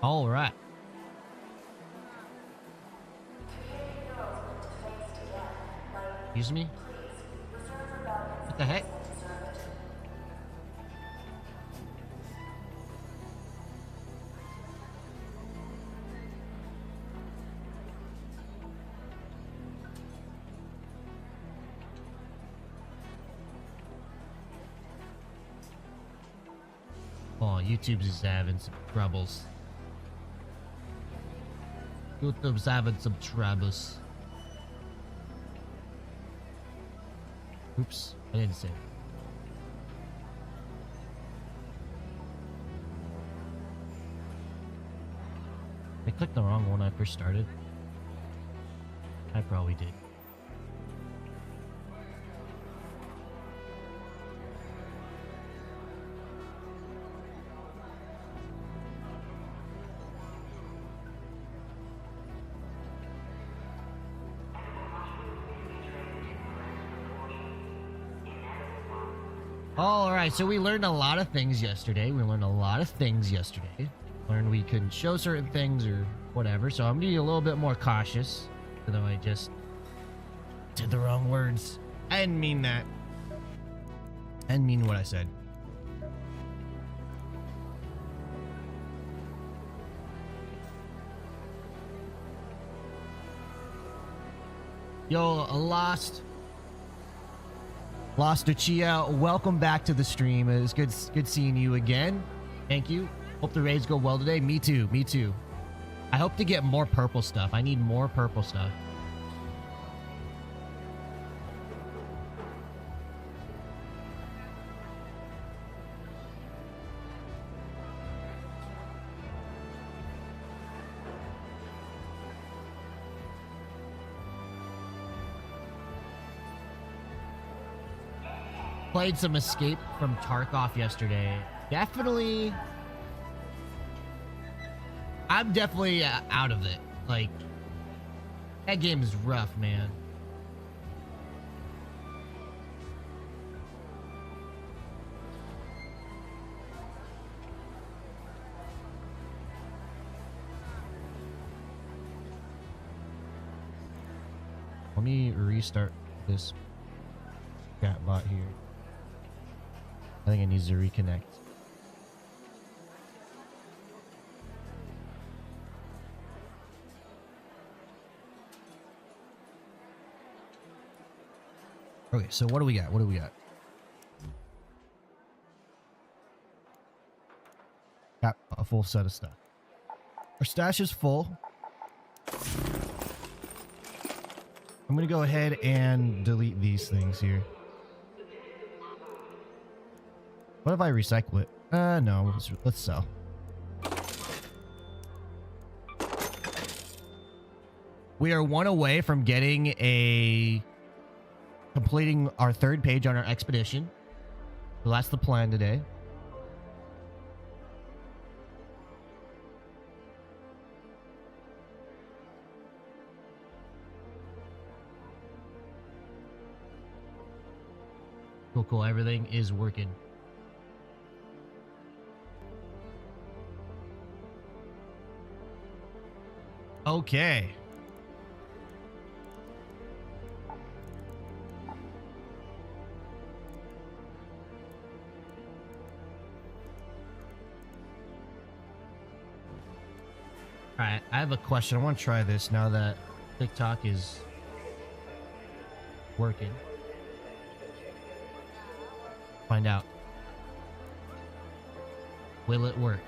All right. Excuse me? What the heck? Oh, YouTube's just having some troubles. YouTube's having some troubles. Oops, I didn't say it. I clicked the wrong one when I first started. I probably did. Alright, so we learned a lot of things yesterday. Learned we couldn't show certain things or whatever, so I'm gonna be a little bit more cautious. Even though I just did the wrong words. I didn't mean that. I didn't mean what I said. Yo, Lost Lucia, welcome back to the stream. It's good seeing you again. Thank you. Hope the raids go well today. Me too. I hope to get more purple stuff. I need more purple stuff. Played some Escape from Tarkov yesterday. Definitely. I'm definitely out of it. Like, that game is rough, man. Let me restart this chat bot here. I think it needs to reconnect. Okay, so what do we got? Got a full set of stuff. Our stash is full. I'm gonna go ahead and delete these things here. What if I recycle it? No, let's sell. We are one away from completing our third page on our expedition. So that's the plan today. Cool. Everything is working. Okay. Alright, I have a question. I want to try this now that TikTok is working. Find out. Will it work?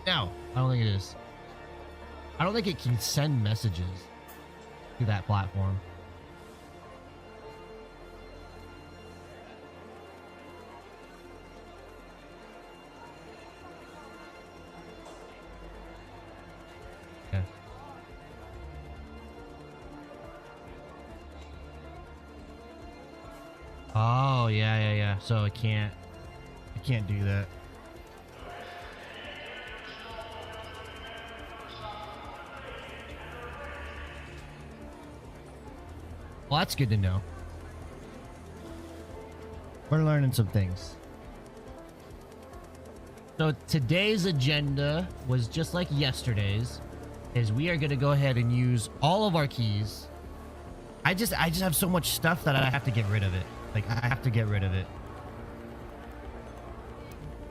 No, I don't think it is. I don't think it can send messages to that platform. Okay. Oh, yeah. So I can't do that. Well, that's good to know. We're learning some things. So today's agenda was just like yesterday's, is we are going to go ahead and use all of our keys. I just have so much stuff that I have to get rid of it. Like, I have to get rid of it.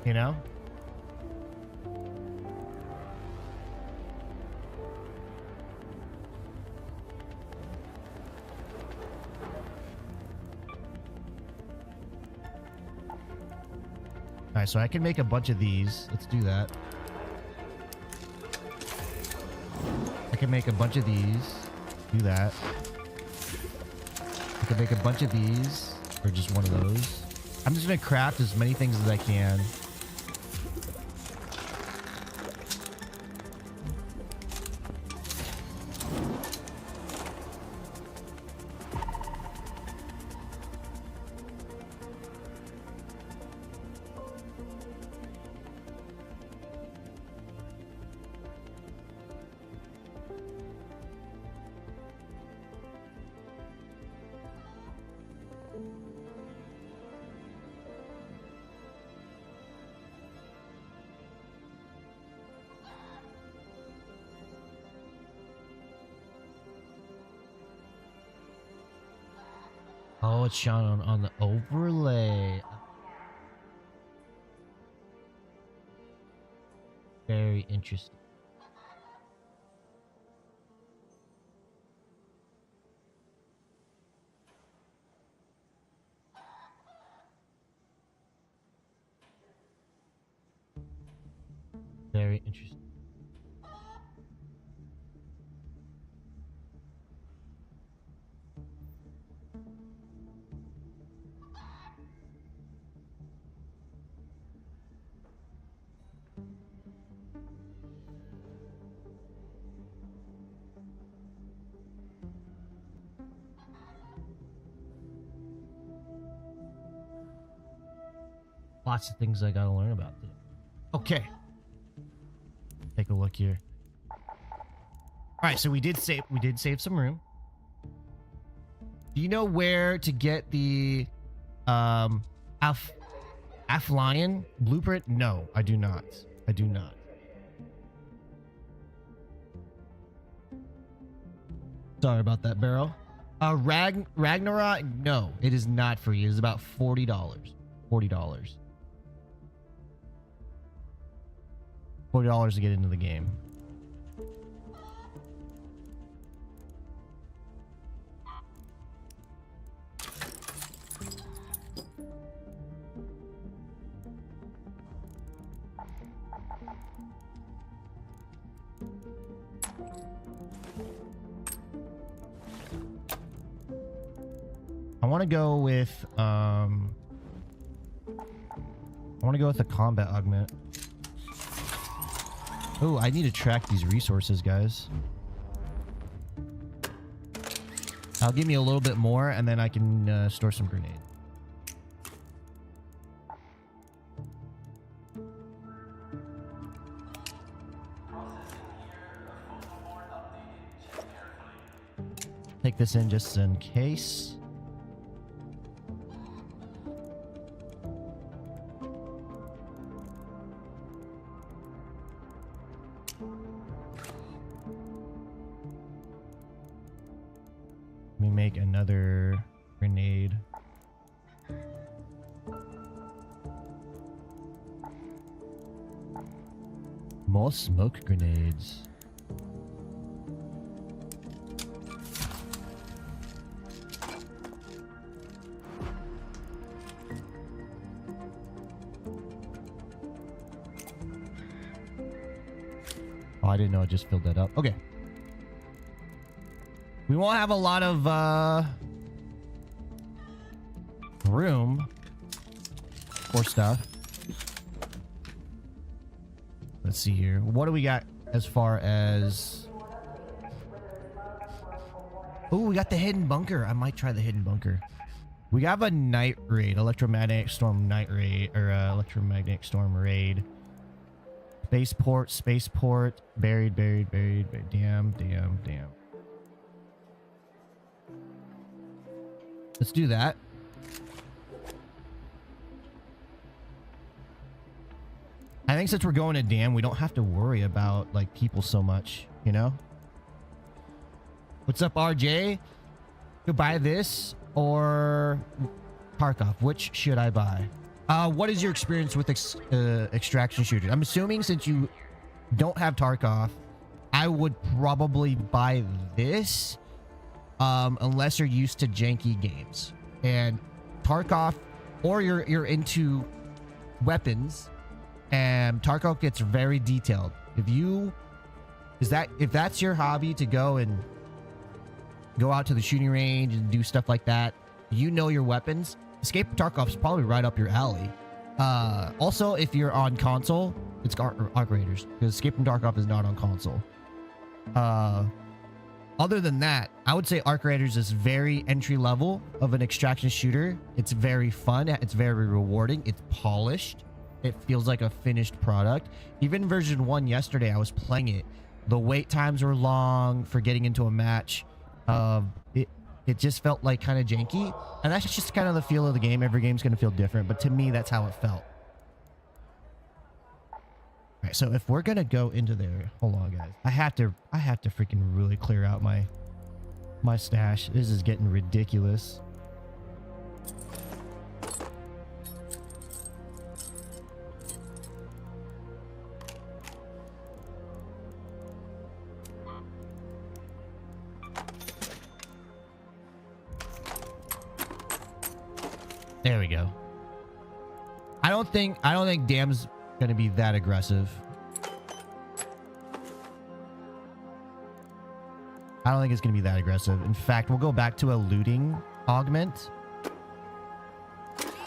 You know? All right, so I can make a bunch of these. Let's do that. I can make a bunch of these. Do that. I can make a bunch of these, or just one of those. I'm just gonna craft as many things as I can. Oh, it's shown on the overlay. Very interesting. Very interesting. Lots of things I gotta learn about today. Okay. Take a look here. All right, so we did save some room. Do you know where to get the Lion blueprint? No, I do not. I do not. Sorry about that, Barrow. Ragnarok? No, it is not free. It is about $40. $40. $40 to get into the game. I want to go with a combat augment. Oh, I need to track these resources, guys. I'll give me a little bit more, and then I can store some grenades. Take this in just in case. Let me make another grenade. More smoke grenades. Oh, I didn't know it just filled that up. Okay. We won't have a lot of room for stuff. Let's see here. What do we got as far as... Oh, we got the hidden bunker. I might try the hidden bunker. We have a night raid, electromagnetic storm night raid, or electromagnetic storm raid. Spaceport, buried. Damn. Let's do that. I think since we're going to Dam, we don't have to worry about like people so much, you know? What's up, RJ? To buy this or Tarkov? Which should I buy? What is your experience with extraction shooters? I'm assuming since you don't have Tarkov, I would probably buy this unless you're used to janky games. And Tarkov, or you're into weapons, and Tarkov gets very detailed. If that's your hobby, to go out to the shooting range and do stuff like that, you know your weapons, Escape from Tarkov is probably right up your alley. Also, if you're on console, it's ARK Raiders, because Escape from Tarkov is not on console. Other than that, I would say ARK Raiders is very entry level of an extraction shooter. It's very fun. It's very rewarding. It's polished. It feels like a finished product. Even version 1 yesterday, I was playing it. The wait times were long for getting into a match. It just felt like kind of janky. And that's just kind of the feel of the game. Every game's going to feel different. But to me, that's how it felt. All right, so if we're going to go into there... Hold on, guys. I have to freaking really clear out my stash. This is getting ridiculous. There we go. I don't think Dam's gonna be that aggressive. I don't think it's gonna be that aggressive. In fact, we'll go back to a looting augment.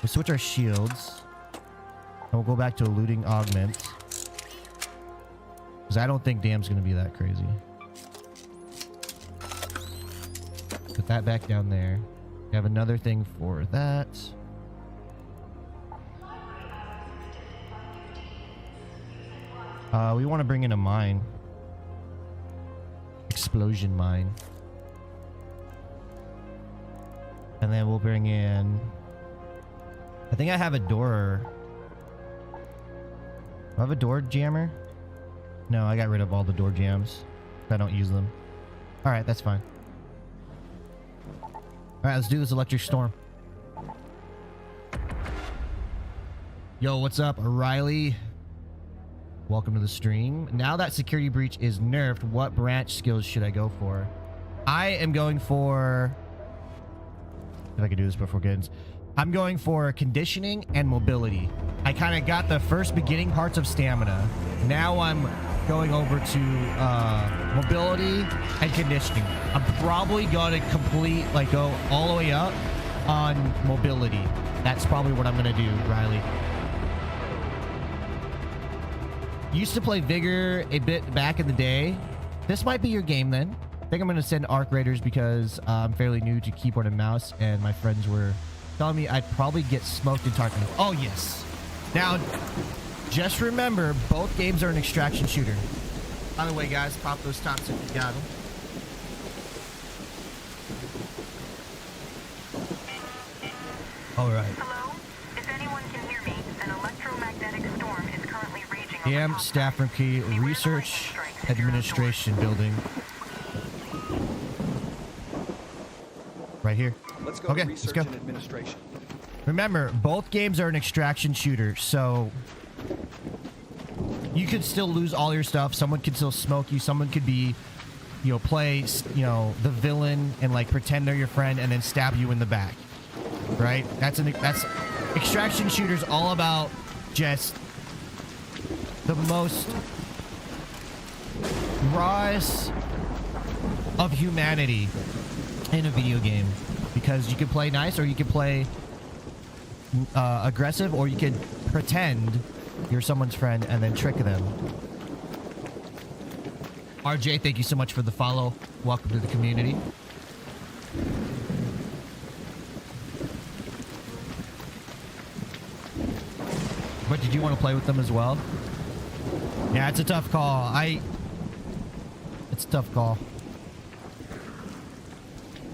We'll switch our shields. And we'll go back to a looting augment. Because I don't think Dam's gonna be that crazy. Put that back down there. We have another thing for that. We want to bring in a mine. Explosion mine. And then we'll bring in... I think I have a door. Do I have a door jammer? No, I got rid of all the door jams. I don't use them. Alright, that's fine. Alright, let's do this electric storm. Yo, what's up, Riley? Welcome to the stream. Now that security breach is nerfed, what branch skills should I go for? I am going for... If I can do this before kids. I'm going for conditioning and mobility. I kind of got the first beginning parts of stamina. Now I'm going over to mobility and conditioning. I'm probably going to complete, like, go all the way up on mobility. That's probably what I'm going to do, Riley. Used to play Vigor a bit back in the day. This might be your game then. I think I'm going to send ARK Raiders because I'm fairly new to keyboard and mouse, and my friends were telling me I'd probably get smoked in Tarkov. Oh, yes. Now, just remember, both games are an extraction shooter. By the way, guys, pop those tops if you got them. All right. Hello? If anyone can hear me, an electromagnetic storm is currently raging over Dam, top staff room key, research, administration building. Right here. Let's go Okay, to let's research go. and administration. Remember, both games are an extraction shooter, so you could still lose all your stuff. Someone could still smoke you. Someone could be, you know, play, you know, the villain and like pretend they're your friend and then stab you in the back. Right? That's extraction shooters all about just the most rawest of humanity in a video game, because you can play nice or you can play aggressive, or you can pretend you're someone's friend and then trick them. RJ, thank you so much for the follow. Welcome to the community. But did you want to play with them as well? Yeah, it's a tough call. It's a tough call.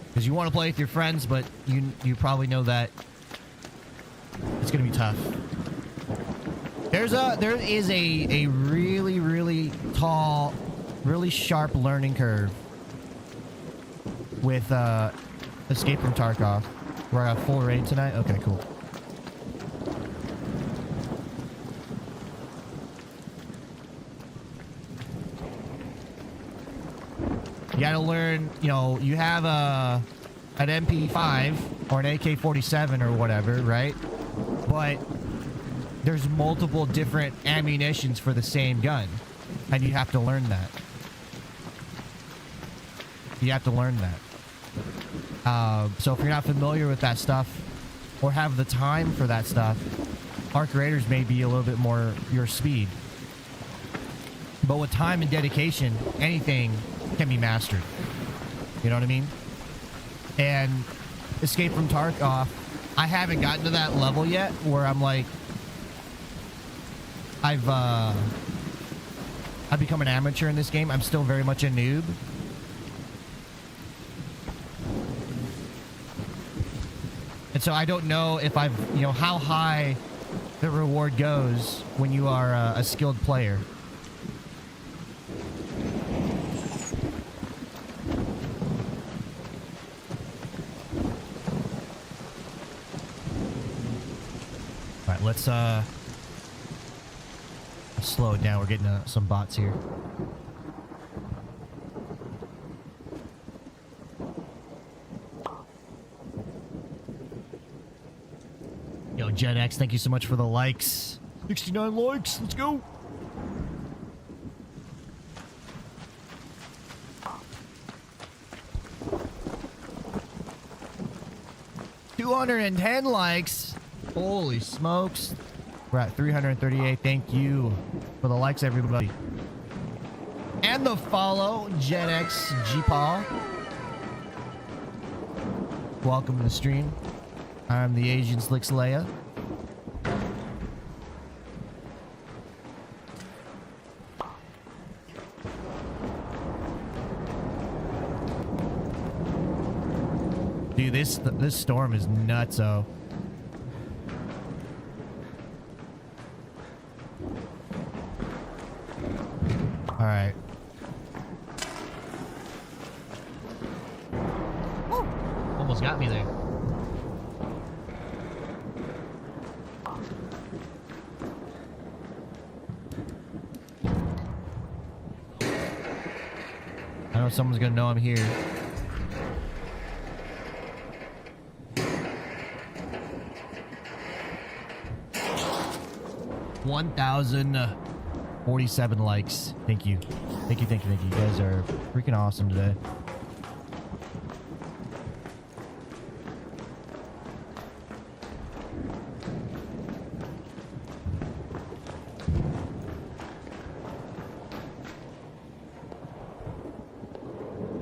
Because you want to play with your friends, but you probably know that it's going to be tough. There is a really, really tall, really sharp learning curve with Escape from Tarkov. We're at full raid tonight? Okay, cool. You gotta learn, you know, you have an MP5 or an AK-47 or whatever, right? But there's multiple different ammunitions for the same gun. And you have to learn that. You have to learn that. So if you're not familiar with that stuff or have the time for that stuff, ARK Raiders may be a little bit more your speed. But with time and dedication, anything can be mastered. You know what I mean? And Escape from Tarkov, I haven't gotten to that level yet where I'm like, I've become an amateur in this game. I'm still very much a noob. And so I don't know if you know, how high the reward goes when you are a skilled player. All right, let's slow it down. We're getting some bots here. Yo, Gen X, thank you so much for the likes. 69 likes. Let's go. $210 likes. Holy smokes. We're at 338. Thank you for the likes, everybody. And the follow, Gen X G-Paw. Welcome to the stream. I'm the Asian Slicks Leia. Dude, this storm is nutso. All right. Woo! Almost got me there. I know someone's gonna know I'm here. $1,047 likes. Thank you. Thank you, thank you, thank you. You guys are freaking awesome today.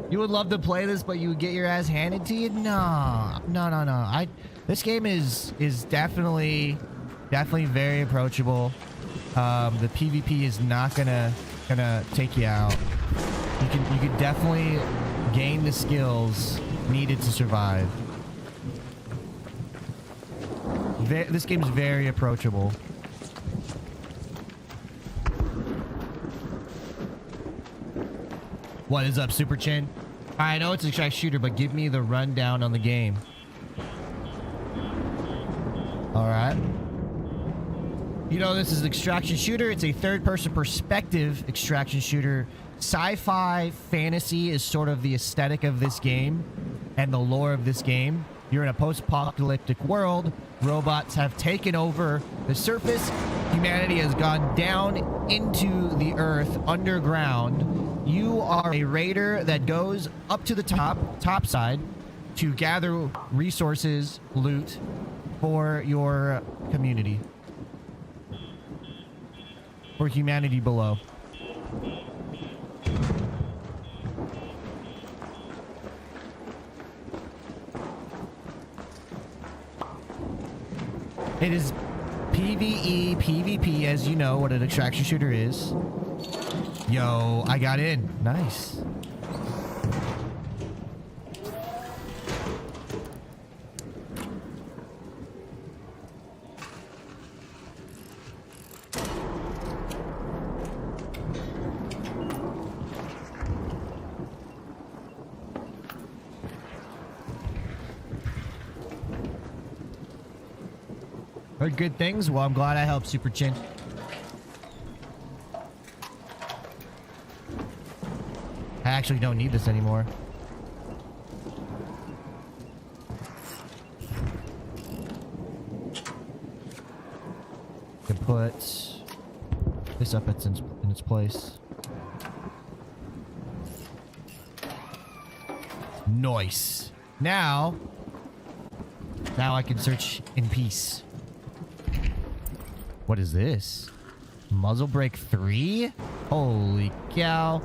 You would love to play this, but you would get your ass handed to you? No. This game is definitely very approachable. The PvP is not gonna take you out. You can definitely gain the skills needed to survive. This game is very approachable. What is up, Super Chin? I know it's a extract shooter, but give me the rundown on the game. All right. You know, this is an extraction shooter. It's a third-person perspective extraction shooter. Sci-fi fantasy is sort of the aesthetic of this game and the lore of this game. You're in a post-apocalyptic world. Robots have taken over the surface. Humanity has gone down into the earth underground. You are a raider that goes up to the top side, to gather resources, loot for your community. For humanity below. It is PvE, PvP, as you know what an extraction shooter is. Yo, I got in. Nice. Heard good things? Well, I'm glad I helped, Super Chin. I actually don't need this anymore. Can put this up in its place. Nice. Now I can search in peace. What is this? Muzzle brake 3? Holy cow.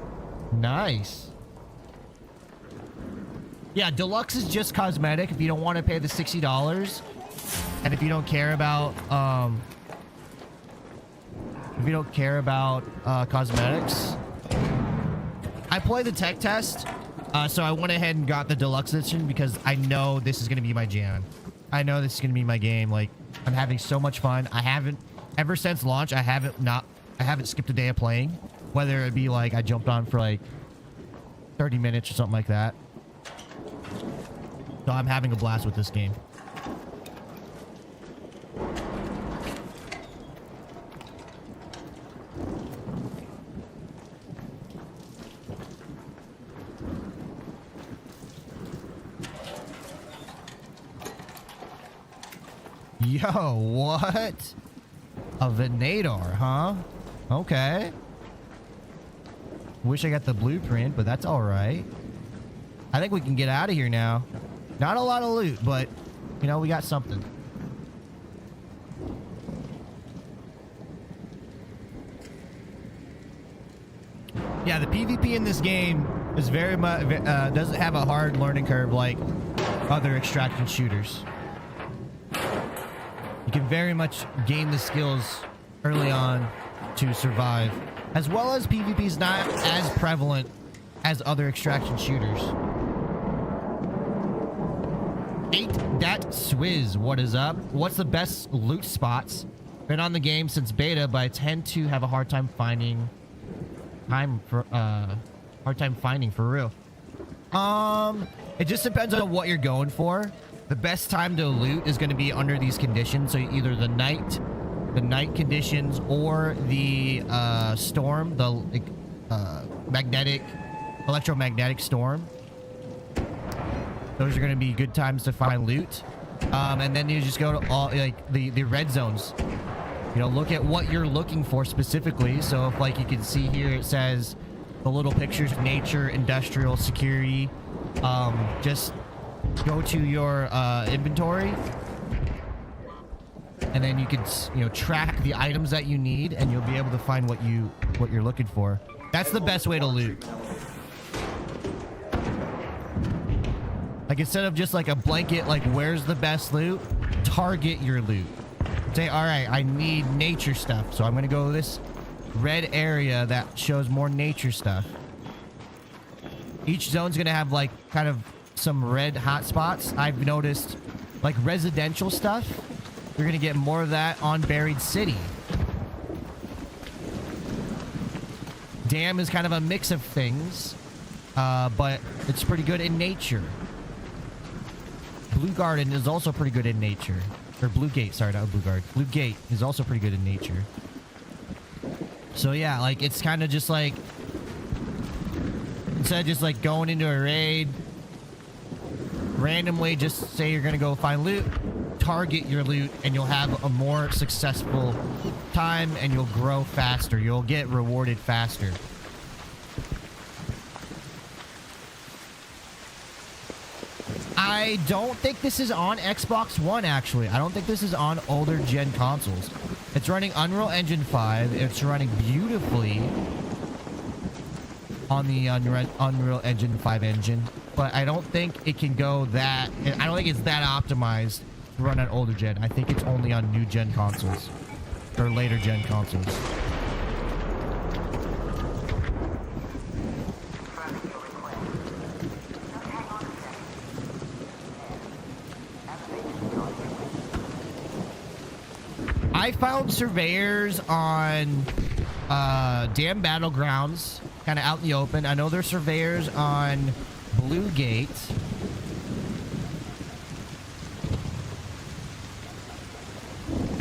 Nice. Yeah, deluxe is just cosmetic if you don't want to pay the $60. And if you don't care about cosmetics. I play the tech test, so I went ahead and got the deluxe edition because I know this is going to be my jam. I know this is going to be my game. Like, I'm having so much fun. I haven't, ever since launch, I haven't skipped a day of playing. Whether it be like I jumped on for like 30 minutes or something like that. So I'm having a blast with this game. Yo, what? A Venadar, huh? Okay. Wish I got the blueprint, but that's all right. I think we can get out of here now. Not a lot of loot, but, you know, we got something. Yeah, the PvP in this game is very much doesn't have a hard learning curve like other extraction shooters. You can very much gain the skills early on to survive, as well as PvP is not as prevalent as other extraction shooters. 8 Dat Swizz, what is up? What's the best loot spots? Been on the game since beta, but I tend to have a hard time finding for real. It just depends on what you're going for. The best time to loot is going to be under these conditions. So either the night conditions, or the storm, the electromagnetic storm. Those are going to be good times to find loot. And then you just go to all like the red zones. You know, look at what you're looking for specifically. So if, like, you can see here, it says the little pictures: nature, industrial, security. Just go to your inventory, and then you can, you know, track the items that you need, and you'll be able to find what you're looking for. That's the best way to loot. Like, instead of just like a blanket, like, where's the best loot? Target your loot. Say, all right, I need nature stuff, so I'm gonna go to this red area that shows more nature stuff. Each zone's gonna have like kind of some red hot spots. I've noticed, like, residential stuff, you're gonna get more of that on Buried City. Dam is kind of a mix of things, but it's pretty good in nature. Blue Garden is also pretty good in nature. Or Blue Gate, sorry, not Blue Guard. Blue Gate is also pretty good in nature. So yeah, like, it's kind of just like, instead of just like going into a raid randomly, just say you're gonna go find loot, target your loot, and you'll have a more successful time, and you'll grow faster. You'll get rewarded faster. I don't think this is on Xbox One, actually. I don't think this is on older gen consoles. It's running Unreal Engine 5. It's running beautifully on the Unreal Engine 5 engine, but I don't think it can go that... I don't think it's that optimized to run on older gen. I think it's only on new gen consoles, or later gen consoles. I found surveyors on Dam Battlegrounds, kind of out in the open. I know there's surveyors on Blue Gate.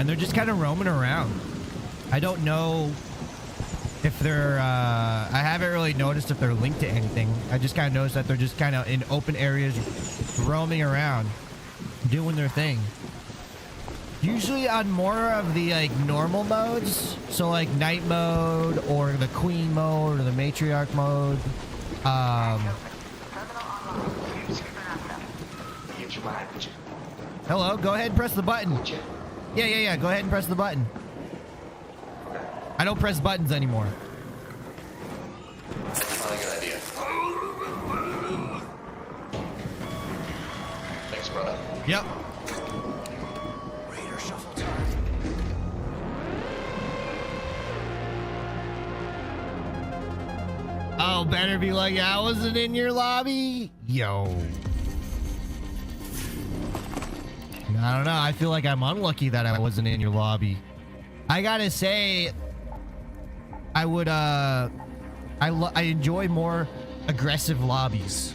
and they're just kind of roaming around. I don't know if they're, I haven't really noticed if they're linked to anything. I just kind of noticed that they're just kind of in open areas, roaming around, doing their thing. Usually on more of the like normal modes, so like night mode or the queen mode or the matriarch mode. Hello, go ahead and press the button. Yeah, go ahead and press the button. I don't press buttons anymore. That's not a good idea. Thanks, brother. Yep. Raider shuffle time. Oh, better be like, I wasn't in your lobby. Yo. I don't know. I feel like I'm unlucky that I wasn't in your lobby. I gotta say, I would, I enjoy more aggressive lobbies.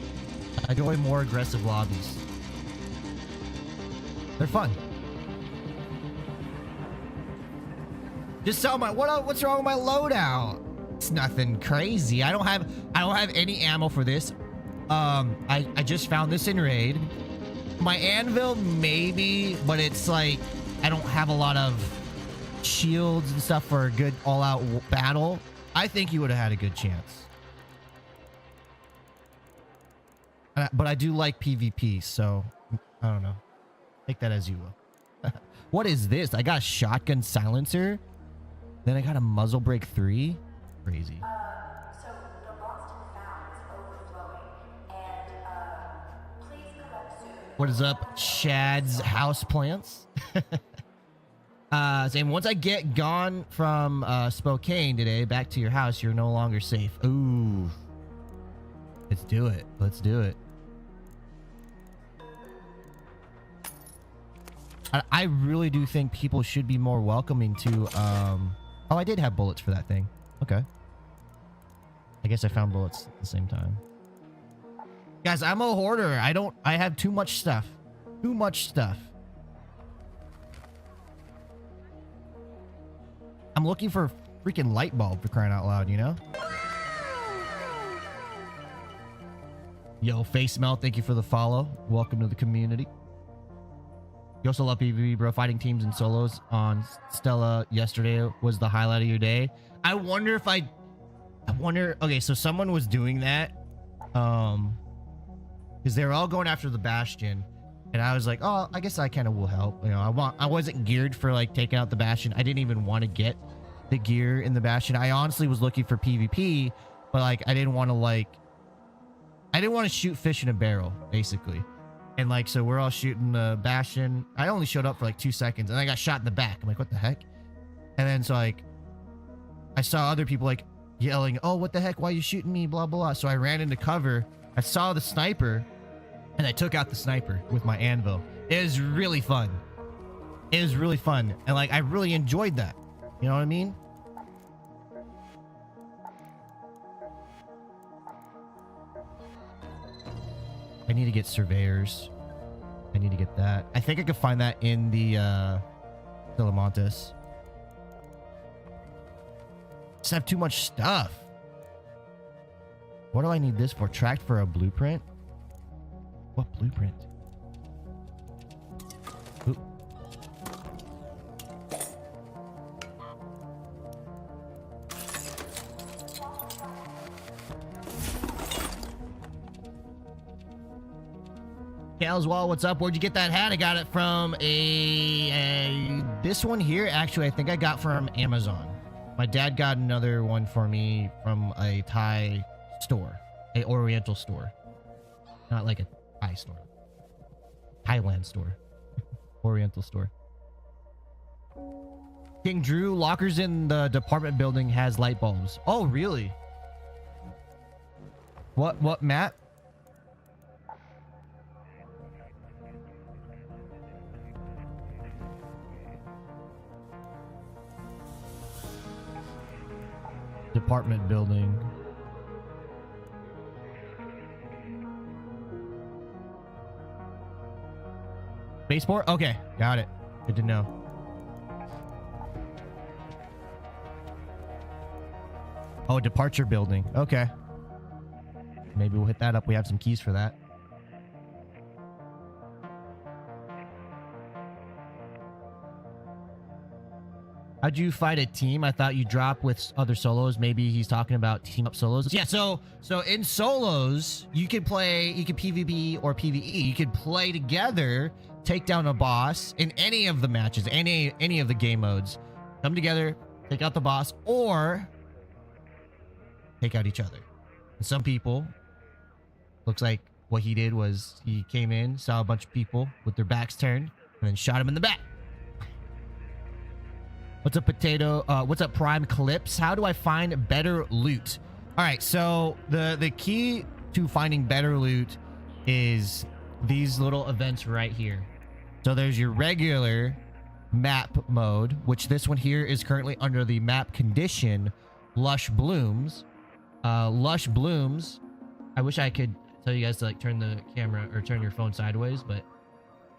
I enjoy more aggressive lobbies. They're fun. Just sell my, what's wrong with my loadout? It's nothing crazy. I don't have any ammo for this. I just found this in raid. My anvil maybe, but it's like I don't have a lot of shields and stuff for a good all-out battle. I think you would have had a good chance. But I do like PvP, so I don't know. Take that as you will. What is this? I got a shotgun silencer. Then I got a muzzle brake 3. Crazy. So the Boston found is overflowing, and please collect soon. What is up, Shad's houseplants? Saying once I get gone from Spokane today, back to your house, you're no longer safe. Ooh. Let's do it. Let's do it. I really do think people should be more welcoming to oh, I did have bullets for that thing. Okay. I guess I found bullets at the same time. Guys, I'm a hoarder. I have too much stuff. Too much stuff. I'm looking for a freaking light bulb, for crying out loud, you know? Yo, Face Melt, thank you for the follow. Welcome to the community. You also love PvP, bro. Fighting teams and solos on Stella yesterday was the highlight of your day. I wonder if I wonder, okay, so someone was doing that. Because they were all going after the Bastion. And I was like, oh, I guess I kind of will help. You know, I wasn't geared for like taking out the Bastion. I didn't even want to get the gear in the Bastion. I honestly was looking for PvP, but like I didn't want to shoot fish in a barrel, basically. And like, so we're all shooting the Bastion. I only showed up for like 2 seconds and I got shot in the back. I'm like, what the heck? And then so like, I saw other people like yelling, oh, what the heck? Why are you shooting me? Blah, blah, blah. So I ran into cover. I saw the sniper and I took out the sniper with my anvil. It was really fun. It was really fun. And like, I really enjoyed that. You know what I mean? I need to get surveyors. I need to get that. I think I could find that in the Telemontes. Just have too much stuff. What do I need this for? Tracked for a blueprint? What blueprint? Oop. Calswall, what's up? Where'd you get that hat? I got it from this one here. Actually, I think I got from Amazon. My dad got another one for me from a Thai store, a Oriental store, not like a Thai store, Thailand store, Oriental store. King Drew, lockers in the department building has light bulbs. Oh, really? What, Matt? Department building. Spaceport? Okay, got it. Good to know. Oh, departure building. Okay. Maybe we'll hit that up. We have some keys for that. How'd you fight a team? I thought you drop with other solos. Maybe he's talking about team up solos. Yeah, so in solos, you can PvP or PvE. You could play together, take down a boss in any of the matches, any of the game modes. Come together, take out the boss, or take out each other. And some people, looks like what he did was he came in, saw a bunch of people with their backs turned, and then shot him in the back. What's up, Potato? What's up, Prime Clips? How do I find better loot? All right, so the key to finding better loot is these little events right here. So there's your regular map mode, which this one here is currently under the map condition, Lush Blooms. Lush Blooms. I wish I could tell you guys to like turn the camera or turn your phone sideways, but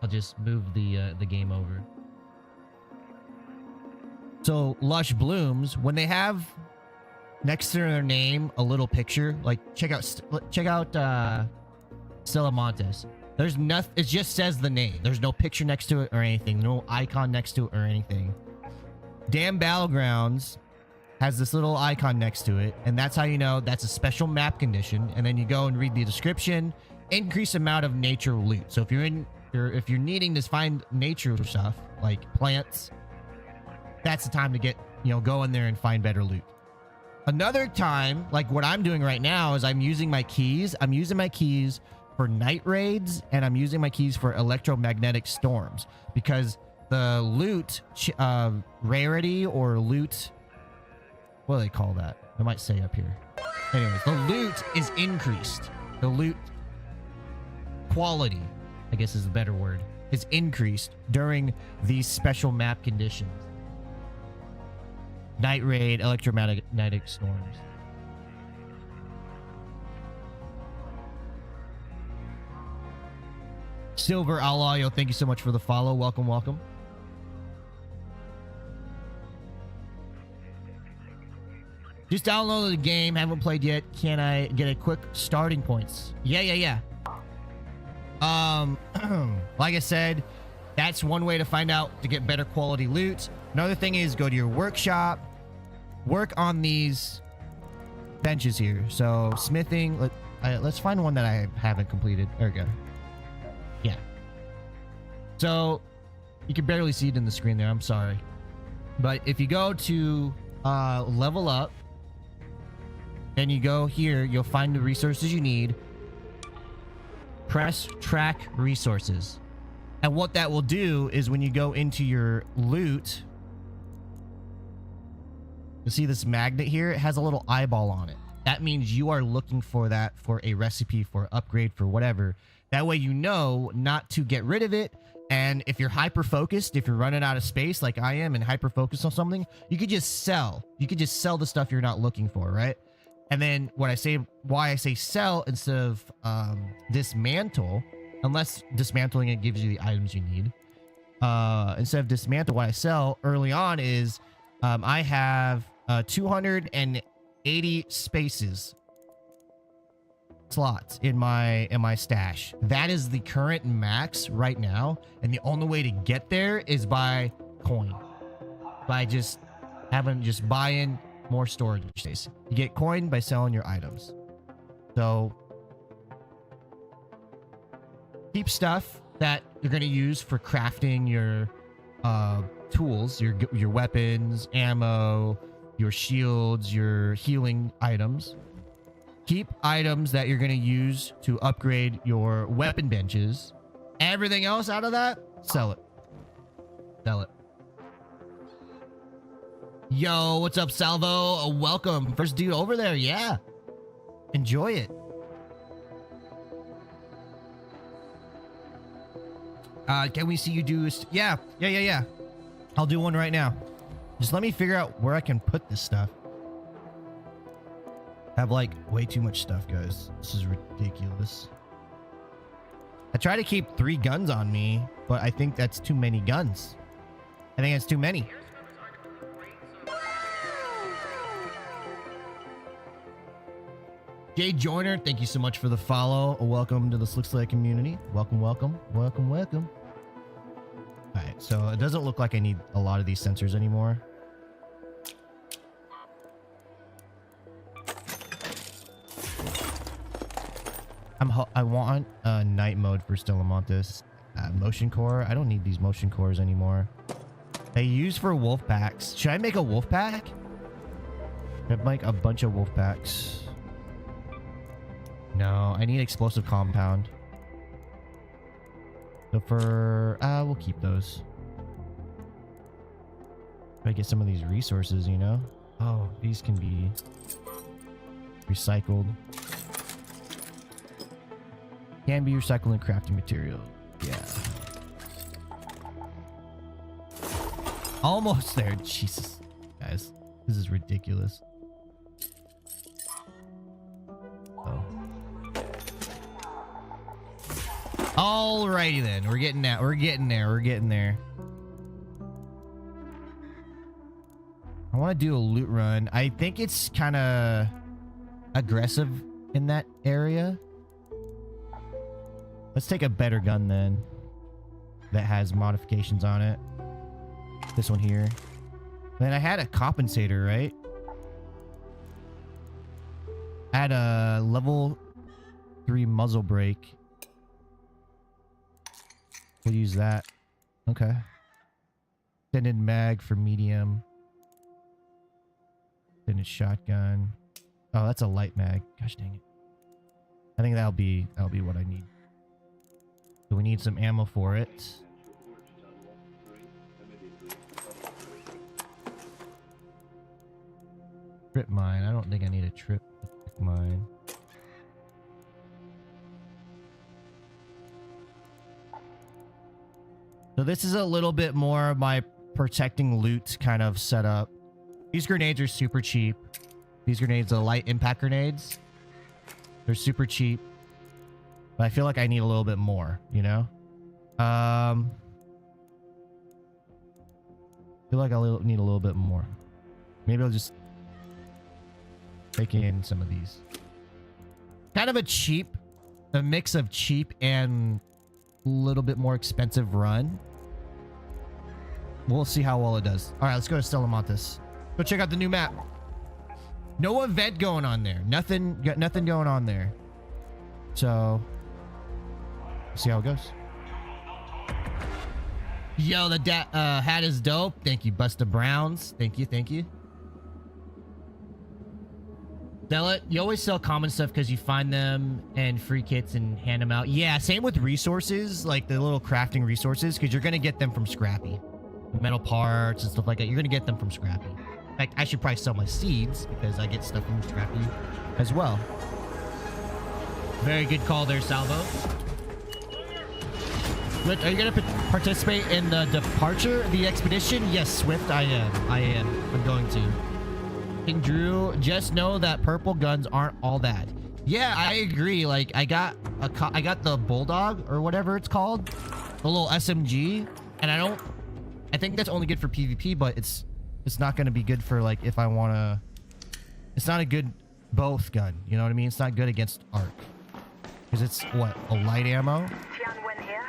I'll just move the game over. So Lush Blooms, when they have next to their name a little picture, like check out Stella Montes. There's nothing. It just says the name. There's no picture next to it or anything. No icon next to it or anything. Damn Battlegrounds has this little icon next to it, and that's how you know that's a special map condition. And then you go and read the description. Increase amount of nature loot. So if you're needing to find nature stuff like plants, that's the time to get, go in there and find better loot. Another time, like what I'm doing right now, is I'm using my keys. I'm using my keys for night raids, and I'm using my keys for electromagnetic storms, because the loot rarity or loot, what do they call that? I might say up here. Anyways, the loot is increased. The loot quality, I guess is the better word, is increased during these special map conditions. Night raid, electromagnetic storms. Silver Alayo, thank you so much for the follow. Welcome, welcome. Just downloaded the game, haven't played yet. Can I get a quick starting points? Yeah. Like I said, that's one way to find out to get better quality loot. Another thing is go to your workshop, work on these benches here. So smithing, let's find one that I haven't completed. There we go. Yeah. So you can barely see it in the screen there. I'm sorry. But if you go to level up, then you go here, you'll find the resources you need. Press track resources. And what that will do is when you go into your loot, you see this magnet here? It has a little eyeball on it. That means you are looking for that for a recipe, for upgrade, for whatever. That way you know not to get rid of it. And if you're hyper-focused, if you're running out of space like I am and hyper-focused on something, you could just sell. You could just sell the stuff you're not looking for, right? And then why I say sell instead of dismantle, unless dismantling it gives you the items you need. Instead of dismantle, what I sell early on is I have 280 slots in my stash. That is the current max right now, and the only way to get there is by coin, by just buying more storage space. You get coin by selling your items. So keep stuff that you're going to use for crafting your tools, your weapons, ammo, your shields, your healing items. Keep items that you're going to use to upgrade your weapon benches. Everything else out of that, sell it. Sell it. Yo, what's up, Salvo? Welcome. First dude over there. Yeah. Enjoy it. Can we see you do... Yeah. I'll do one right now. Just let me figure out where I can put this stuff. I have like way too much stuff, guys. This is ridiculous. I try to keep 3 guns on me, but I think that's too many guns. I think it's too many. Jay Joyner, thank you so much for the follow. Welcome to the Slick Slay community. Welcome, welcome, welcome, welcome. All right, so it doesn't look like I need a lot of these sensors anymore. I want night mode for Stellamontis. Motion core. I don't need these motion cores anymore. They use for wolf packs. Should I make a wolf pack? I'd like a bunch of wolf packs. No, I need explosive compound. So for we'll keep those. Try to get some of these resources, you know. Oh, these can be recycled. Can be recycled in crafting material. Yeah. Almost there. Jesus. Guys, this is ridiculous. Oh. Alrighty then. We're getting that. We're getting there. We're getting there. I want to do a loot run. I think it's kind of aggressive in that area. Let's take a better gun then that has modifications on it. This one here. Then I had a compensator, right? I had a level 3 muzzle brake. We'll use that. Okay. Extended mag for medium. Extended shotgun. Oh, that's a light mag. Gosh dang it. I think that'll be what I need. So we need some ammo for it. Trip mine. I don't think I need a trip mine. So this is a little bit more of my protecting loot kind of setup. These grenades are super cheap. These grenades are light impact grenades. They're super cheap. But I feel like I need a little bit more, you know? I feel like I need a little bit more. Maybe I'll just take in some of these. Kind of a mix of cheap and a little bit more expensive run. We'll see how well it does. All right, let's go to Stellamontis. Go check out the new map. No event going on there. Nothing going on there. So, see how it goes. Yo, the hat is dope. Thank you, Busta Browns. Thank you. Sell it. You always sell common stuff because you find them and free kits and hand them out. Yeah, same with resources, like the little crafting resources, because you're going to get them from Scrappy. Metal parts and stuff like that. You're going to get them from Scrappy. In fact, I should probably sell my seeds because I get stuff from Scrappy as well. Very good call there, Salvo. Swift, are you going to participate in the departure, the expedition? Yes, Swift, I am. I'm going to. King Drew, just know that purple guns aren't all that. Yeah, I agree. Like, I got the Bulldog or whatever it's called, the little SMG, and I think that's only good for PvP, but it's not going to be good for, like, if I want to. It's not a good both gun. You know what I mean? It's not good against ARK. Because it's, what, a light ammo? Tianwen here.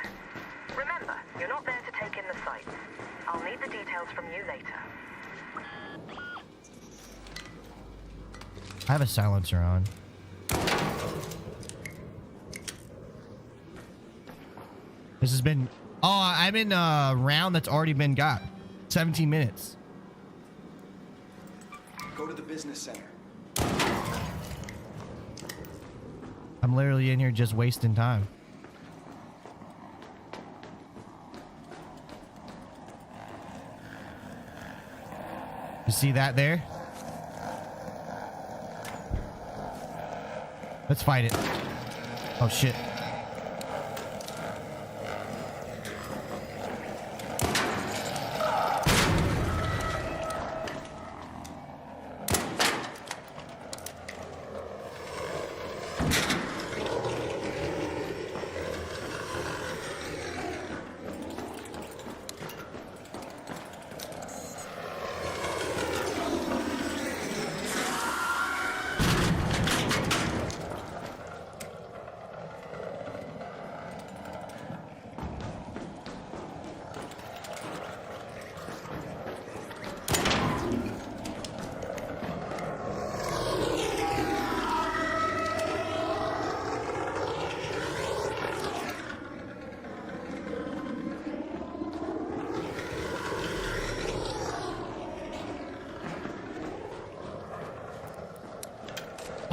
Remember, you're not there to take in the sights. I'll need the details from you later. I have a silencer on. This has been... Oh, I'm in a round that's already been got. 17 minutes. Go to the business center. I'm literally in here just wasting time. You see that there? Let's fight it. Oh, shit.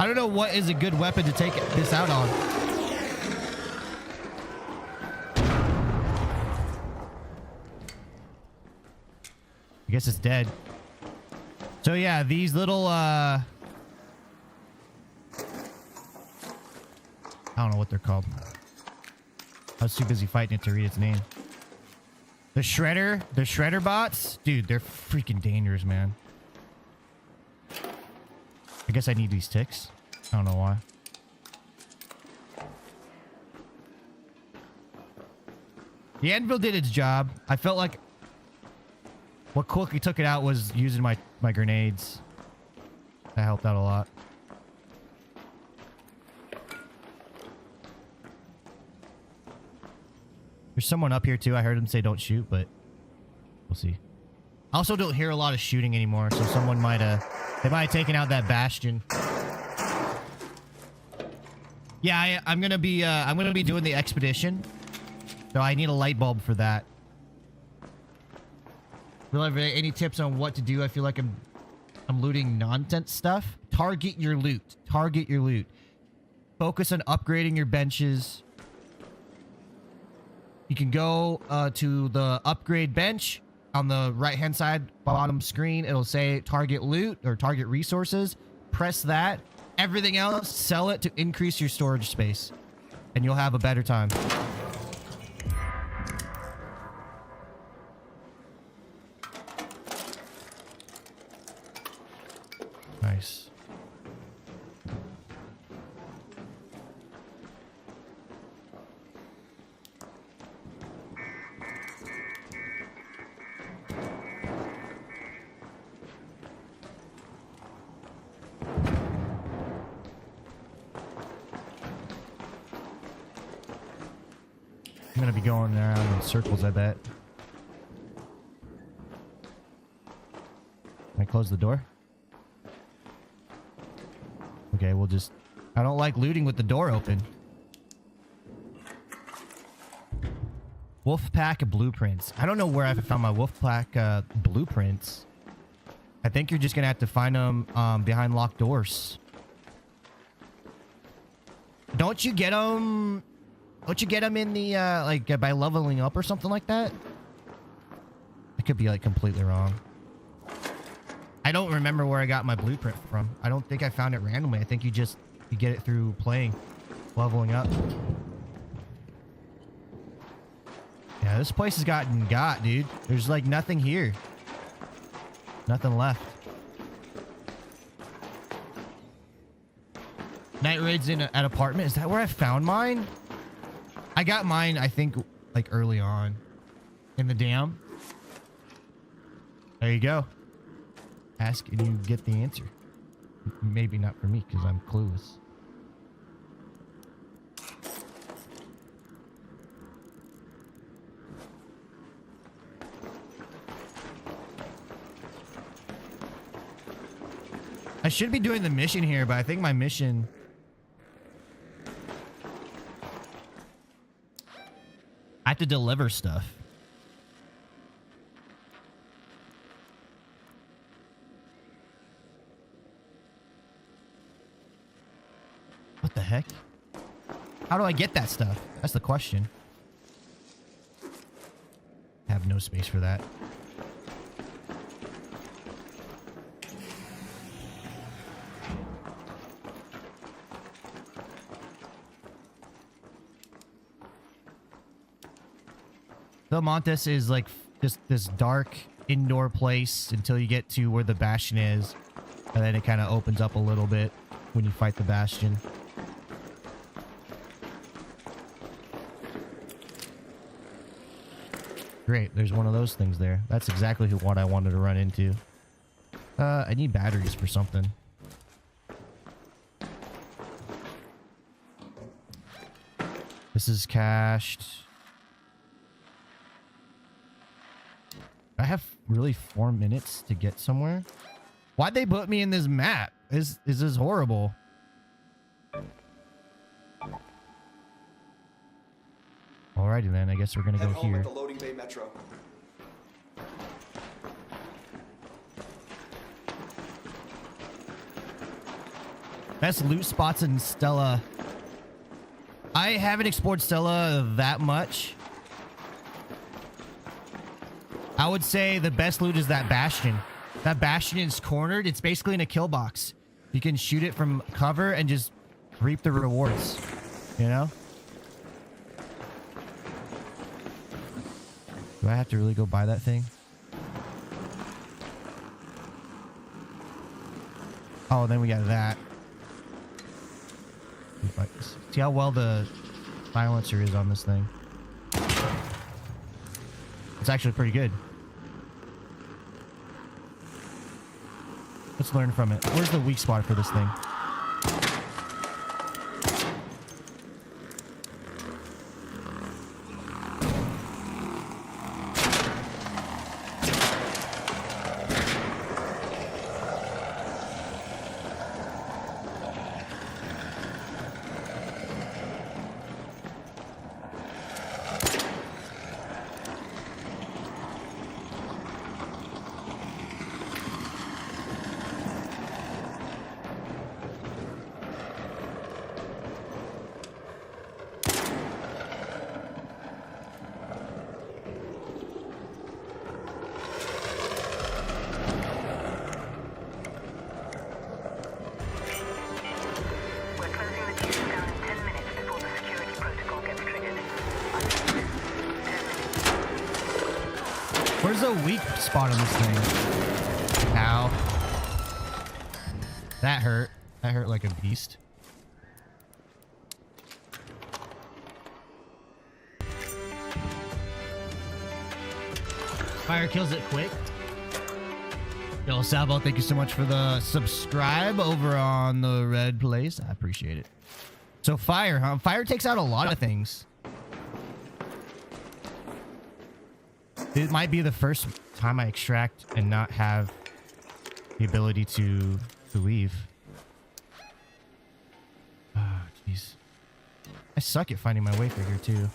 I don't know what is a good weapon to take this out on. I guess it's dead. So yeah, these little I don't know what they're called. I was too busy fighting it to read its name. The shredder bots, dude, they're freaking dangerous, man. I guess I need these ticks. I don't know why. The anvil did its job. I felt like what quickly took it out was using my grenades. That helped out a lot. There's someone up here too. I heard him say don't shoot, but we'll see. I also don't hear a lot of shooting anymore, so someone might they might have taken out that bastion. Yeah, I'm gonna be doing the expedition, so I need a light bulb for that. Will I have any tips on what to do? I feel like I'm looting nonsense stuff. Target your loot. Target your loot. Focus on upgrading your benches. You can go to the upgrade bench on the right-hand side bottom screen. It'll say target loot or target resources. Press that. Everything else, sell it to increase your storage space, and you'll have a better time. Nice. I'm gonna be going around in circles, I bet. Can I close the door? Okay, we'll just... I don't like looting with the door open. Wolfpack blueprints. I don't know where I found my Wolfpack blueprints. I think you're just gonna have to find them behind locked doors. Don't you get them... Don't you get them in the, like, by leveling up or something like that? I could be, like, completely wrong. I don't remember where I got my blueprint from. I don't think I found it randomly. I think you get it through playing, leveling up. Yeah, this place has gotten got, dude. There's, like, nothing here. Nothing left. Night raids in at apartment. Is that where I found mine? I got mine, I think, like, early on. In the dam. There you go. Ask and you get the answer. Maybe not for me, because I'm clueless. I should be doing the mission here, but I think my mission... I have to deliver stuff. What the heck? How do I get that stuff? That's the question. I have no space for that. Montes is like just this dark indoor place until you get to where the bastion is, and then it kind of opens up a little bit when you fight the bastion. Great, there's one of those things there. That's exactly what I wanted to run into. I need batteries for something. This is cached. I have really 4 minutes to get somewhere. Why'd they put me in this map? Is this horrible? Alrighty then, I guess we're gonna go here. At the loading bay metro. Best loot spots in Stella. I haven't explored Stella that much. I would say the best loot is that bastion. That bastion is cornered. It's basically in a kill box. You can shoot it from cover and just reap the rewards. You know? Do I have to really go buy that thing? Oh, then we got that. See how well the silencer is on this thing. It's actually pretty good. Let's learn from it. Where's the weak spot for this thing? We're closing the tubes down in 10 minutes before the security protocol gets triggered. 10 minutes. Where's the weak spot on this thing? Ow. That hurt. That hurt like a beast. Fire kills it quick. Yo, Sabo, thank you so much for the subscribe over on the red place. I appreciate it. So fire, huh? Fire takes out a lot of things. It might be the first time I extract and not have the ability to leave. Ah, jeez. I suck at finding my way through here too.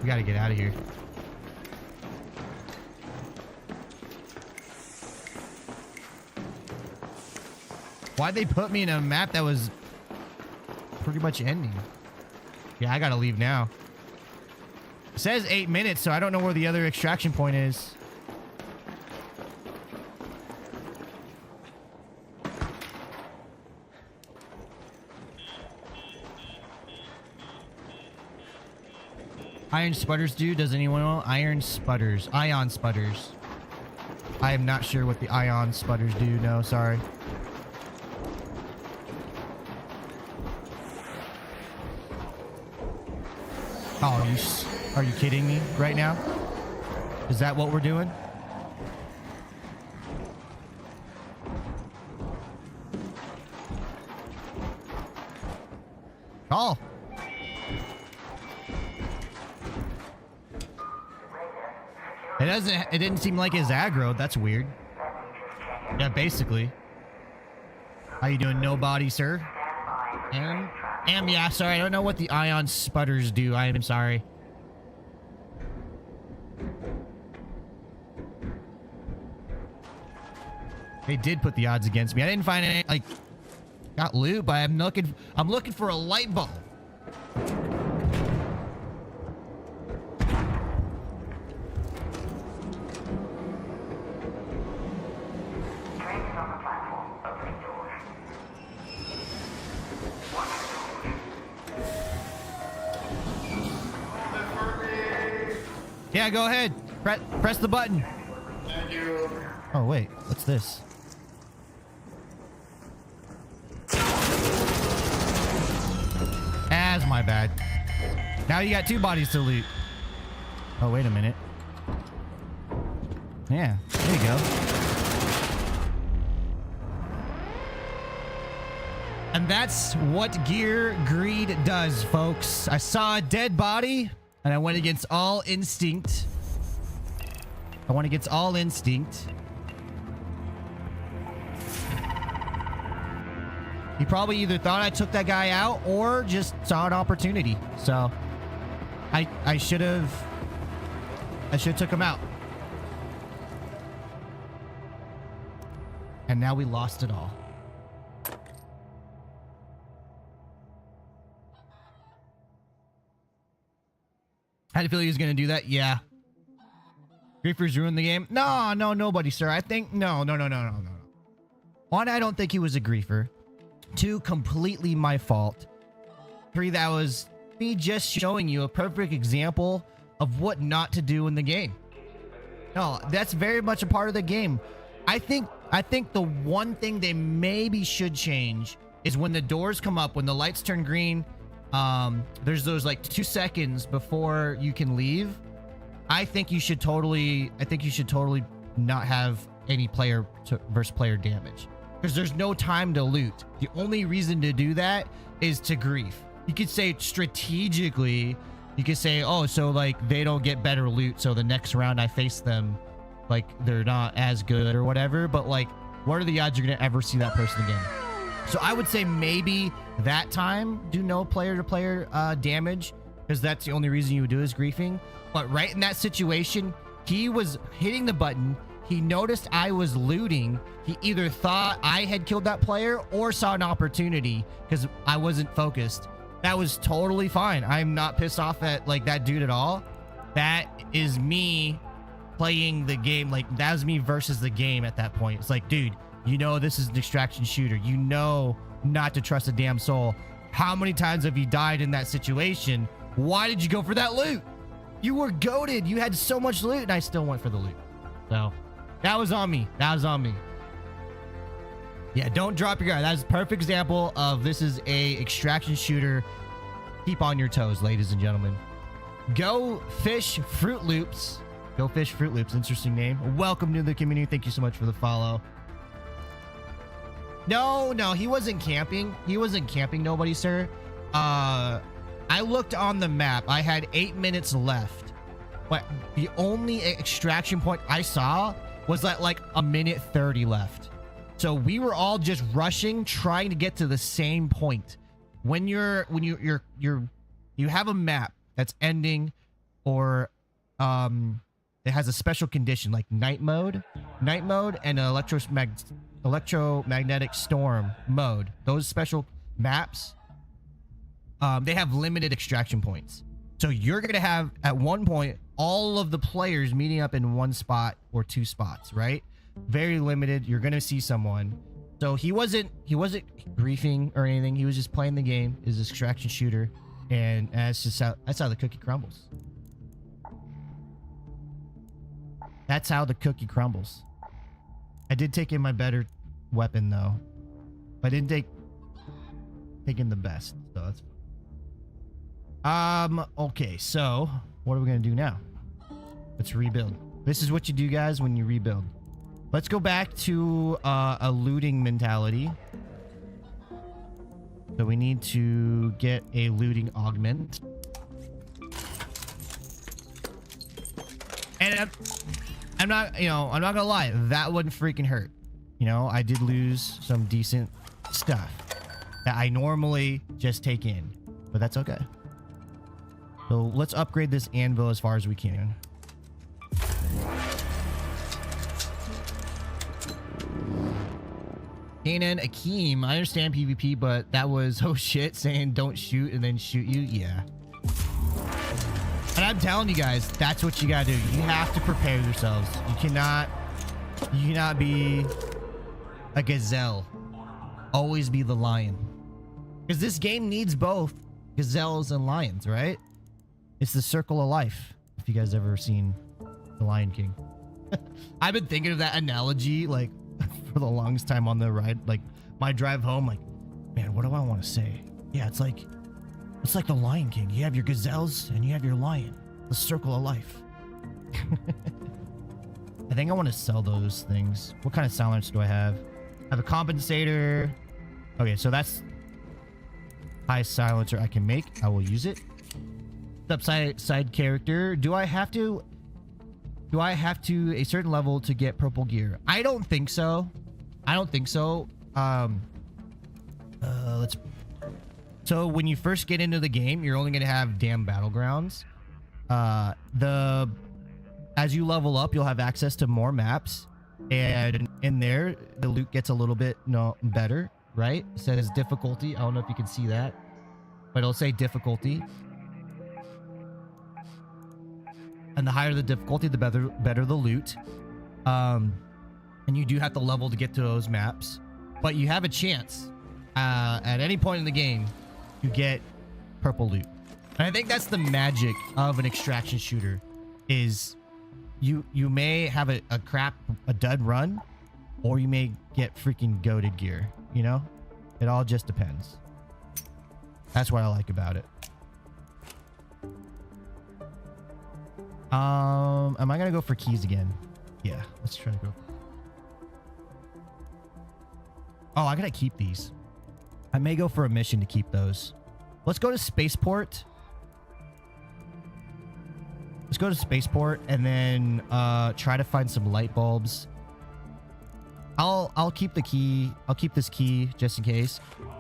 We gotta get out of here. Why'd they put me in a map that was pretty much ending? Yeah, I gotta leave now. It says 8 minutes, so I don't know where the other extraction point is. Iron sputters do? Does anyone know? Iron sputters. Ion sputters. I am not sure what the ion sputters do. No, sorry. Oh, are you kidding me right now? Is that what we're doing? Oh. It didn't seem like his aggro. That's weird. Yeah, basically. How you doing, nobody, sir? Yeah, sorry. I don't know what the ion sputters do. I am sorry. They did put the odds against me. I didn't find any, like, got loot, but I'm looking for a light bulb. Yeah, go ahead. Press the button. Thank you. Oh, wait. What's this? That's my bad. Now you got 2 bodies to loot. Oh, wait a minute. Yeah, there you go. And that's what gear greed does, folks. I saw a dead body, and I went against all instinct. I went against all instinct. He probably either thought I took that guy out or just saw an opportunity. So I should have took him out. And now we lost it all. I had a feeling he was going to do that. Yeah. Griefers ruined the game. No, nobody, sir. I think no. One, I don't think he was a griefer. Two, completely my fault. Three, that was me just showing you a perfect example of what not to do in the game. No, that's very much a part of the game. I think the one thing they maybe should change is when the doors come up, when the lights turn green, there's those like 2 seconds before you can leave. I think you should totally not have any player versus player damage, because there's no time to loot. The only reason to do that is to grief. You could say strategically, you could say, oh, so like they don't get better loot, so the next round I face them, like they're not as good or whatever. But like, what are the odds you're gonna ever see that person again? So I would say maybe that time do no player to player damage, because that's the only reason you would do is griefing. But right in that situation, he was hitting the button. He noticed I was looting. He either thought I had killed that player or saw an opportunity because I wasn't focused. That was totally fine. I'm not pissed off at like that dude at all. That is me playing the game. Like, that was me versus the game at that point. It's like, dude, you know this is an extraction shooter. You know not to trust a damn soul. How many times have you died in that situation? Why did you go for that loot? You were goated. You had so much loot, and I still went for the loot. So that was on me. That was on me. Yeah, don't drop your guard. That is a perfect example of this is a extraction shooter. Keep on your toes, ladies and gentlemen. Go Fish Fruit Loops. Go Fish Fruit Loops. Interesting name. Welcome to the community. Thank you so much for the follow. No, he wasn't camping. He wasn't camping nobody, sir. I looked on the map. I had 8 minutes left. But the only extraction point I saw was at like a minute 30 left. So we were all just rushing, trying to get to the same point. When you have a map that's ending, or it has a special condition like night mode and electromagnetic storm mode. Those special maps, they have limited extraction points. So you're gonna have at one point all of the players meeting up in one spot or two spots, right? Very limited. You're gonna see someone. So he wasn't griefing or anything. He was just playing the game. Is an extraction shooter, and that's how the cookie crumbles. That's how the cookie crumbles. I did take in my better weapon though. I didn't take in the best. So that's okay, so what are we gonna do now? Let's rebuild. This is what you do, guys, when you rebuild. Let's go back to a looting mentality. So we need to get a looting augment. And I'm not gonna lie, that wouldn't freaking hurt. You know, I did lose some decent stuff that I normally just take in, but that's okay. So let's upgrade this anvil as far as we can. Kanan Akeem, I understand PvP, but that was, oh shit, saying don't shoot and then shoot you. Yeah. And I'm telling you guys, that's what you gotta do. You have to prepare yourselves. You cannot be a gazelle. Always be the lion. Because this game needs both gazelles and lions, right? It's the circle of life. If you guys ever seen The Lion King. I've been thinking of that analogy like for the longest time on the ride, like my drive home, like, man, what do I want to say? Yeah, it's like The Lion King. You have your gazelles and you have your lion. The circle of life. I think I want to sell those things. What kind of silence do I have? I have a compensator. Okay, so that's highest silencer I can make. I will use it. Side character. Do I have to a certain level to get purple gear? I don't think so. So when you first get into the game, you're only going to have damn battlegrounds. As you level up, you'll have access to more maps. And in there, the loot gets a little bit better, right? It says difficulty. I don't know if you can see that, but it'll say difficulty. And the higher the difficulty, the better the loot. And you do have to level to get to those maps, but you have a chance at any point in the game to get purple loot. And I think that's the magic of an extraction shooter, is you may have a dud run, or you may get freaking goated gear, you know? It all just depends. That's what I like about it. Am I gonna go for keys again? Yeah, let's try to go. Oh, I gotta keep these. I may go for a mission to keep those. Let's go to Spaceport. Let's go to Spaceport and then try to find some light bulbs. I'll keep the key. I'll keep this key just in case.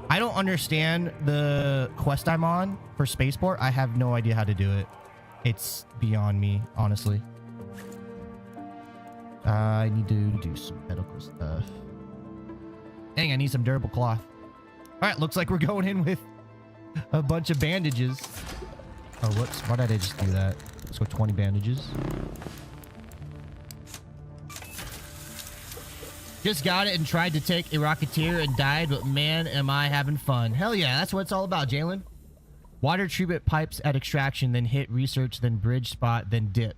I don't understand the quest I'm on for Spaceport. I have no idea how to do it. It's beyond me, honestly. I need to do some medical stuff. Dang, I need some durable cloth. All right, looks like we're going in with a bunch of bandages. Oh, whoops. Why did I just do that? Let's go 20 bandages. Just got it and tried to take a Rocketeer and died, but man, am I having fun. Hell yeah, that's what it's all about, Jalen. Water treatment pipes at extraction, then hit research, then bridge spot, then dip.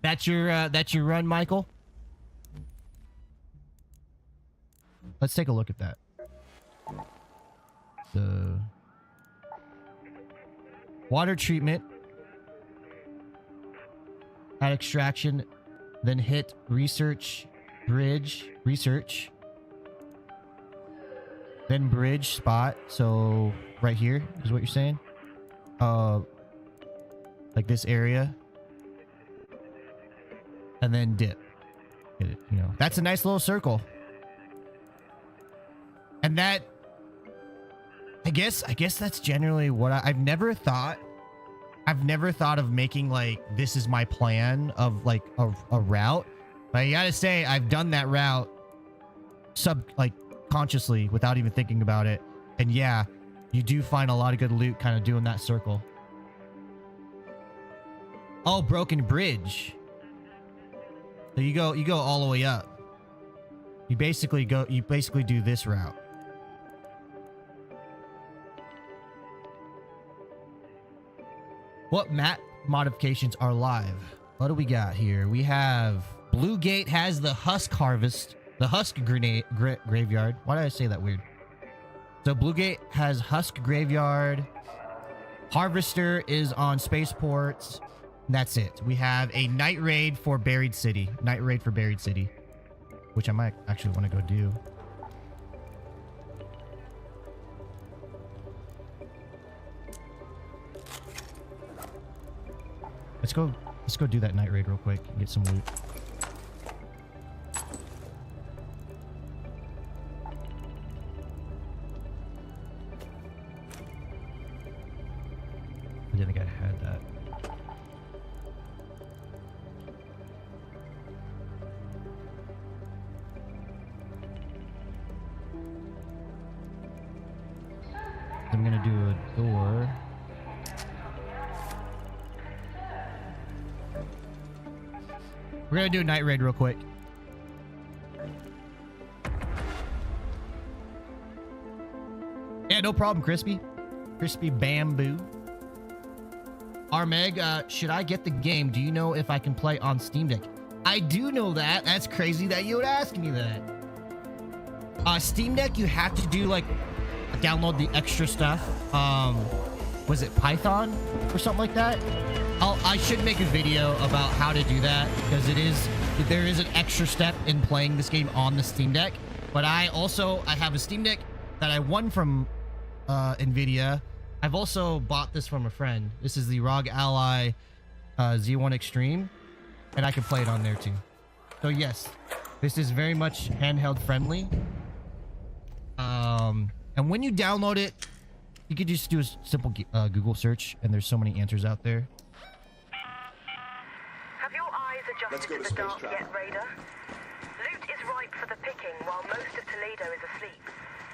That's your run, Michael? Let's take a look at that. The water treatment at extraction, then hit research, bridge, research, then bridge spot. So right here is what you're saying? Like this area, and then dip. Get it, you know, that's a nice little circle. And that, I guess that's generally what I've never thought of making, like, this is my plan of like a route. But I gotta say, I've done that route consciously without even thinking about it. And yeah, you do find a lot of good loot kind of doing that circle. Oh, broken bridge. So you go all the way up. You basically do this route. What map modifications are live? What do we got here? We have Blue Gate has the Husk Harvest, the Husk Graveyard. Why did I say that weird? So Blue Gate has Husk Graveyard. Harvester is on Spaceports. That's it. We have a night raid for Buried City. Night raid for Buried City, which I might actually want to go do. Let's go do that night raid real quick and get some loot. I didn't think I had that. I'm gonna do a door. We're gonna do a night raid real quick. Yeah, no problem, Crispy. Crispy Bamboo. Armeg, should I get the game? Do you know if I can play on Steam Deck? I do know that. That's crazy that you would ask me that. Steam Deck, you have to do, like, download the extra stuff. Was it Python or something like that? I should make a video about how to do that, because there is an extra step in playing this game on the Steam Deck. But I have a Steam Deck that I won from NVIDIA. I've also bought this from a friend. This is the ROG Ally Z1 Extreme, and I can play it on there too. So yes, this is very much handheld friendly. And when you download it, you could just do a simple Google search, and there's so many answers out there. Have your eyes adjusted to the dark yet, Raider? Loot is for the picking while most of Toledo is asleep.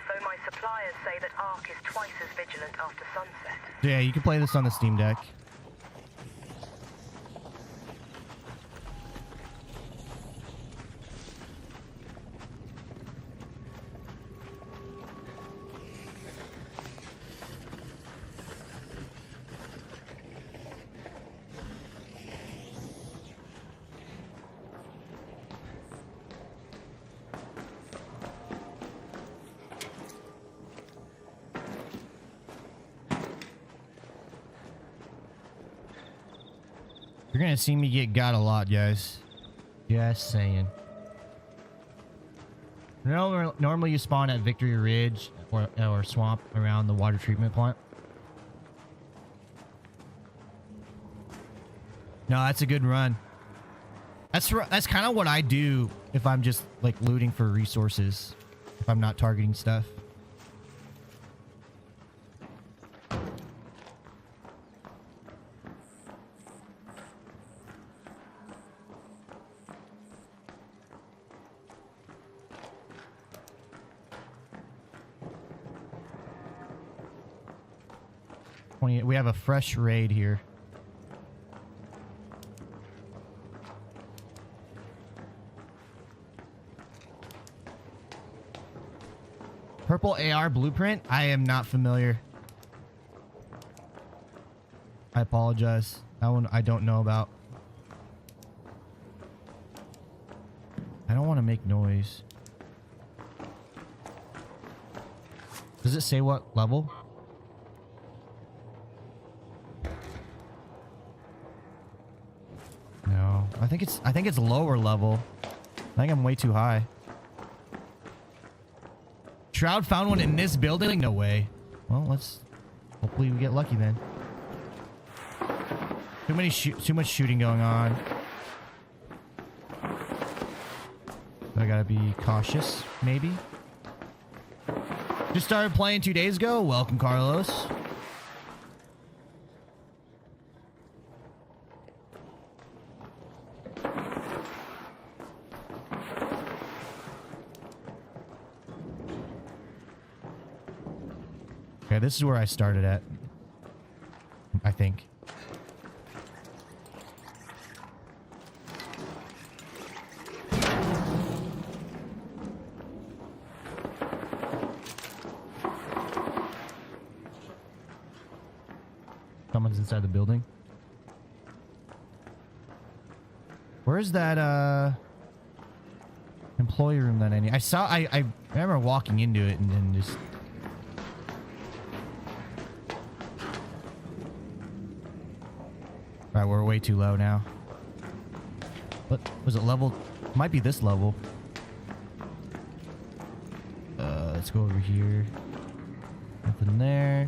Though my suppliers say that ARK is twice as vigilant after sunset. Yeah, you can play this on the Steam Deck. You're gonna see me get got a lot, guys. Just saying. Normally you spawn at Victory Ridge or swamp around the water treatment plant. No, that's a good run. That's kind of what I do if I'm just like looting for resources. If I'm not targeting stuff. We have a fresh raid here. Purple AR blueprint? I am not familiar. I apologize. That one I don't know about. I don't want to make noise. Does it say what level? No. I think it's lower level. I think I'm way too high. Shroud found one in this building? No way. Well, let's hopefully we get lucky then. Too much shooting going on. I gotta be cautious, maybe. Just started playing 2 days ago. Welcome, Carlos. Okay, this is where I started at. I think. Someone's inside the building. Where's that employee room that I need? I remember walking into it and then just. Alright, we're way too low now. What was it, level? Might be this level. Let's go over here. Nothing there.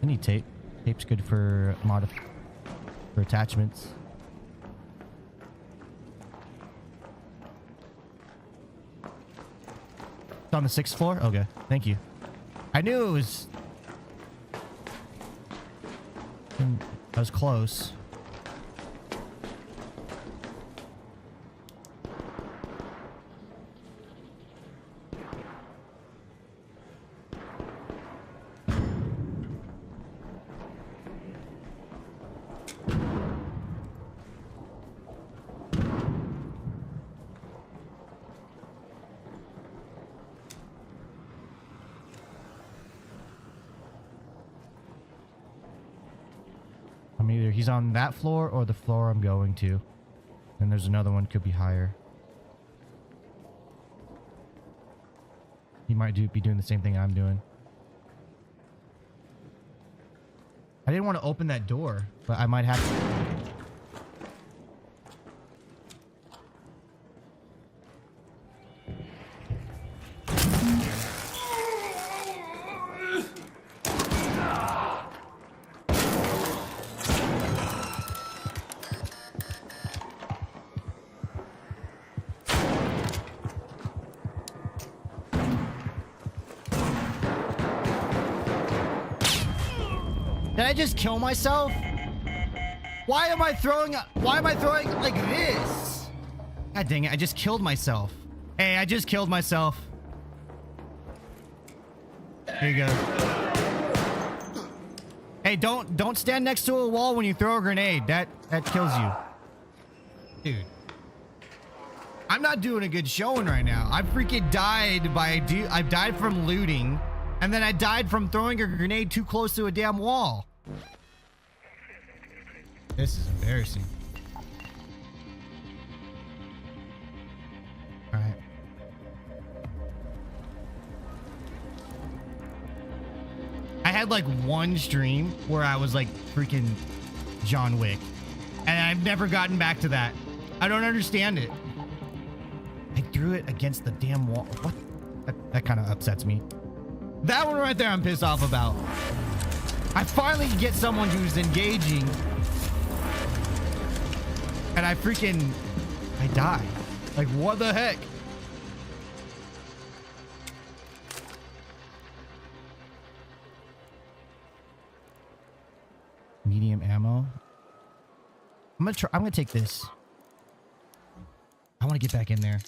I need tape. Tape's good for for attachments. It's on the 6th floor? Okay, thank you. I knew it was... I was close. Either he's on that floor or the floor I'm going to. And there's another one, could be higher. He might be doing the same thing I'm doing. I didn't want to open that door, but I might have to. Did I just kill myself? Why am I throwing like this? God dang it, I just killed myself. Hey, I just killed myself. Here you go. Hey, don't stand next to a wall when you throw a grenade. That kills you. Dude. I'm not doing a good showing right now. I freaking died I died from looting, and then I died from throwing a grenade too close to a damn wall. This is embarrassing. All right. I had like one stream where I was like freaking John Wick, and I've never gotten back to that. I don't understand it. I threw it against the damn wall. What? That kind of upsets me. That one right there I'm pissed off about. I finally get someone who's engaging, and I die. Like, what the heck? Medium ammo. I'm gonna take this. I want to get back in there.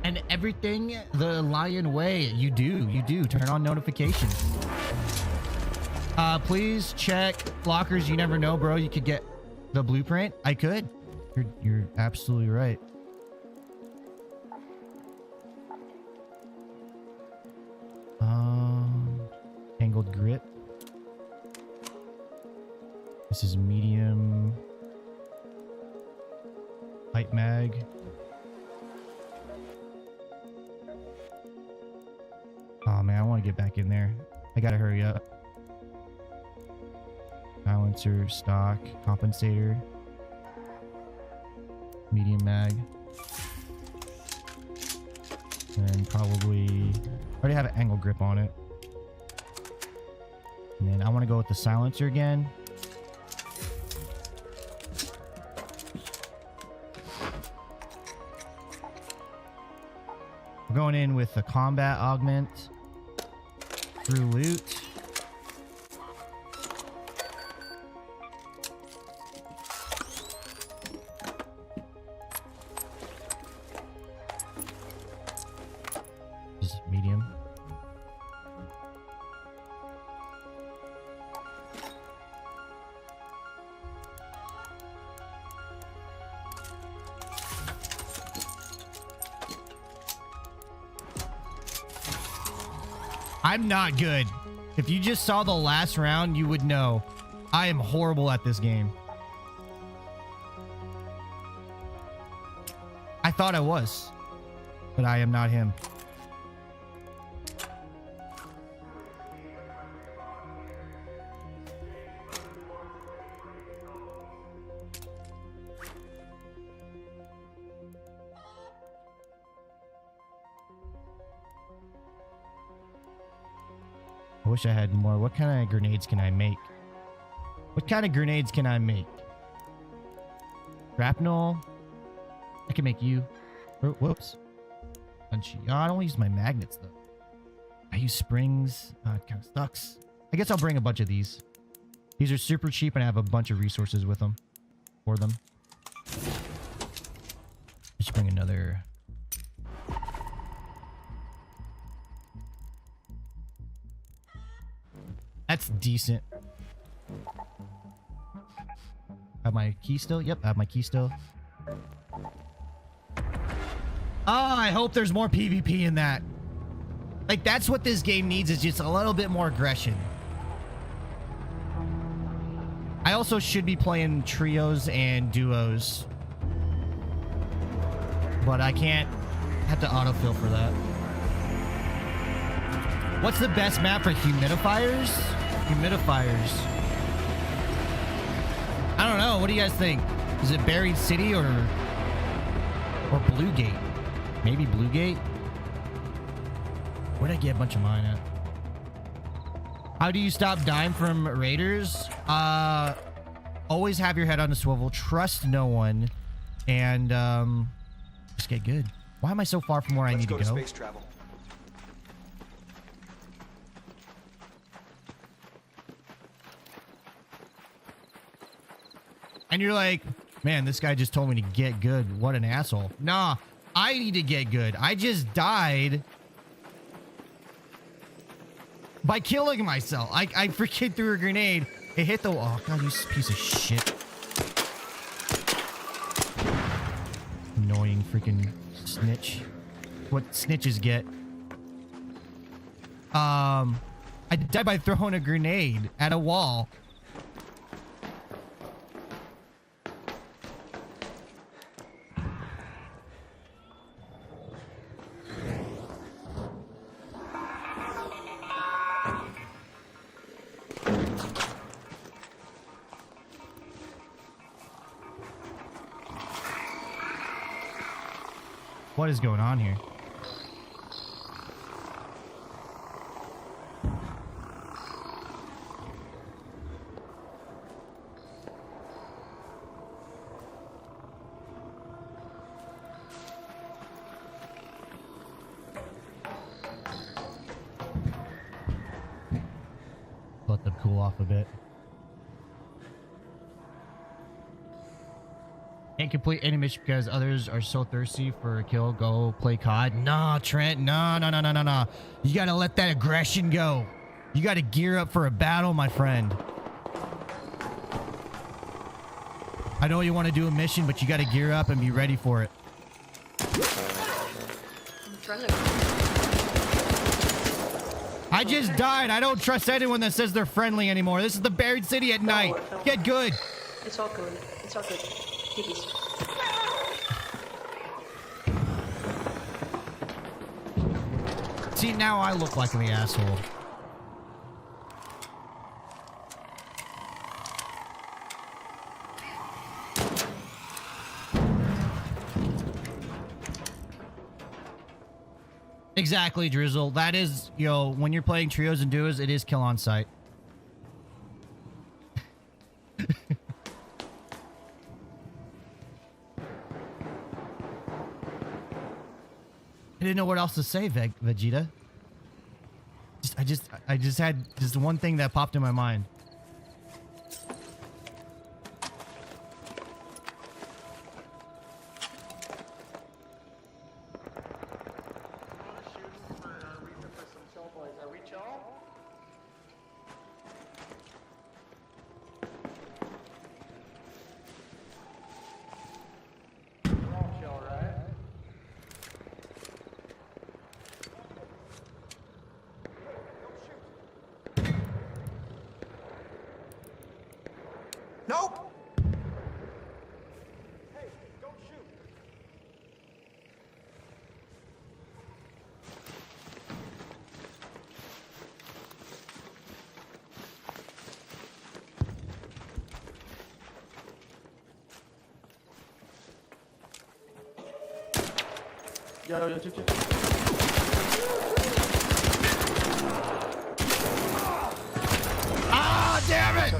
And everything the Lion way, you do. Turn on notifications. Please check lockers. You never know, bro. You could get the blueprint. I could. You're absolutely right. Angled grip. This is medium. Light mag. Oh man, I want to get back in there. I gotta hurry up. Silencer, stock, compensator. Medium mag. And probably... I already have an angle grip on it. And then I want to go with the silencer again. We're going in with the combat augment through loot. This is medium. I'm not good. If you just saw the last round, you would know. I am horrible at this game. I thought I was, but I am not him. I wish I had more. What kind of grenades can I make? What kind of grenades can I make? Shrapnel. I can make you. Oh, whoops. Punchy. Oh, I don't use my magnets though. I use springs. It kind of sucks. I guess I'll bring a bunch of these. These are super cheap and I have a bunch of resources with them. For them. Just bring another... That's decent. Have my key still? Yep, I have my key still. Oh, I hope there's more PvP in that. Like, that's what this game needs, is just a little bit more aggression. I also should be playing trios and duos. But I can't have to autofill for that. What's the best map for humidifiers? Humidifiers. I don't know. What do you guys think? Is it Buried City or Blue Gate? Maybe Blue Gate? Where'd I get a bunch of mine at? How do you stop dying from raiders? Always have your head on a swivel. Trust no one. And just get good. Why am I so far from where I need to go? Space travel. And you're like, man, this guy just told me to get good. What an asshole. Nah, I need to get good. I just died by killing myself. I freaking threw a grenade. It hit the wall. Oh, God, you piece of shit. Annoying freaking snitch. What snitches get. I died by throwing a grenade at a wall. What is going on here? Let them cool off a bit. Can't complete any mission because others are so thirsty for a kill. Go play COD. Nah, Trent. No. You gotta let that aggression go. You gotta gear up for a battle, my friend. I know you want to do a mission, but you gotta gear up and be ready for it. I'm trying to. I just died. I don't trust anyone that says they're friendly anymore. This is the buried city at night. Get good. It's all good. It's all good. Kiddies. See, now I look like the asshole. Exactly, Drizzle. That is, you know, when you're playing trios and duos, it is kill on sight. I didn't know what else to say, Vegeta. I just had just one thing that popped in my mind. Nope! Hey, don't shoot! Yo. Ah, damn it!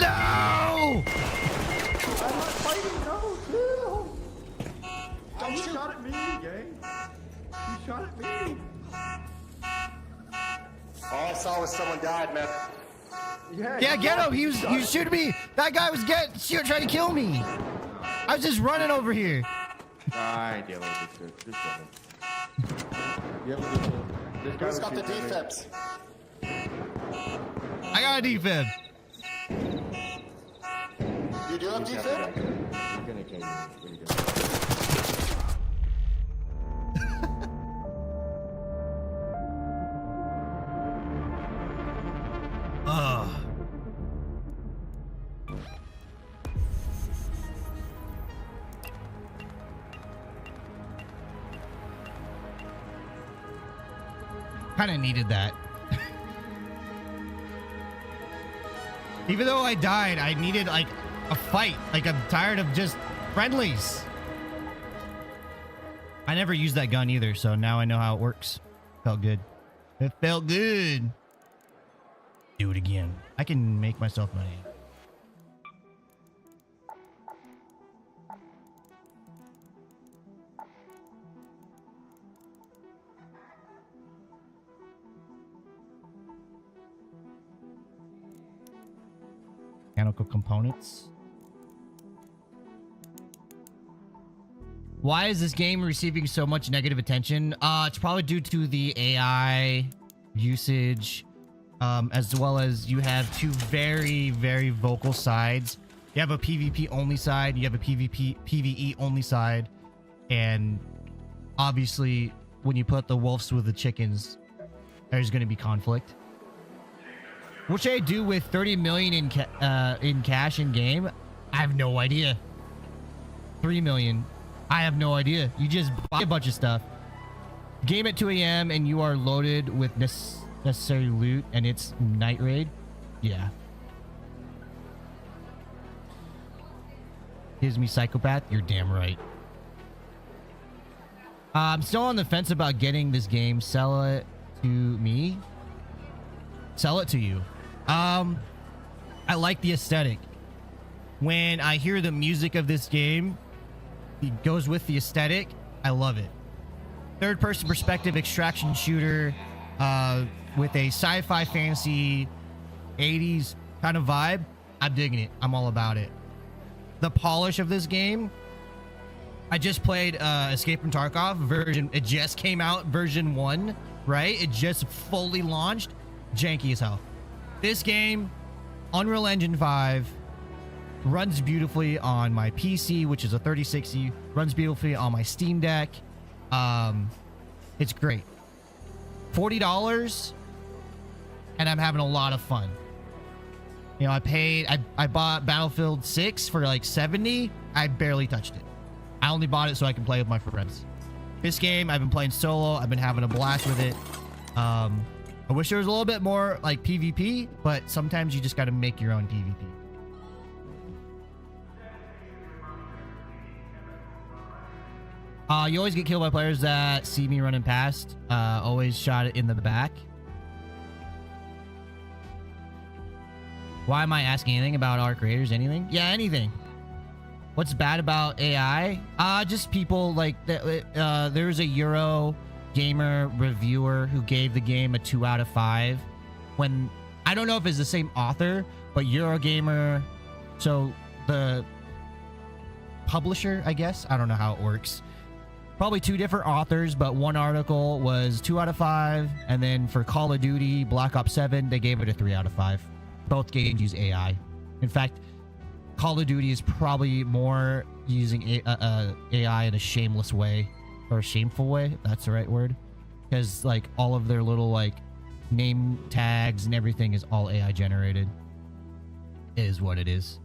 No! I'm not fighting, no, chill! Don't you shot at me, gang! You shot at me! All I saw was someone died, man. Yeah, get him! He was shooting me! That guy was trying to kill me! I was just running over here. Alright, deal with this, just go. Who's got the defibs? I got a defib. You do have defib? He's gonna kill you. What are you doing? Ugh. Kind of needed that. Even though I died, I needed like a fight. Like I'm tired of just friendlies. I never used that gun either, so now I know how it works. Felt good. It felt good. Do it again. I can make myself money. Mechanical components. Why is this game receiving so much negative attention? It's probably due to the AI usage, as well as you have two very, very vocal sides. You have a PvP only side, you have a PvE only side, and obviously when you put the wolves with the chickens, there's going to be conflict. What should I do with 30 million in cash in game? I have no idea. 3 million. I have no idea. You just buy a bunch of stuff. Game at 2 a.m. and you are loaded with necessary loot and it's night raid. Yeah. Gives me psychopath. You're damn right. I'm still on the fence about getting this game. Sell it to me. Sell it to you. I like the aesthetic. When I hear the music of this game, it goes with the aesthetic. I love it. Third-person perspective extraction shooter with a sci-fi fantasy 80s kind of vibe. I'm digging it. I'm all about it. The polish of this game. I just played Escape from Tarkov version. It just came out, version 1, right? It just fully launched. Janky as hell. This game, Unreal Engine 5, runs beautifully on my PC, which is a 3060. Runs beautifully on my Steam Deck. It's great. $40, and I'm having a lot of fun. You know, I bought Battlefield 6 for like 70. I barely touched it. I only bought it so I can play with my friends. This game, I've been playing solo. I've been having a blast with it. I wish there was a little bit more like PvP, but sometimes you just got to make your own PvP. You always get killed by players that see me running past. Always shot it in the back. Why am I asking anything about ARK Raiders? Anything? Yeah, anything. What's bad about AI? Just people like that. There's a Euro gamer reviewer who gave the game a 2 out of 5. When I don't know if it's the same author, but Eurogamer, so the publisher, I guess. I don't know how it works. Probably 2 different authors, but one article was 2 out of 5, and then for Call of Duty Black Ops 7, they gave it a 3 out of 5. Both games use AI. In fact, Call of Duty is probably more using AI in a shameless way, or a shameful way, if that's the right word, because like all of their little like name tags and everything is all AI generated. It is what it is.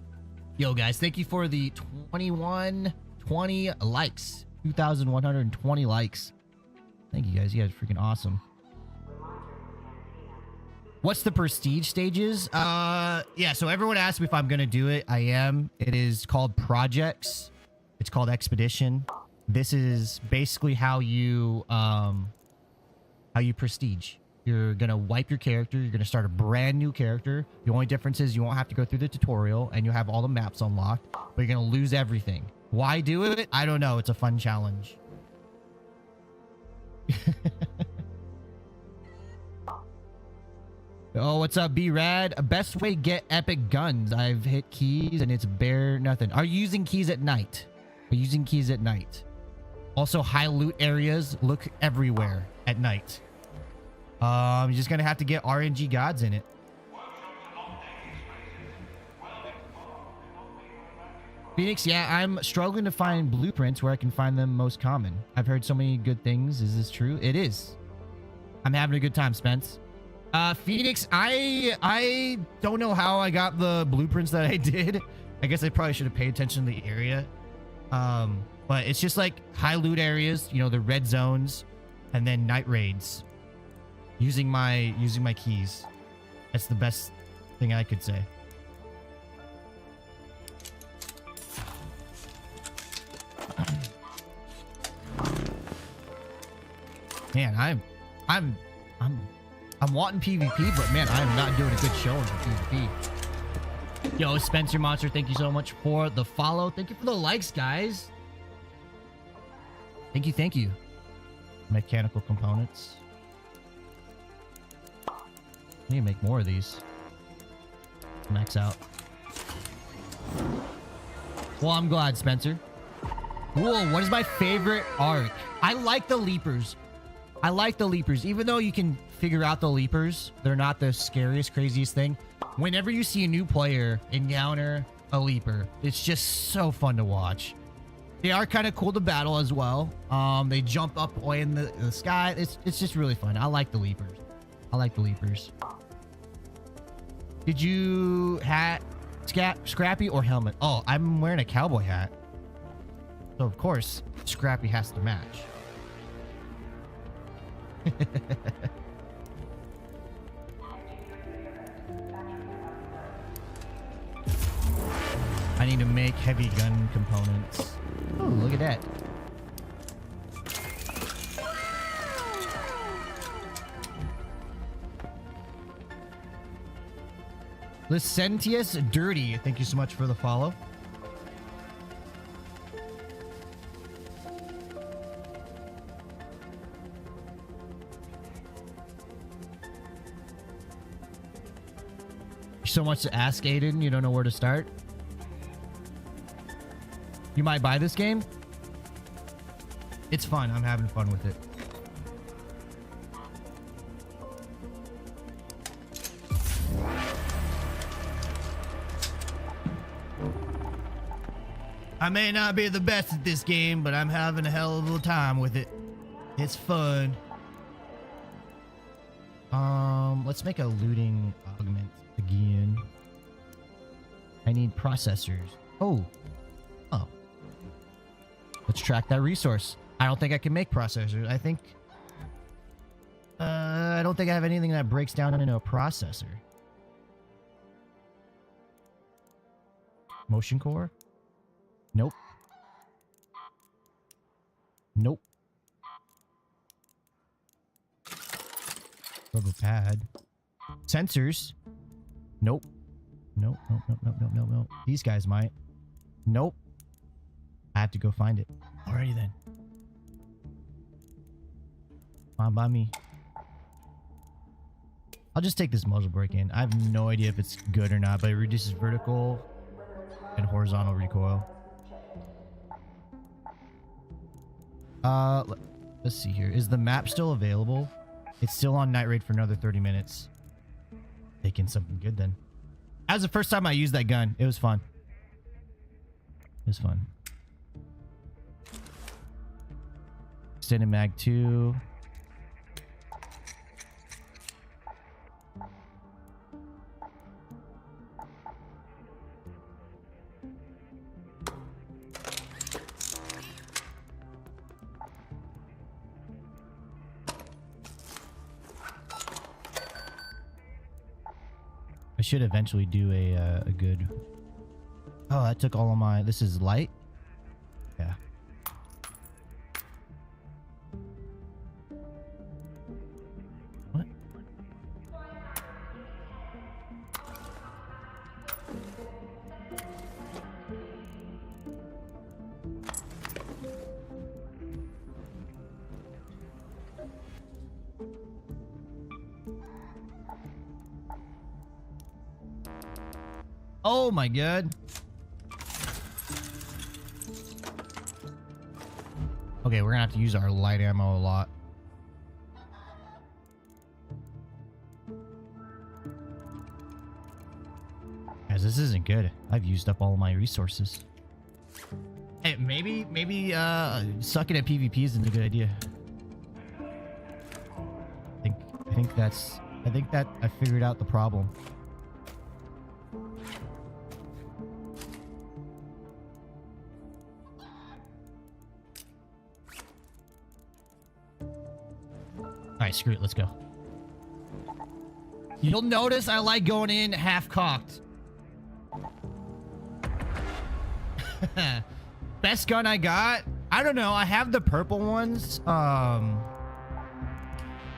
Yo guys, thank you for the 2120 likes. 2,120 likes. Thank you guys. You guys are freaking awesome. What's the prestige stages? Yeah, so everyone asked me if I'm gonna do it. I am. It is called projects. It's called expedition. This is basically how you prestige. You're gonna wipe your character. You're gonna start a brand new character. The only difference is you won't have to go through the tutorial and you have all the maps unlocked, but you're gonna lose everything. Why do it? I don't know. It's a fun challenge. Oh, what's up, B-Rad? Best way to get epic guns. I've hit keys and it's bare nothing. Are you using keys at night? Are you using keys at night? Also, high loot areas look everywhere at night. You're just gonna have to get RNG gods in it. Phoenix, yeah, I'm struggling to find blueprints where I can find them most common. I've heard so many good things. Is this true? It is. I'm having a good time, Spence. Phoenix, I don't know how I got the blueprints that I did. I guess I probably should have paid attention to the area. But it's just like high loot areas, you know, the red zones, and then night raids. Using my keys. That's the best thing I could say. Man, I'm wanting PvP, but man, I'm not doing a good show in PvP. Yo, Spencer Monster, thank you so much for the follow. Thank you for the likes, guys. Thank you. Mechanical components. I need to make more of these. Max out. Well, I'm glad, Spencer. Cool. What is my favorite arc? I like the leapers. I like the leapers. Even though you can figure out the leapers, they're not the scariest, craziest thing. Whenever you see a new player encounter a leaper, it's just so fun to watch. They are kind of cool to battle as well. They jump up way in the sky. It's just really fun. I like the leapers. I like the leapers. Did you hat Scrappy or helmet? Oh, I'm wearing a cowboy hat. So of course, Scrappy has to match. I need to make heavy gun components. Oh, look at that. Licentious Dirty, thank you so much for the follow. So much to ask, Aiden. You don't know where to start. You might buy this game. It's fun. I'm having fun with it. I may not be the best at this game, but I'm having a hell of a time with it. It's fun. Let's make a looting augment again. I need processors. Oh. Let's track that resource. I don't think I can make processors. I think I don't think I have anything that breaks down into a processor. Motion core? Nope. Nope. Rubber pad. Sensors? Nope. Nope. Nope. These guys might. Nope. I have to go find it. Alrighty then. Come on by me. I'll just take this muzzle brake in. I have no idea if it's good or not, but it reduces vertical and horizontal recoil. Let's see here. Is the map still available? It's still on night raid for another 30 minutes. Taking something good then. That was the first time I used that gun. It was fun. It was fun. Extended mag 2. I should eventually do a good... Oh, that took all of my... This is light? Yeah. What? Oh my god. Okay, we're gonna have to use our light ammo a lot. Guys, this isn't good. I've used up all of my resources. Hey, maybe sucking at PvP isn't a good idea. I think that I figured out the problem. Alright, screw it, let's go. You'll notice I like going in half-cocked. Best gun I got? I don't know, I have the purple ones. I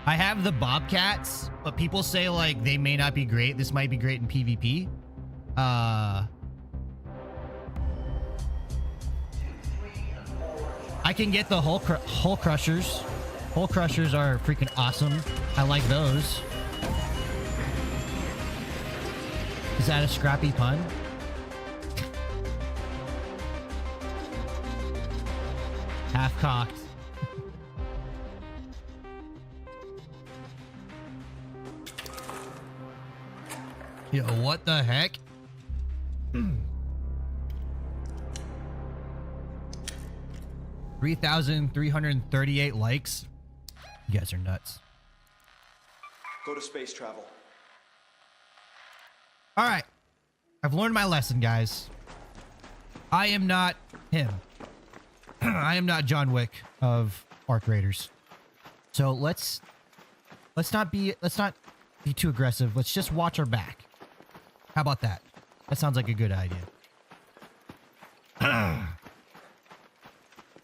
have the Bobcats, but people say like they may not be great. This might be great in PvP. I can get the Hull Crushers. Hull Crushers are freaking awesome. I like those. Is that a scrappy pun? Half cocked. Yo, what the heck? 3,338 likes. You guys are nuts. Go to space travel. All right. I've learned my lesson, guys. I am not him. I am not John Wick of ARK Raiders. So let's not be too aggressive. Let's just watch our back. How about that? That sounds like a good idea.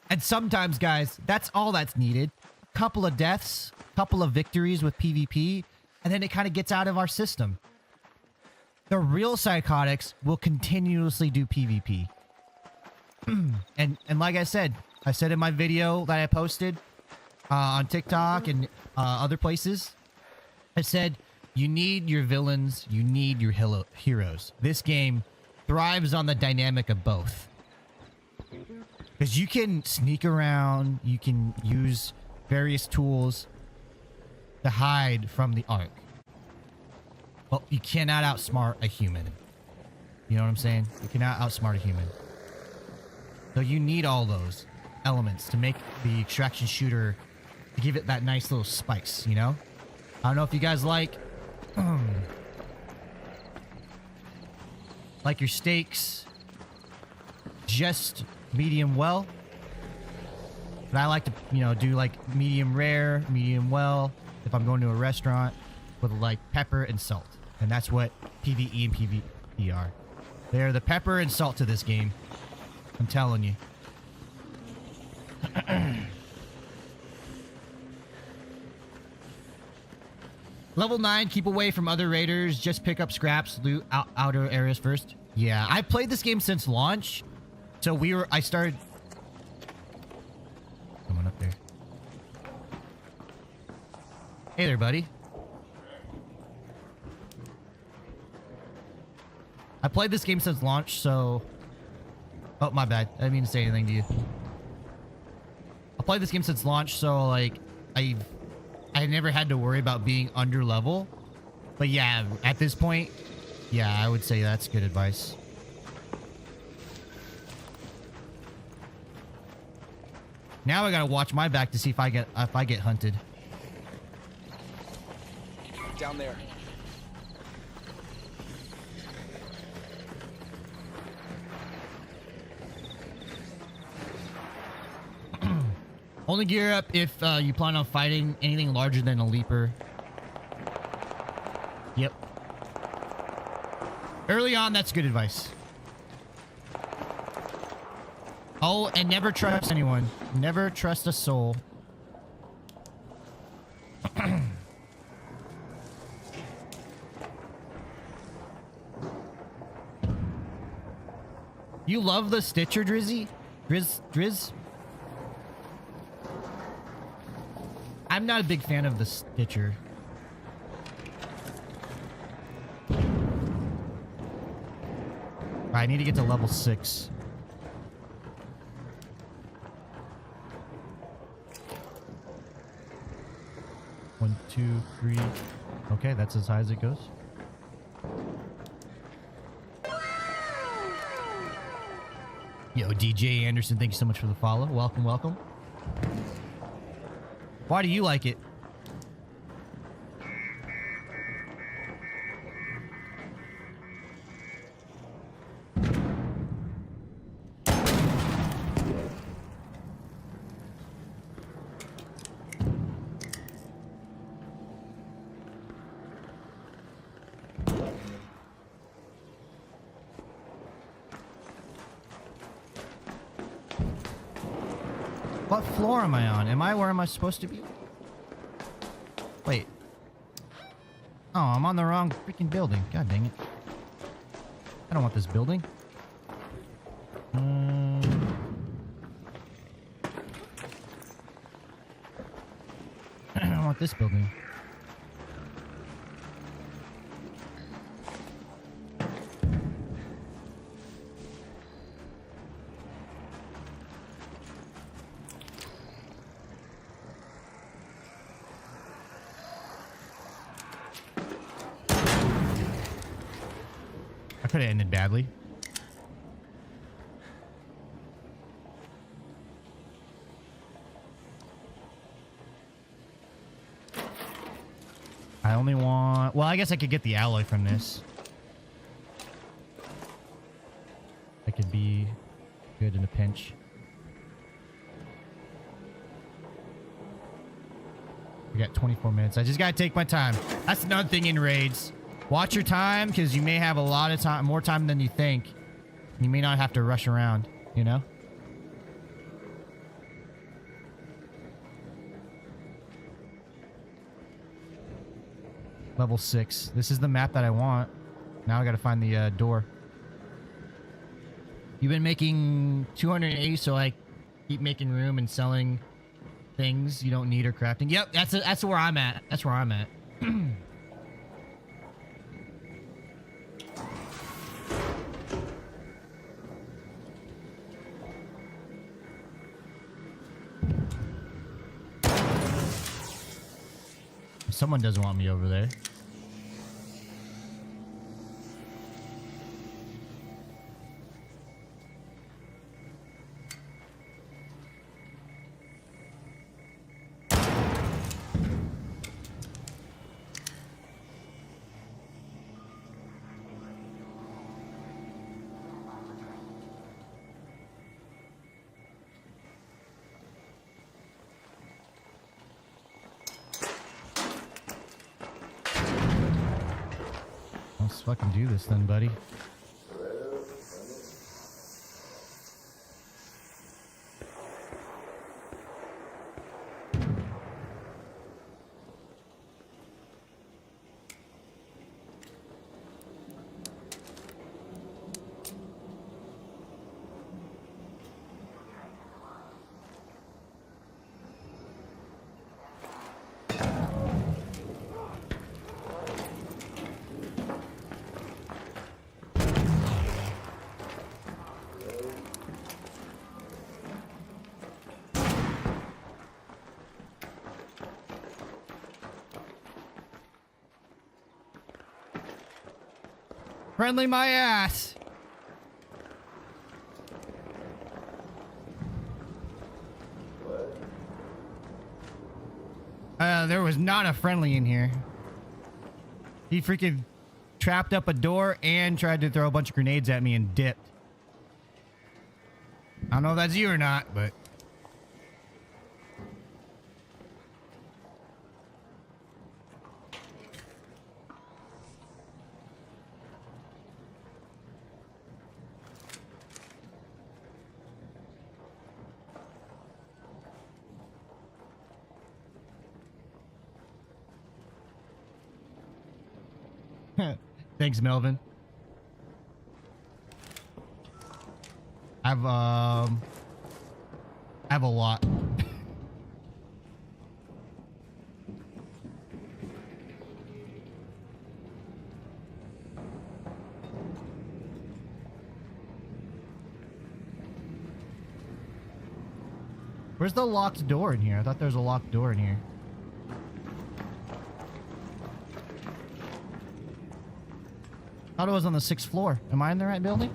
And sometimes, guys, that's all that's needed. Couple of deaths, couple of victories with PvP, and then it kind of gets out of our system. The real psychotics will continuously do PvP. and like I said in my video that I posted on TikTok and other places, I said, you need your villains, you need your heroes. This game thrives on the dynamic of both. Because you can sneak around, you can use various tools to hide from the ARK. But you cannot outsmart a human. You know what I'm saying? You cannot outsmart a human. So you need all those elements to make the extraction shooter, to give it that nice little spice, you know? I don't know if you guys like your steaks just medium well. But I like to, do like medium rare, medium well if I'm going to a restaurant with like pepper and salt. And that's what PvE and PvP are. They're the pepper and salt to this game. I'm telling you. Level 9, keep away from other raiders. Just pick up scraps, loot outer areas first. Yeah, I played this game since launch. So I started... Come on up there. Hey there, buddy. I played this game since launch, so... Oh, my bad. I didn't mean to say anything to you. I played this game since launch, so, like, I never had to worry about being under level. But yeah, at this point, yeah, I would say that's good advice. Now I gotta watch my back to see if I get hunted. Down there. Only gear up if you plan on fighting anything larger than a leaper. Yep. Early on, that's good advice. Oh, and never trust anyone. Never trust a soul. You love the Stitcher, Drizzy? Driz? I'm not a big fan of the Stitcher. I need to get to level 6. One, two, three. Okay, that's as high as it goes. Yo, DJ Anderson, thank you so much for the follow. Welcome, welcome. Why do you like it? What floor am I on? Am I where am I supposed to be? Wait. Oh, I'm on the wrong freaking building. God dang it. I don't want this building. I don't want this building. Could have ended badly. I only want... Well, I guess I could get the alloy from this. That could be good in a pinch. We got 24 minutes. I just gotta take my time. That's another thing in raids. Watch your time, because you may have a lot of time, more time than you think. You may not have to rush around, you know? Level 6. This is the map that I want. Now I gotta find the door. You've been making 280, so I keep making room and selling things you don't need or crafting. Yep, that's where I'm at. That's where I'm at. Someone doesn't want me over there. Let's fucking do this then, buddy. Friendly my ass. There was not a friendly in here. He freaking trapped up a door and tried to throw a bunch of grenades at me and dipped. I don't know if that's you or not, but... Thanks, Melvin. I have a lot. Where's the locked door in here? I thought there was a locked door in here. I thought it was on the 6th floor. Am I in the right building?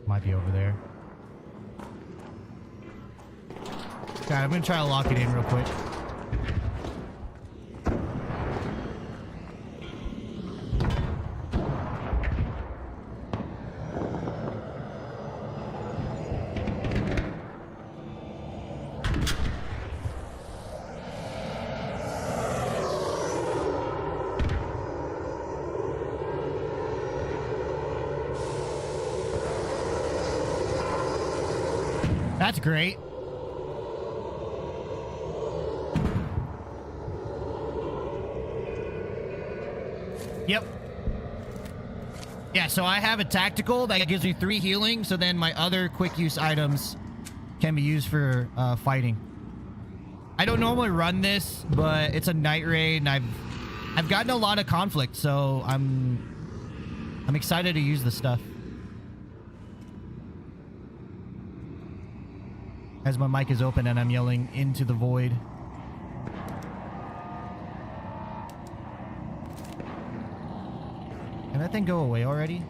Might be over there. God, I'm gonna try to lock it in real quick. That's great. Yep. Yeah, so I have a tactical that gives me 3 healing, so then my other quick use items can be used for fighting. I don't normally run this, but it's a night raid, and I've gotten a lot of conflict, so I'm excited to use this stuff. As my mic is open and I'm yelling into the void. Can that thing go away already?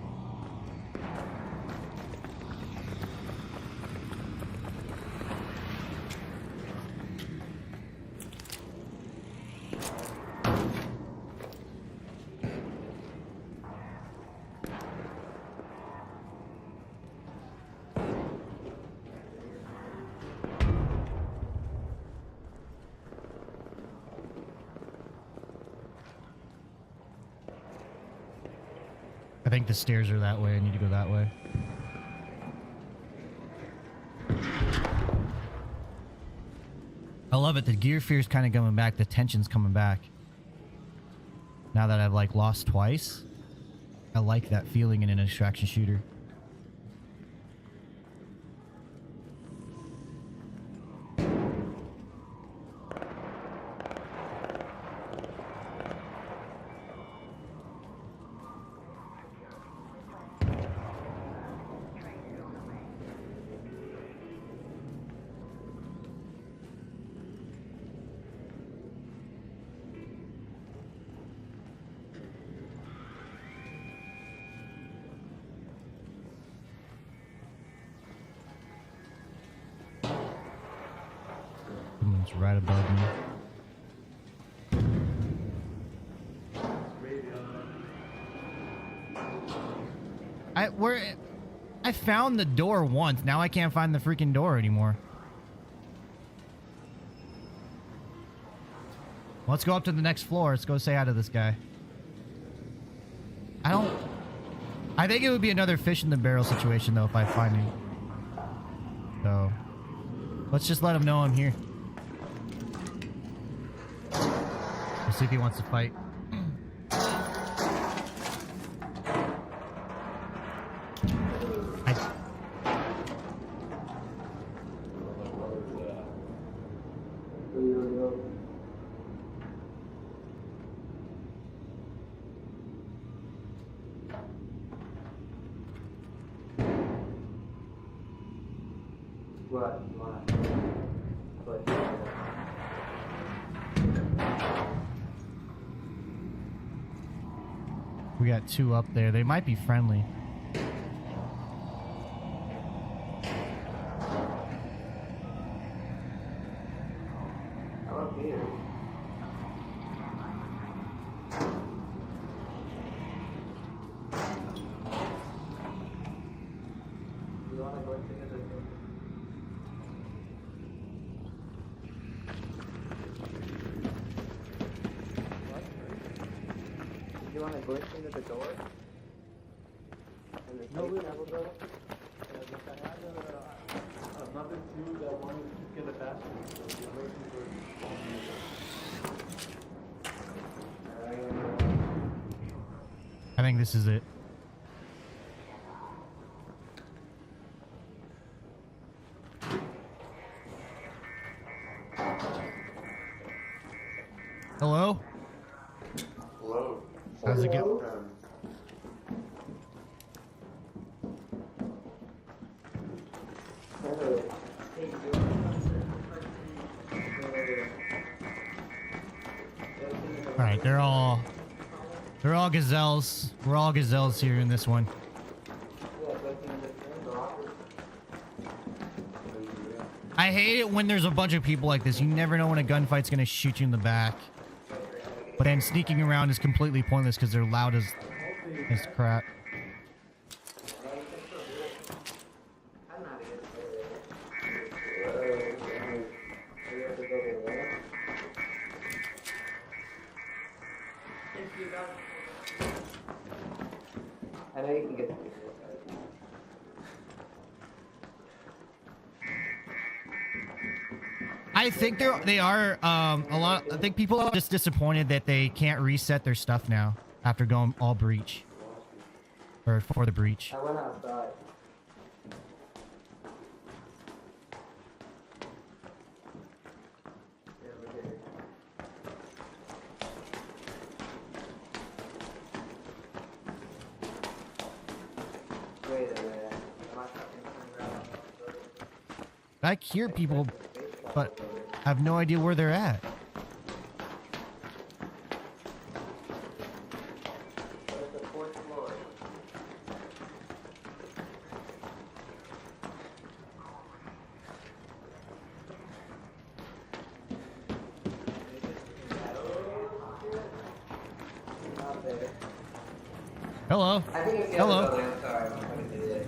I think the stairs are that way. I need to go that way. I love it. The gear fear's kind of coming back. The tension's coming back. Now that I've like lost twice, I like that feeling in an extraction shooter. Someone's right above me. I found the door once. Now I can't find the freaking door anymore. Let's go up to the next floor. Let's go say hi to this guy. I think it would be another fish in the barrel situation though if I find him. So let's just let him know I'm here. Let's see if he wants to fight. We got 2 up there. They might be friendly. You want to glitch into the door? And the safe travel door? I had another 2 that wanted to get a bathroom. So we're waiting for... I think this is it. Hello? Hello. How's it go? Alright, they're all gazelles. We're all gazelles here in this one. I hate it when there's a bunch of people like this. You never know when a gunfight's gonna shoot you in the back. But then sneaking around is completely pointless because they're loud as crap. I know you can get I think they are a lot. I think people are just disappointed that they can't reset their stuff now. after going all breach. Or for the breach. I went outside. Yeah, we're here. Wait a minute. Am I fucking turning around? I hear people, but I have no idea where they're at. Where's the fourth floor? Not there. Hello. I think it's the Hello. other building. I'm sorry. I'm fucking idiot.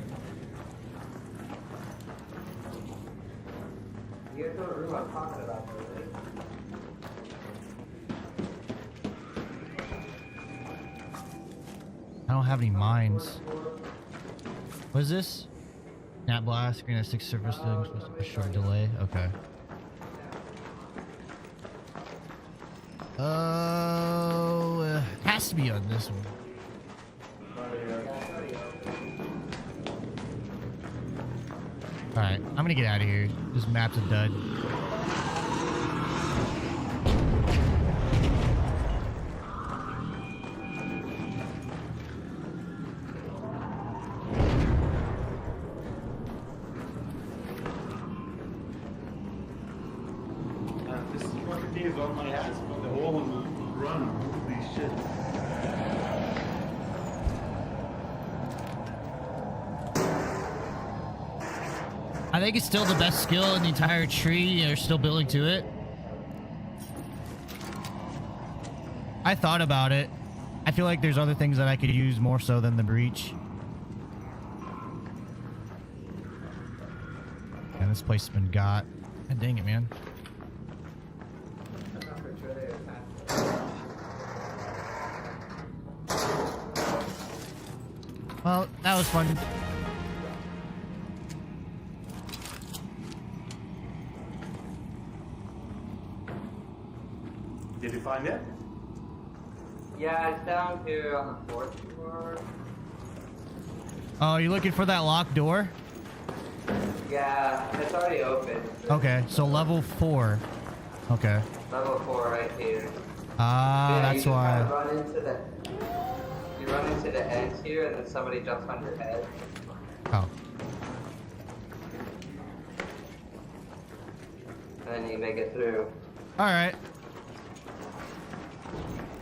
You guys know what room I'm talking about, though, right? I don't have any mines. What is this? Nat blast, screen has 6 surface things with a short delay. Okay. Oh, has to be on this one. Alright, I'm gonna get out of here. This map's a dud. This fucking thing is on my ass. The whole run. Holy shit. I think it's still the best skill in the entire tree. They're still building to it. I thought about it. I feel like there's other things that I could use more so than the breach. And this place has been got. God dang it, man. I'm not for sure they attached. Well, that was fun. Did you find it? Yeah, it's down here on the fourth floor. Oh, you looking for that locked door? Yeah, it's already open. Okay, so level 4. Okay. Level 4 right here. Ah, Yeah, that's you why. Just kinda you run into the ends here, and then somebody jumps on your head. Oh. And then you make it through. Alright.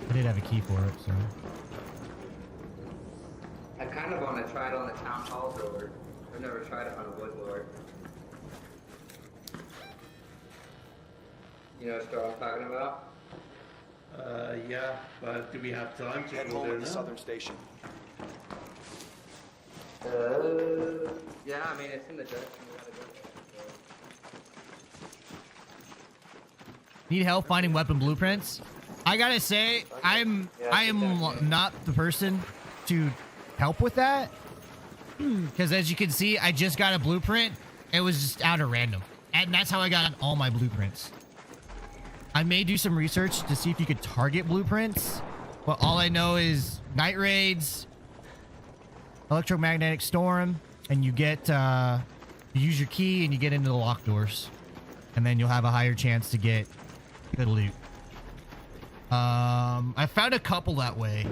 I did have a key for it, so. I kind of want to try it on the town hall door. I've never tried it on a wood door. You know what store I'm talking about? Yeah, but do we have time to Head go home there at the now? southern station. Yeah, I mean, it's in the direction we gotta go there. Need help finding weapon blueprints? I gotta say, I am not the person to help with that. Because as you can see, I just got a blueprint. It was just out of random. And that's how I got all my blueprints. I may do some research to see if you could target blueprints. But all I know is night raids, electromagnetic storm, and you get, you use your key and you get into the locked doors. And then you'll have a higher chance to get good loot. I found a couple that way.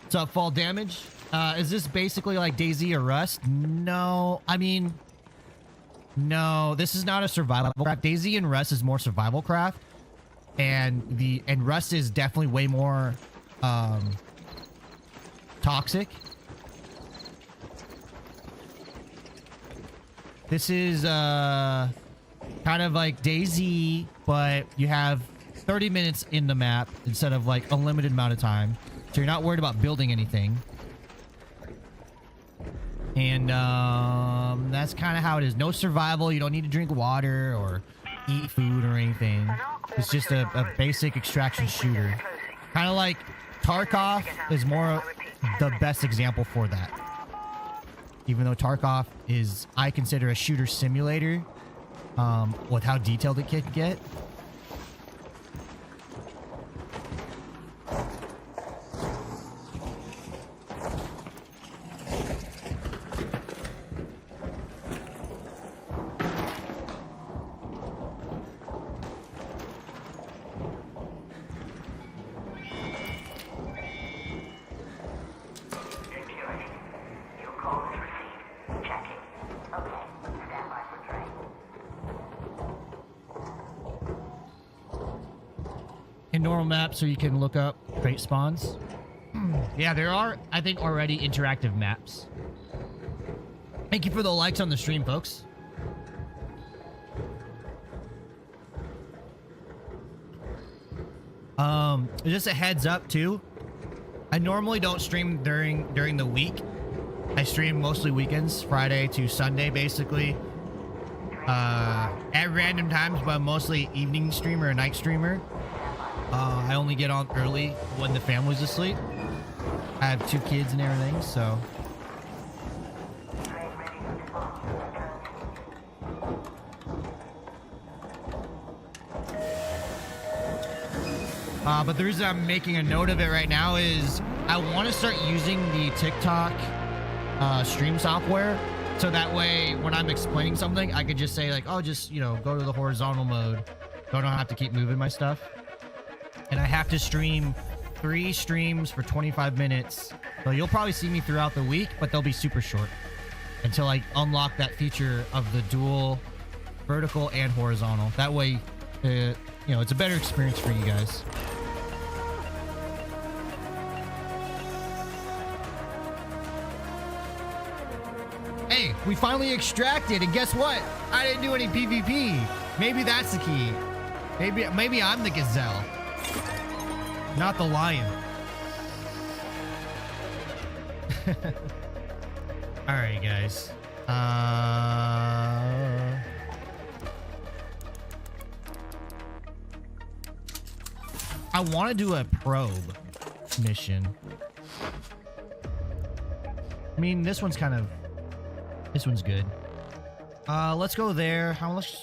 What's up, fall damage? Is this basically like DayZ or Rust? No, I mean, no, this is not a survival craft. DayZ and Rust is more survival craft, and Rust is definitely way more toxic. This is kind of like DayZ, but you have 30 minutes in the map instead of like a limited amount of time. So you're not worried about building anything. And that's kind of how it is. No survival. You don't need to drink water or eat food or anything. It's just a basic extraction shooter. Kind of like Tarkov is more the best example for that. even though Tarkov is, I consider, a shooter simulator, with how detailed it can get. Your call is received. Checking. Okay. Stand by for train. In normal maps, so you can look up crate spawns. Yeah, there are, I think, already interactive maps. Thank you for the likes on the stream, folks. Just a heads up too. I normally don't stream during the week. I stream mostly weekends, Friday to Sunday, basically. At random times, but mostly evening streamer or night streamer. I only get on early when the family's asleep. I have 2 kids and everything, so. But the reason I'm making a note of it right now is I want to start using the TikTok stream software, so that way when I'm explaining something, I could just say like, oh, just, you know, go to the horizontal mode. So I don't have to keep moving my stuff. And I have to stream 3 streams for 25 minutes. So you'll probably see me throughout the week, but they'll be super short until I unlock that feature of the dual vertical and horizontal. That way, you know, it's a better experience for you guys. Hey, we finally extracted, and guess what? I didn't do any PvP. Maybe that's the key. Maybe I'm the gazelle, not the lion. All right, guys. I want to do a probe mission. I mean, this one's good. Let's go there. How much?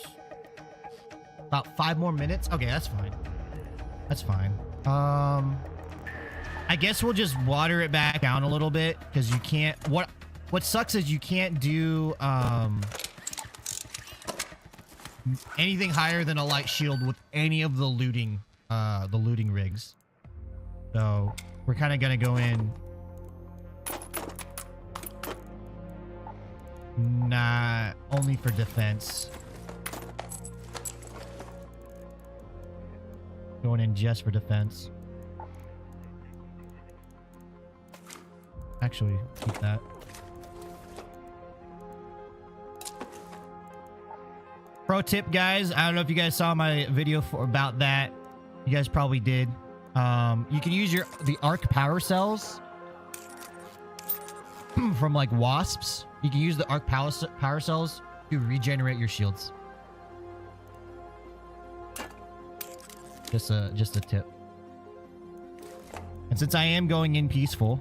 About 5 more minutes. Okay, that's fine. That's fine. I guess we'll just water it back down a little bit because you can't. What sucks is you can't do anything higher than a light shield with any of the looting rigs. So we're kind of gonna go in. Nah, only for defense. Going in just for defense. Actually, keep that. Pro tip, guys. I don't know if you guys saw my video about that. You guys probably did. You can use the ARK power cells from like wasps. You can use the ARK power cells to regenerate your shields. Just a tip. And since I am going in peaceful,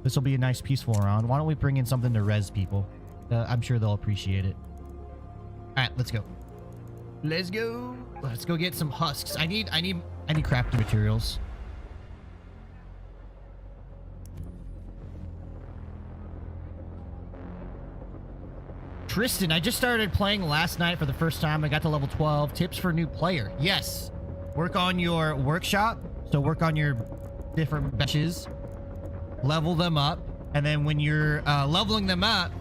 this will be a nice peaceful round. Why don't we bring in something to res people? I'm sure they'll appreciate it. All right, let's go. Let's go. Let's go get some husks. I need crafting materials. Tristan, I just started playing last night for the first time. I got to level 12. Tips for new player. Yes. Work on your workshop. So work on your different benches. Level them up. And then when you're leveling them up,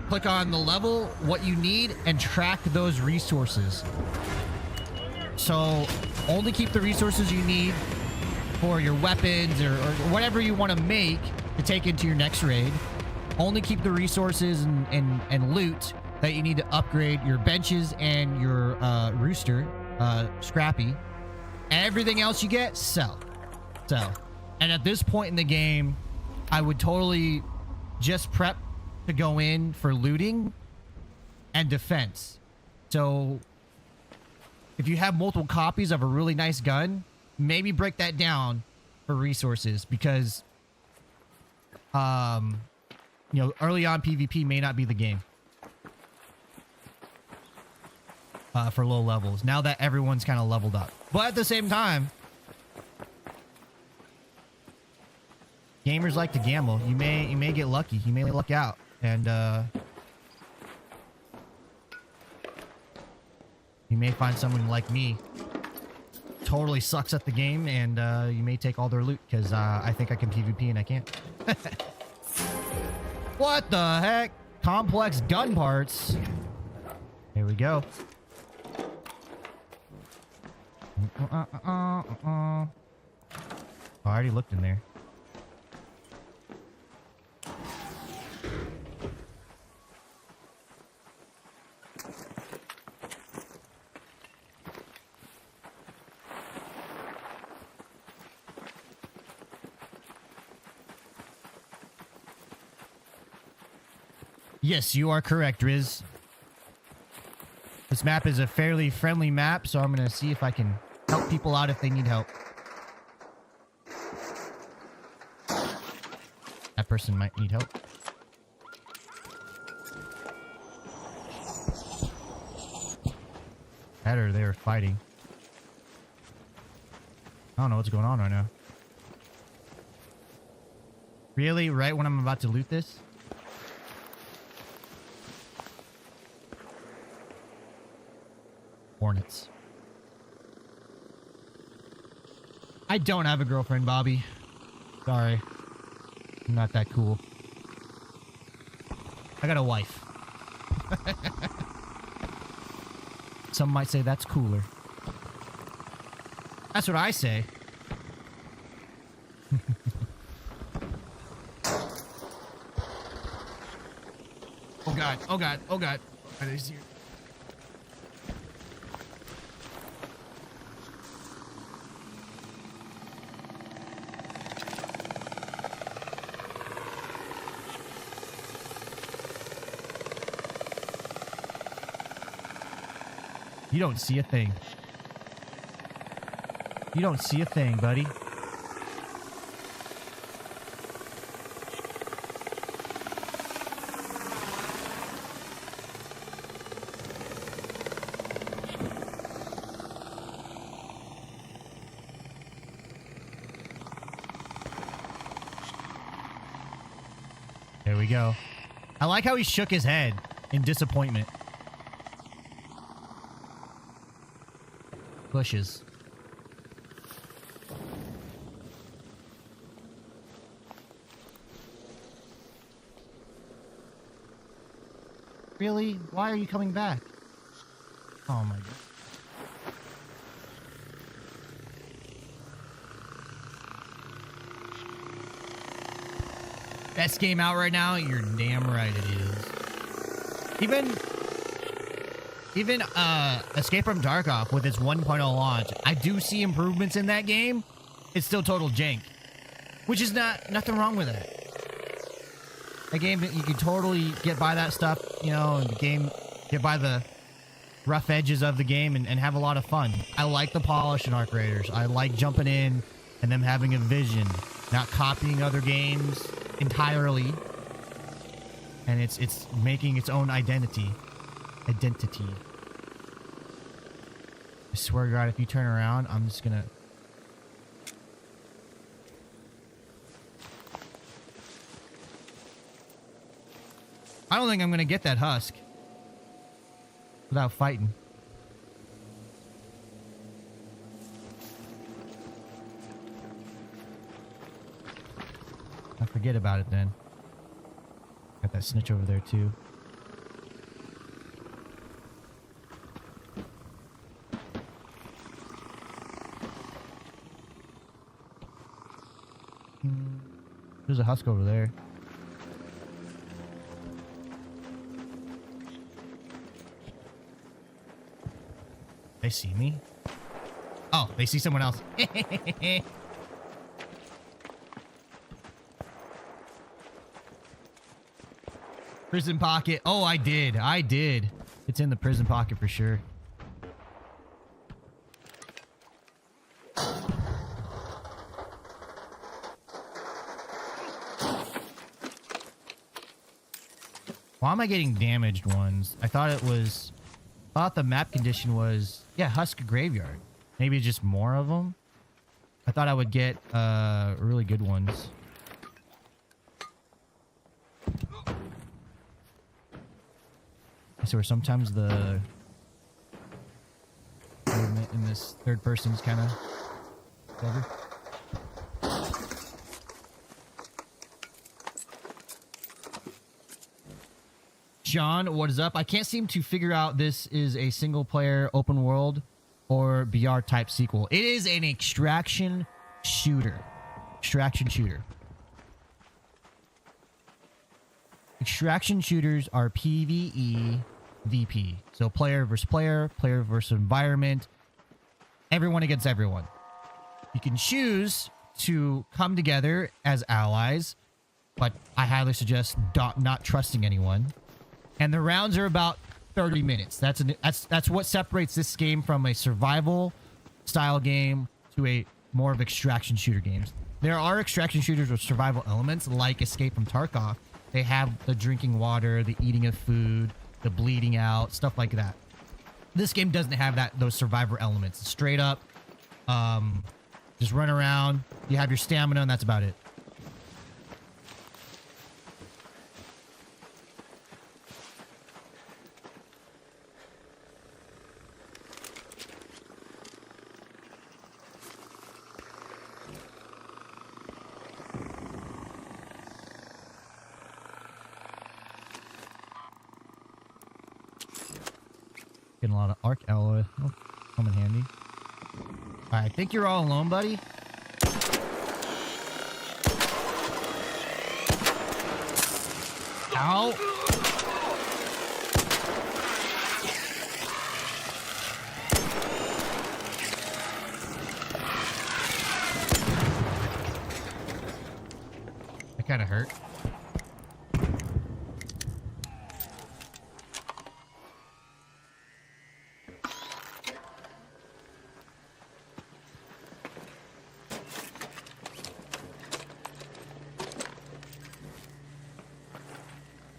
click on the level, what you need, and track those resources. So only keep the resources you need for your weapons or whatever you want to make to take into your next raid. Only keep the resources and loot that you need to upgrade your benches and your rooster, Scrappy. Everything else you get, sell. And at this point in the game, I would totally just prep to go in for looting and defense. So if you have multiple copies of a really nice gun, maybe break that down for resources, because you know, early on PvP may not be the game. For low levels. Now that everyone's kind of leveled up. But at the same time, gamers like to gamble. You may get lucky. You may luck out. And you may find someone like me totally sucks at the game, and you may take all their loot because I think I can PvP and I can't. What the heck? Complex gun parts. Here we go. Oh, I already looked in there. Yes, you are correct, Riz. This map is a fairly friendly map, so I'm going to see if I can help people out if they need help. That person might need help. That or they're fighting. I don't know what's going on right now. Really? Right when I'm about to loot this? Hornets. I don't have a girlfriend, Bobby. Sorry. I'm not that cool. I got a wife. Some might say that's cooler. That's what I say. Oh god, oh god, oh god. Are they serious? You don't see a thing. You don't see a thing, buddy. There we go. I like how he shook his head in disappointment. Bushes. Really? Why are you coming back? Oh my god. Best game out right now? You're damn right it is. Even Escape from Tarkov with its 1.0 launch, I do see improvements in that game. It's still total jank, which is nothing wrong with that. A game that you can totally get by that stuff, you know, and the game, get by the rough edges of the game and have a lot of fun. I like the polish in ARK Raiders. I like jumping in and them having a vision, not copying other games entirely, and it's making its own identity. I swear to God, if you turn around, I'm just gonna... I don't think I'm gonna get that husk without fighting. I forget about it then. Got that snitch over there too. There's a husk over there. They see me? Oh, they see someone else. Prison pocket. Oh, I did. It's in the prison pocket for sure. Why am I getting damaged ones? I thought the map condition was, yeah, Husk Graveyard. Maybe just more of them. I thought I would get really good ones. So sometimes the movement in this third person's kind of clever. John, what is up? I can't seem to figure out this is a single player open world or BR type sequel. It is an extraction shooter. Extraction shooter. Extraction shooters are PvE VP. So player versus player, player versus environment, everyone against everyone. You can choose to come together as allies, but I highly suggest not trusting anyone. And the rounds are about 30 minutes. That's what separates this game from a survival style game to a more of extraction shooter games. There are extraction shooters with survival elements like Escape from Tarkov. They have the drinking water, the eating of food, the bleeding out, stuff like that. This game doesn't have those survivor elements. Straight up, just run around. You have your stamina, and that's about it. Getting a lot of ARK alloy. Oh, come in handy. I think you're all alone, buddy. Ow. That kind of hurt.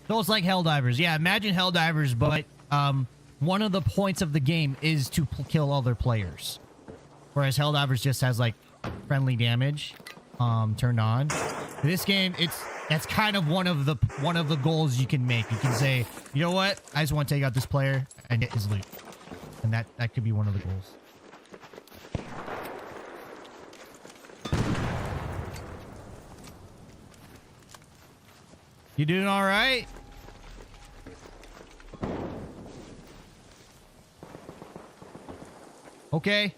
So it's like Helldivers. Yeah, imagine Helldivers, but one of the points of the game is to kill other players. Whereas Helldivers just has like friendly damage turned on. This game, that's kind of one of the goals you can make. You can say, you know what? I just want to take out this player and get his loot. And that could be one of the goals. You doing all right? Okay.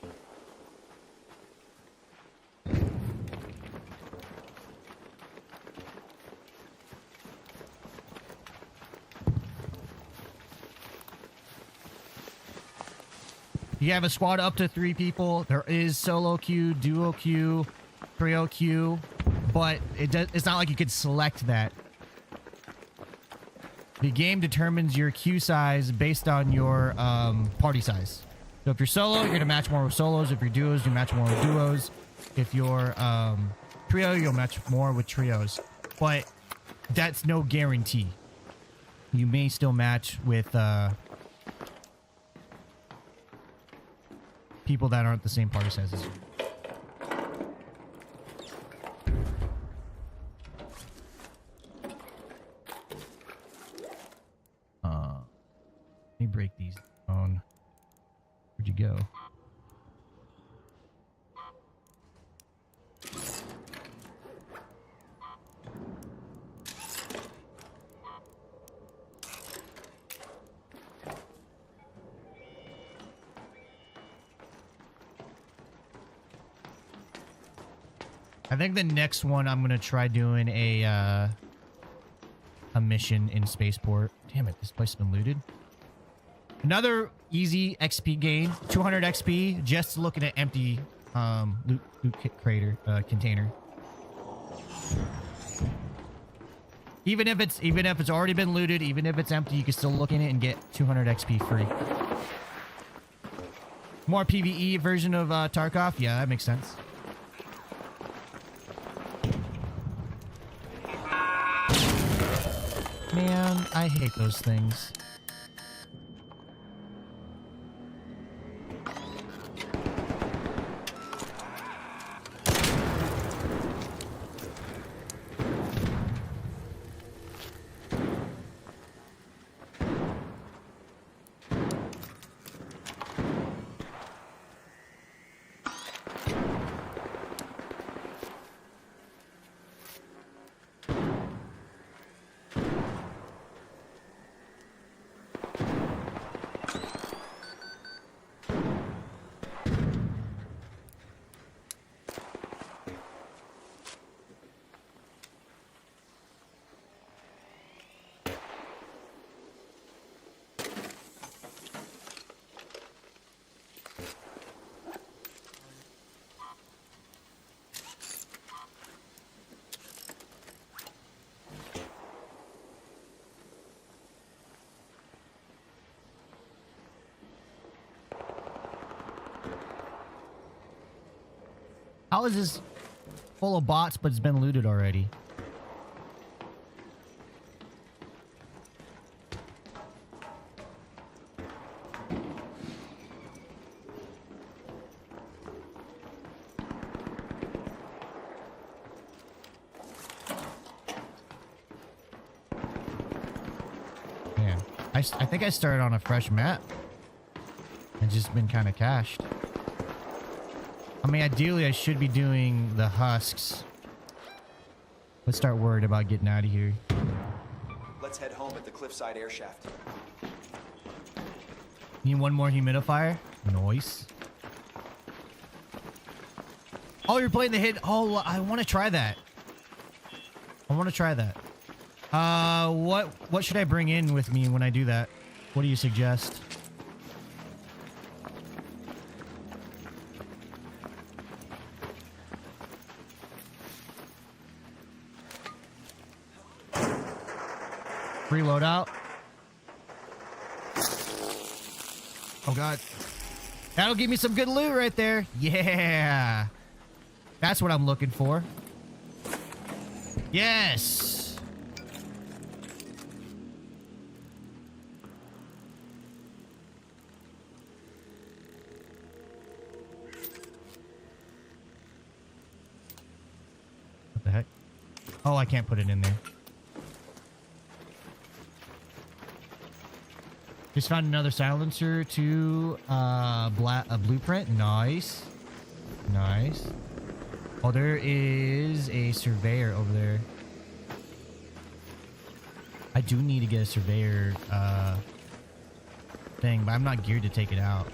You have a squad up to 3 people. There is solo queue, duo queue, trio queue, but it's not like you could select that. The game determines your queue size based on your party size. So if you're solo, you're gonna match more with solos. If you're duos, you match more with duos. If you're trio, you'll match more with trios. But that's no guarantee. You may still match with people that aren't the same party size as you. Let me break these down. Where'd you go? I think the next one I'm gonna try doing a mission in Spaceport. Damn it, this place has been looted. Another easy XP gain, 200 XP, just looking at empty loot crater container. Even if it's already been looted, even if it's empty, you can still look in it and get 200 XP free. More PvE version of Tarkov, yeah, that makes sense. Man, I hate those things. How is this full of bots, but it's been looted already? Man, I think I started on a fresh map. It's just been kind of cached. I mean, ideally, I should be doing the husks. Let's start worried about getting out of here. Let's head home at the cliffside air shaft. Need one more humidifier? Nice. Oh, you're playing the hit. Oh, I want to try that. I want to try that. What should I bring in with me when I do that? What do you suggest? Free loadout. Oh god. That'll give me some good loot right there. Yeah. That's what I'm looking for. Yes. What the heck? Oh, I can't put it in there. Just found another silencer to a blueprint. Nice. Nice. Oh, there is a surveyor over there. I do need to get a surveyor thing, but I'm not geared to take it out.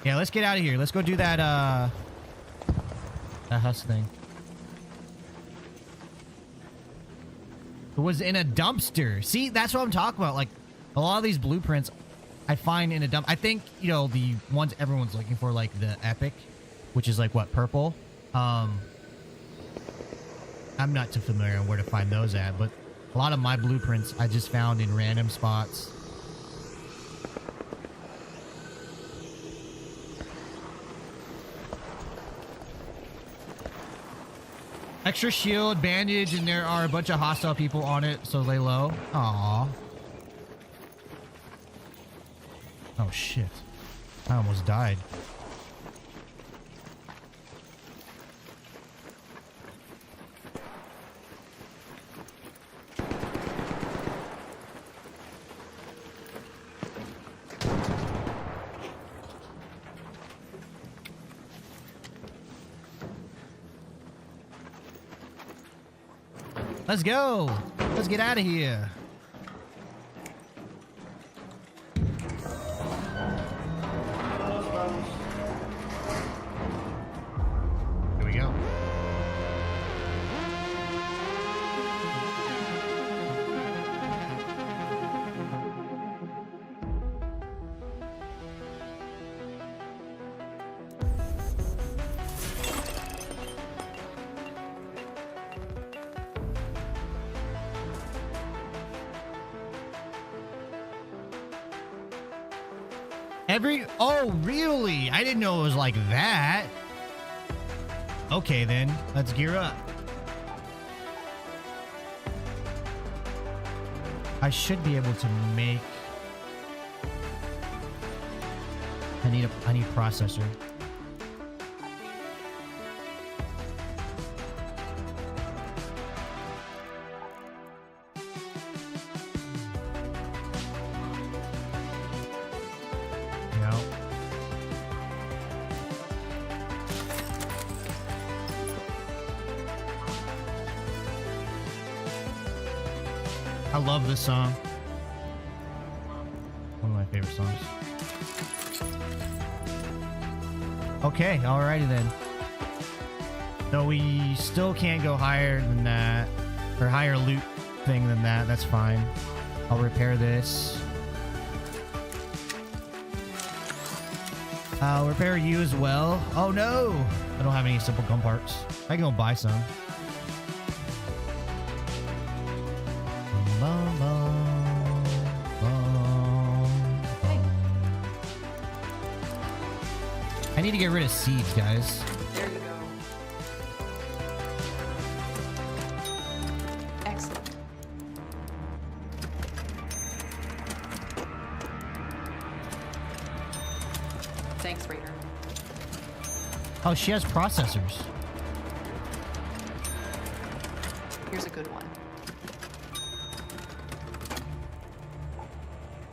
Yeah, let's get out of here. Let's go do that husk thing. It was in a dumpster. See, that's what I'm talking about. Like, a lot of these blueprints I find in a dump. I think, you know, the ones everyone's looking for, like the epic, which is like, what, purple? I'm not too familiar on where to find those at, but a lot of my blueprints I just found in random spots. Extra shield, bandage, and there are a bunch of hostile people on it, so lay low. Aww. Oh shit. I almost died. Let's go. Let's get out of here. Here we go. Oh, really? I didn't know it was like that. Okay, then. Let's gear up. I should be able to make... I need processor. No. I love this song. One of my favorite songs. Okay, alrighty then. So we still can't go higher than that, or higher loot thing than that. That's fine. I'll repair this. I'll repair you as well. Oh no! I don't have any simple gun parts. I can go buy some. I need to get rid of seeds, guys. There you go. Excellent. Thanks, Raider. Oh, she has processors. Here's a good one.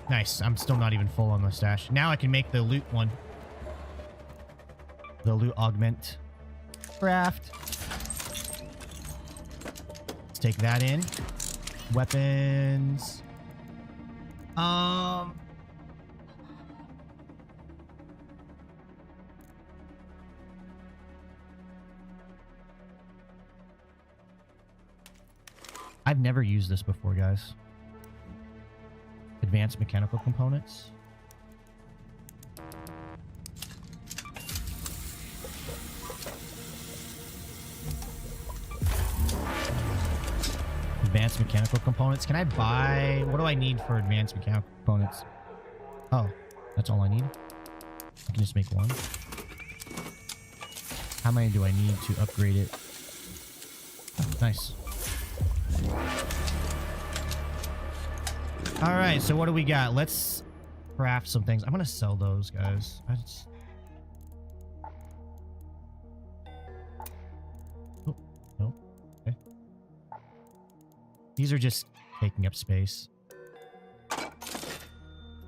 Nice. I'm still not even full on the stash. Now I can make the loot one. The loot augment. Craft. Let's take that in. Weapons. I've never used this before, guys. Advanced mechanical components. Advanced mechanical components. Can I buy... What do I need for advanced mechanical components? Oh, that's all I need? I can just make one. How many do I need to upgrade it? Oh, nice. Alright, so what do we got? Let's craft some things. I'm gonna sell those, guys. Oh, no. Okay. These are just taking up space.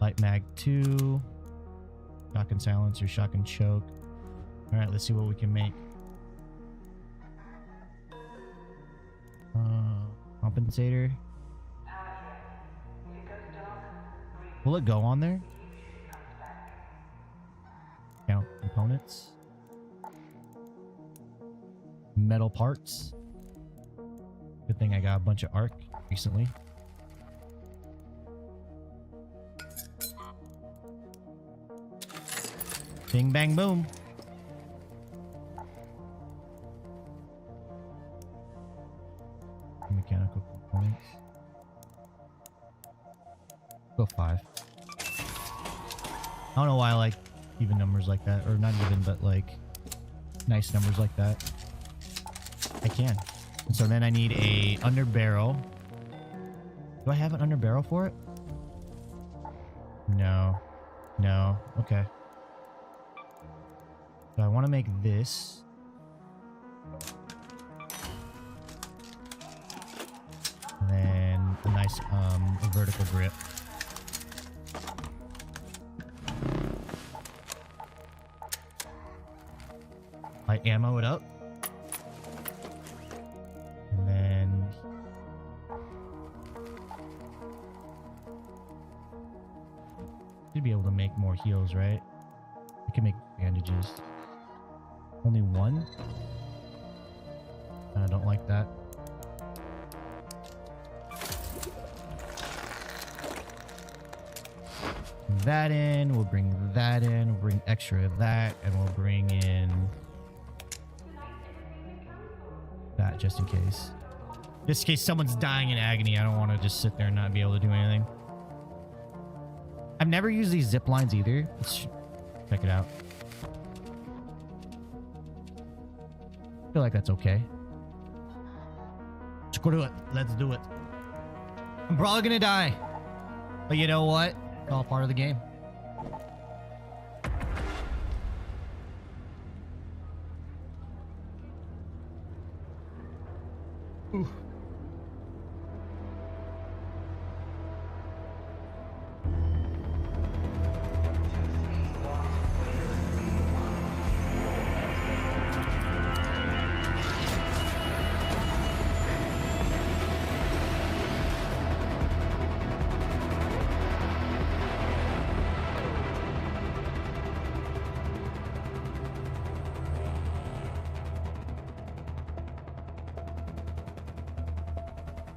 Light mag 2. Shotgun silencer, shotgun choke. Alright, let's see what we can make. Compensator. Will it go on there? Count components. Metal parts. Good thing I got a bunch of ARK recently. Bing, bang, boom. Mechanical components. Go 5. I don't know why I like even numbers like that. Or not even, but like nice numbers like that. I can. And so then I need a under barrel. Do I have an under barrel for it? No. No. Okay. So I want to make this. And then a nice vertical grip. I ammo it up. And then should be able to make more heals, right? I can make bandages. Only one? I don't like that. That in, we'll bring that in, we'll bring extra of that, and we'll bring in that just in case. Just in case someone's dying in agony, I don't want to just sit there and not be able to do anything. I've never used these zip lines either. Let's check it out. I feel like that's okay. Let's go do it. Let's do it. I'm probably gonna die. But you know what? It's all part of the game. Ooh.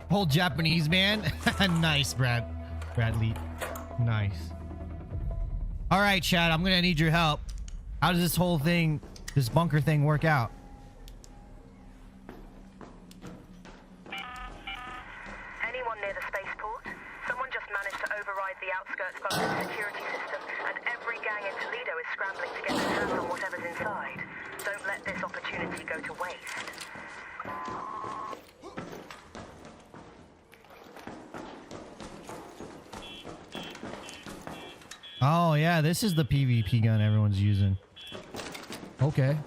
Whole Japanese man. Nice, Bradley. Nice. All right, Chad, I'm gonna need your help. How does this whole thing, this bunker thing, work out? Anyone near the spaceport? Someone just managed to override the outskirts bunker security system, and every gang in Toledo is scrambling to get their hands on whatever's inside. Don't let this opportunity go to waste. Oh, yeah, this is the PvP gun everyone's using. Okay.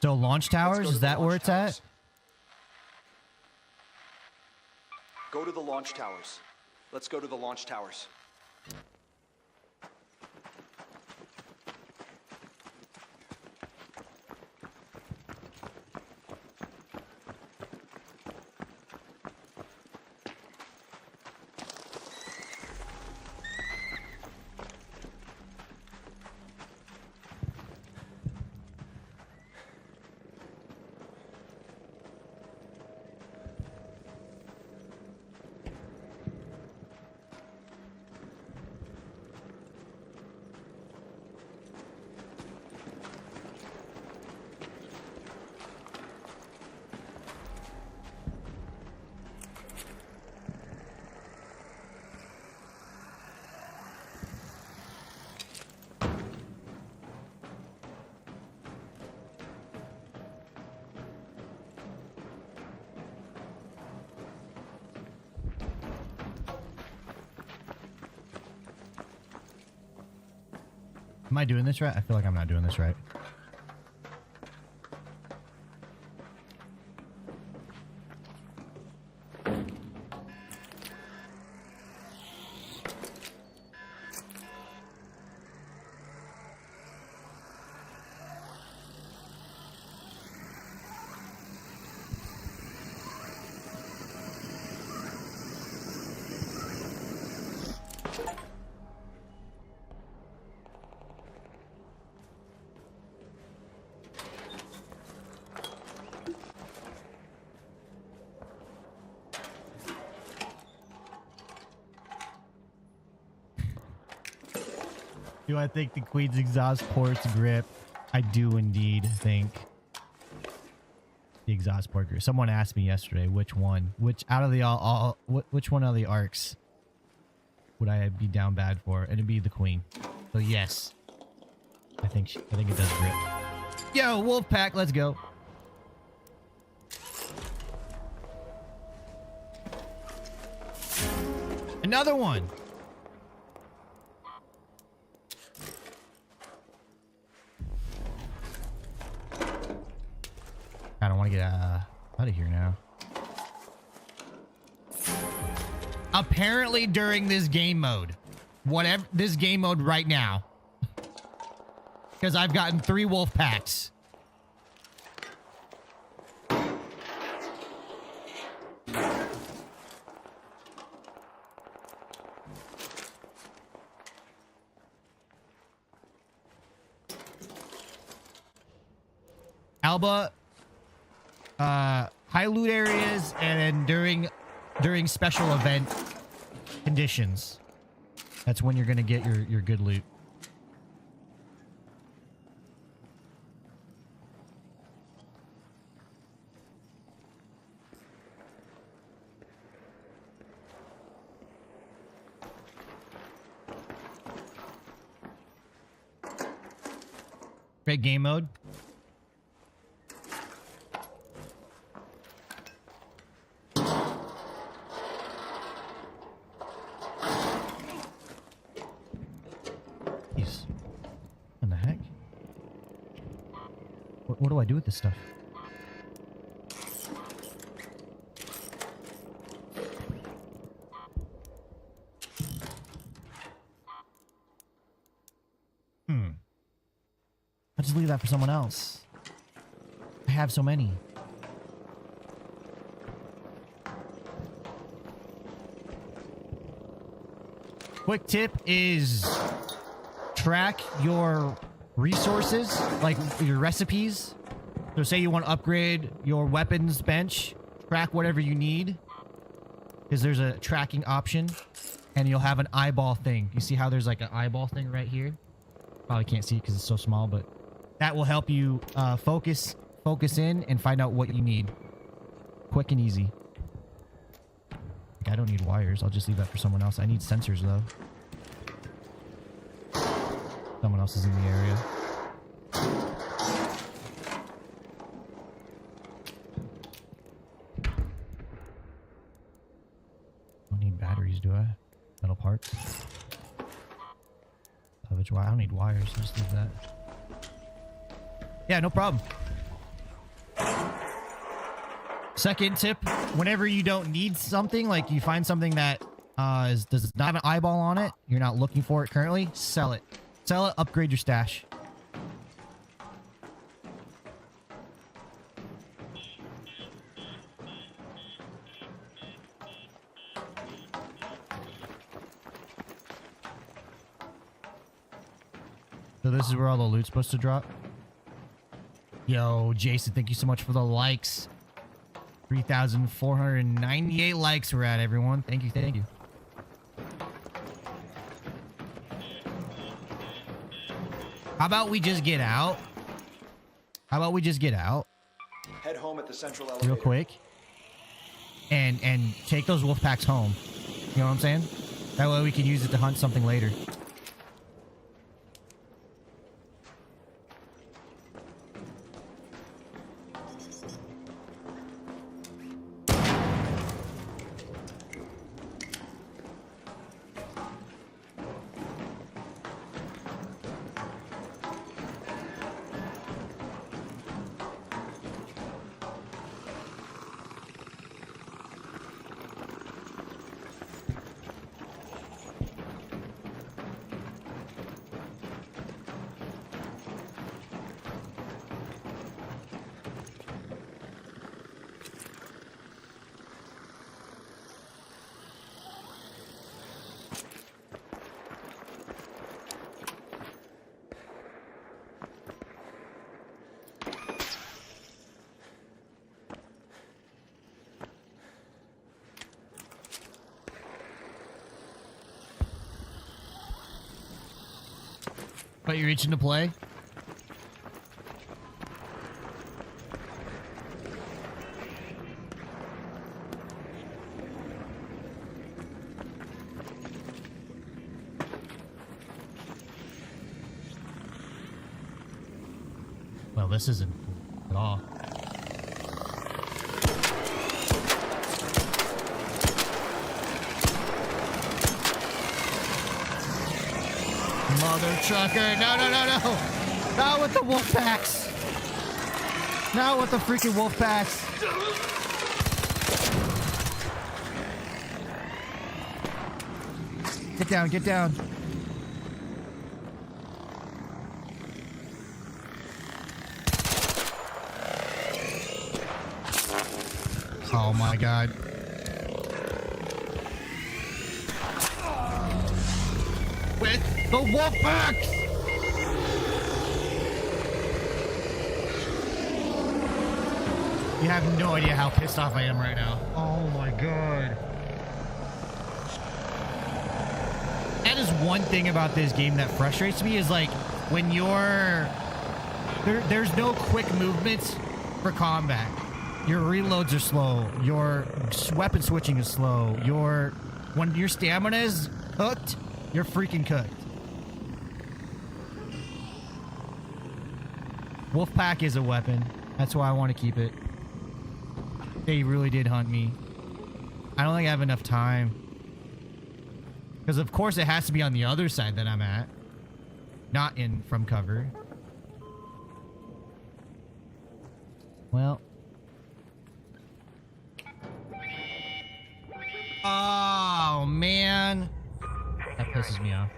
So launch towers, is that where it's at? Go to the launch towers. Let's go to the launch towers. Am I doing this right? I feel like I'm not doing this right. Do I think the Queen's exhaust port's grip? I do indeed think the exhaust port grip. Someone asked me yesterday which one, which out of the which one of the ARKs would I be down bad for, and it'd be the Queen. So yes, I think it does grip. Yo, Wolfpack, let's go. Another one. I don't want to get out of here now. Apparently during this game mode. Whatever, this game mode right now. Because I've gotten 3 wolf packs. Alba, high loot areas, and during special event conditions. That's when you're gonna get your good loot. Great game mode. Jeez. What the heck? What do I do with this stuff? I'll just leave that for someone else. I have so many. Quick tip is track your resources, like your recipes. So say you want to upgrade your weapons bench, track whatever you need, because there's a tracking option, and you'll have an eyeball thing. You see how there's like an eyeball thing right here? Probably can't see it because it's so small, but that will help you focus in and find out what you need. Quick and easy. I don't need wires. I'll just leave that for someone else. I need sensors though. Someone else is in the area. Don't need batteries, do I? Metal parts. Salvage wire. I don't need wires. I'll just leave that. Yeah, no problem. Second tip, whenever you don't need something, like you find something that does not have an eyeball on it, you're not looking for it currently, sell it. Sell it, upgrade your stash. So this is where all the loot's supposed to drop. Yo, Jason, thank you so much for the likes. 3,498 likes we're at, everyone. Thank you, thank you. How about we just get out? How about we just get out? Head home at the central elevator. Real quick. And take those wolf packs home. You know what I'm saying? That way we can use it to hunt something later. But you're itching to play? Well, this isn't cool at all. Mother trucker. No, no, no, no. Not with the wolf packs. Not with the freaking wolf packs. Get down, get down. Oh my God. With the wolf packs! You have no idea how pissed off I am right now. Oh my God. That is one thing about this game that frustrates me is like when you're... There's no quick movements for combat. Your reloads are slow. Your weapon switching is slow. When your stamina is cooked, you're freaking cooked. Wolfpack is a weapon. That's why I want to keep it. They really did hunt me. I don't think I have enough time. Because of course it has to be on the other side that I'm at. Not in from cover. Well. Oh, man. That pisses me off.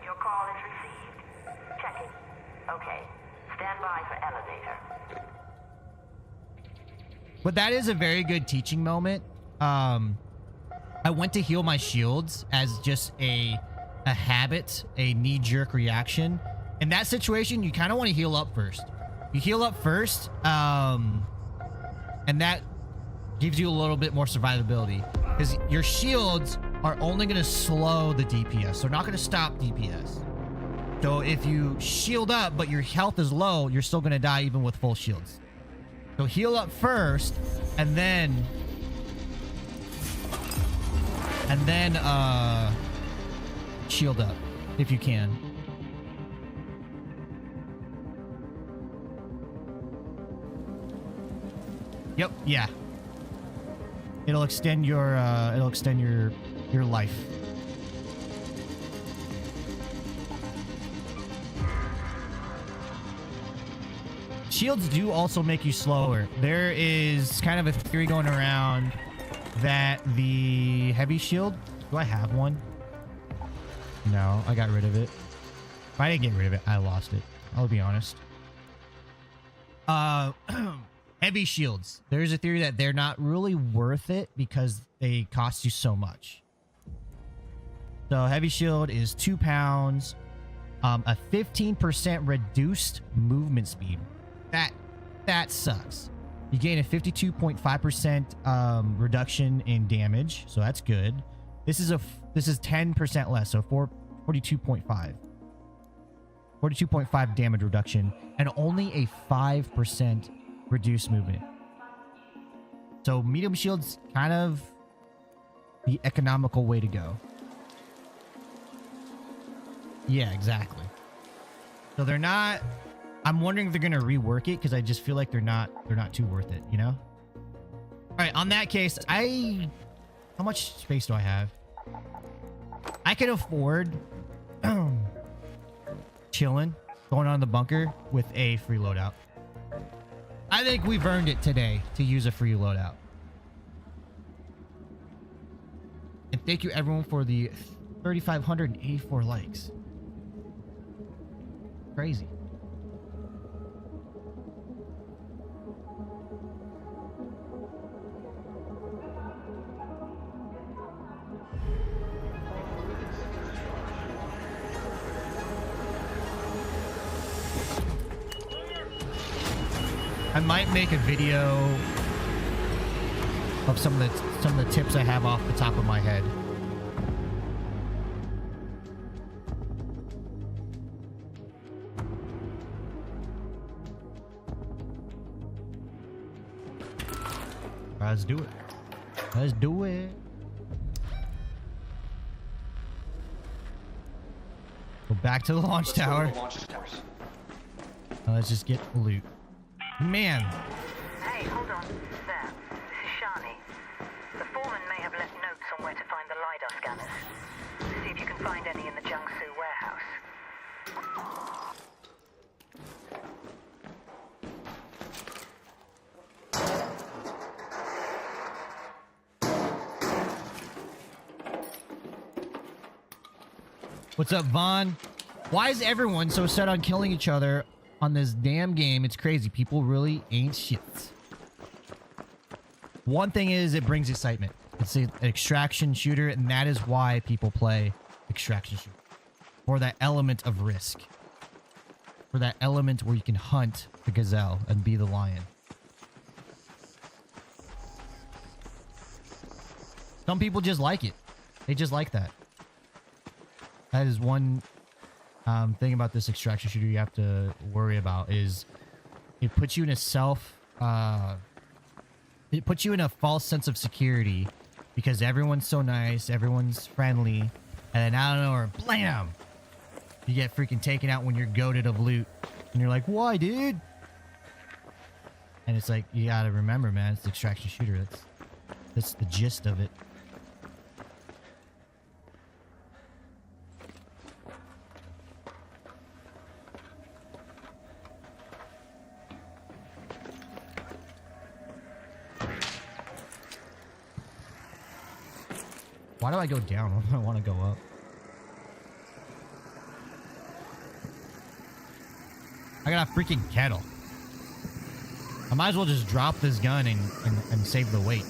Your call is received. Checking. Okay. Stand by for elevator. But that is a very good teaching moment. I went to heal my shields as just a habit, a knee-jerk reaction. In that situation, you kind of want to heal up first. You heal up first, and that gives you a little bit more survivability. Because your shields are only going to slow the DPS. They're not going to stop DPS. So if you shield up, but your health is low, you're still going to die even with full shields. So heal up first, and then shield up if you can. Yep, yeah. It'll extend your life. Shields do also make you slower. There is kind of a theory going around that the heavy shield... Do I have one? No, I got rid of it. If I didn't get rid of it, I lost it. I'll be honest. Heavy shields. There's a theory that they're not really worth it because they cost you so much. So heavy shield is 2 pounds. A 15% reduced movement speed. That sucks. You gain a 52.5% reduction in damage, so that's good. This is 10% less, so 42.5. 42.5 damage reduction and only a 5% reduced movement. So medium shield's kind of the economical way to go. Yeah, exactly. So they're not... I'm wondering if they're going to rework it because I just feel like they're not too worth it, you know? All right, on that case, how much space do I have? I can afford chilling, going on the bunker with a free loadout. I think we've earned it today to use a free loadout. And thank you everyone for the 3,584 likes. Crazy. I might make a video of some of the tips I have off the top of my head. Let's do it. Let's do it. Go back to the launch tower. Let's just get loot. Man. Hey, hold on. There. This is Shani. The foreman may have left notes on where to find the LiDAR scanners. See if you can find any in the Jiangsu warehouse. What's up, Vaughn? Why is everyone so set on killing each other on this damn game? It's crazy. People really ain't shit. One thing is it brings excitement. It's an extraction shooter, and that is why people play extraction shooter. For that element of risk. For that element where you can hunt the gazelle and be the lion. Some people just like it. They just like that. That is one thing about this extraction shooter you have to worry about is it puts you in a it puts you in a false sense of security because everyone's so nice, everyone's friendly, and then out of nowhere, blam! You get freaking taken out when you're goated of loot. And you're like, why, dude? And it's like, you gotta remember, man, it's the extraction shooter. That's the gist of it. Why do I go down? I want to go up. I got a freaking kettle. I might as well just drop this gun and save the weight.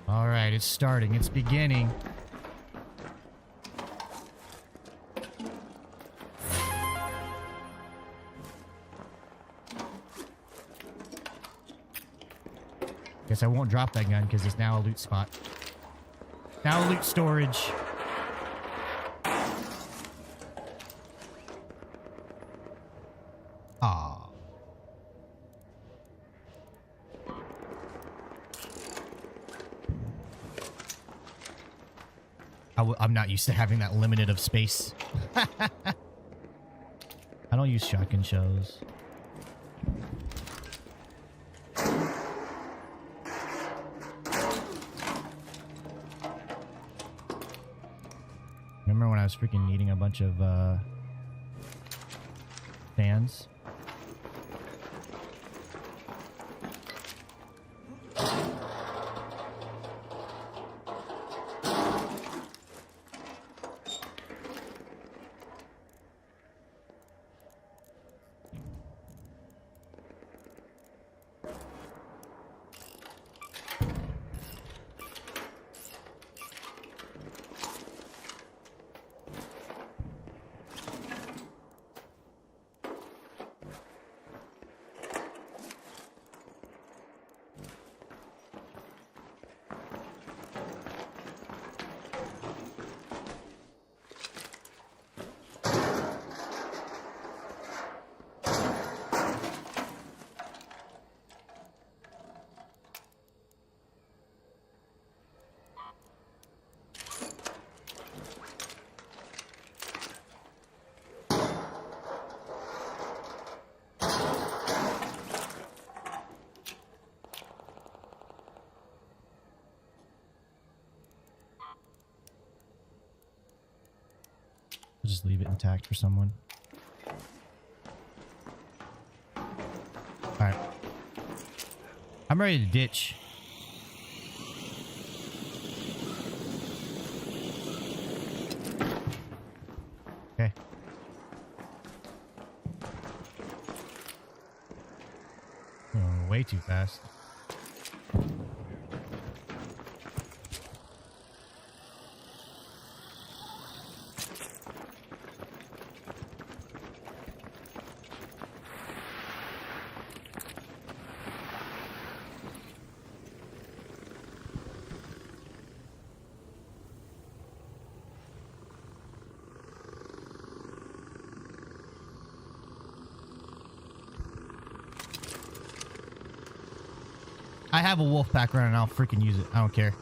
All right, it's starting. It's beginning. Guess I won't drop that gun because it's now a loot spot. Now a loot storage. Aw. I'm not used to having that limited of space. I don't use shotgun shells. Remember when I was freaking needing a bunch of fans? I'll just leave it intact for someone. Alright. I'm ready to ditch. Okay. Going way too fast. I have a wolf pack running. I'll freaking use it. I don't care.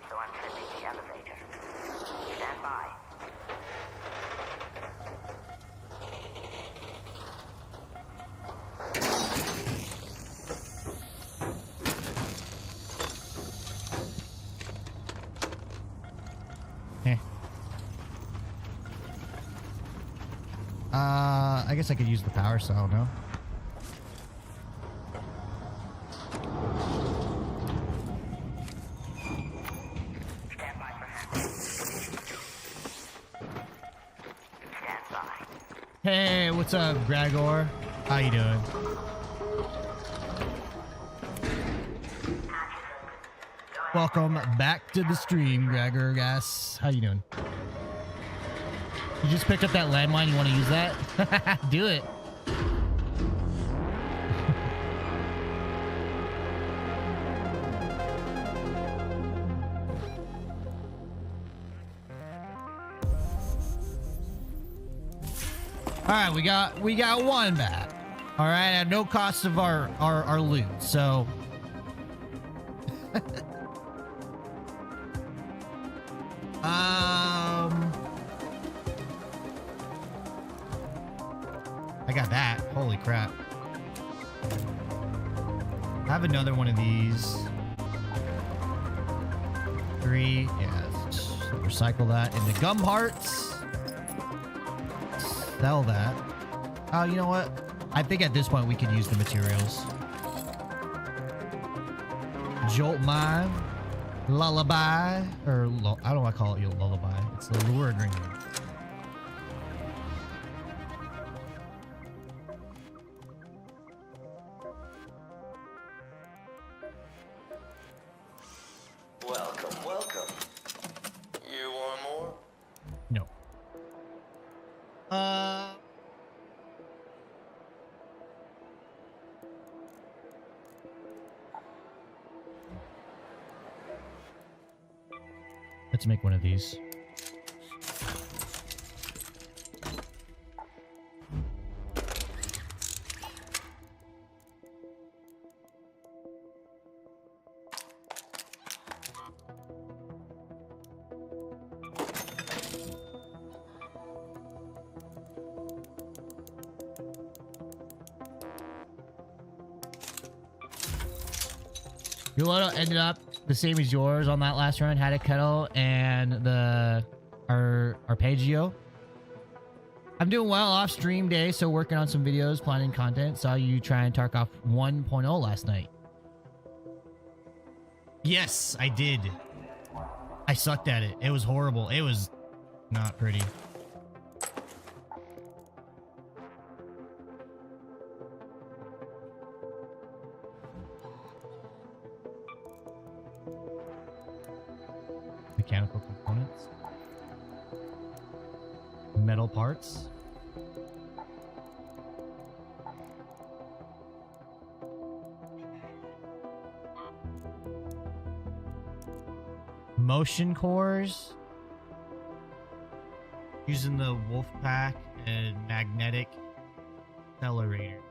So I'm sending the elevator. Stand by. I guess I could use the power cell, no? Stand by for handling. Stand by. Hey, what's up, Gregor? How you doing? Welcome back to the stream, Gregor. Guys, how you doing? You just picked up that landmine. You want to use that? Do it. All right, we got one back. All right, at no cost of our loot. So I got that. Holy crap. I have another one of these. 3. Yeah, let's recycle that into gum parts. Sell that. Oh, you know what? I think at this point we could use the materials. Jolt mine. Lullaby. Or, I don't want to call it your lullaby. It's the lure agreement. Welcome, welcome. You want more? No. Let's make one of these. Your loadout ended up the same as yours on that last run. Had a kettle and our arpeggio. I'm doing well off stream day, so working on some videos, planning content. Saw you try and Tarkov 1.0 last night. Yes, I did. I sucked at it. It was horrible. It was not pretty. Mechanical components. Metal parts. Motion cores. Using the wolf pack and magnetic accelerator.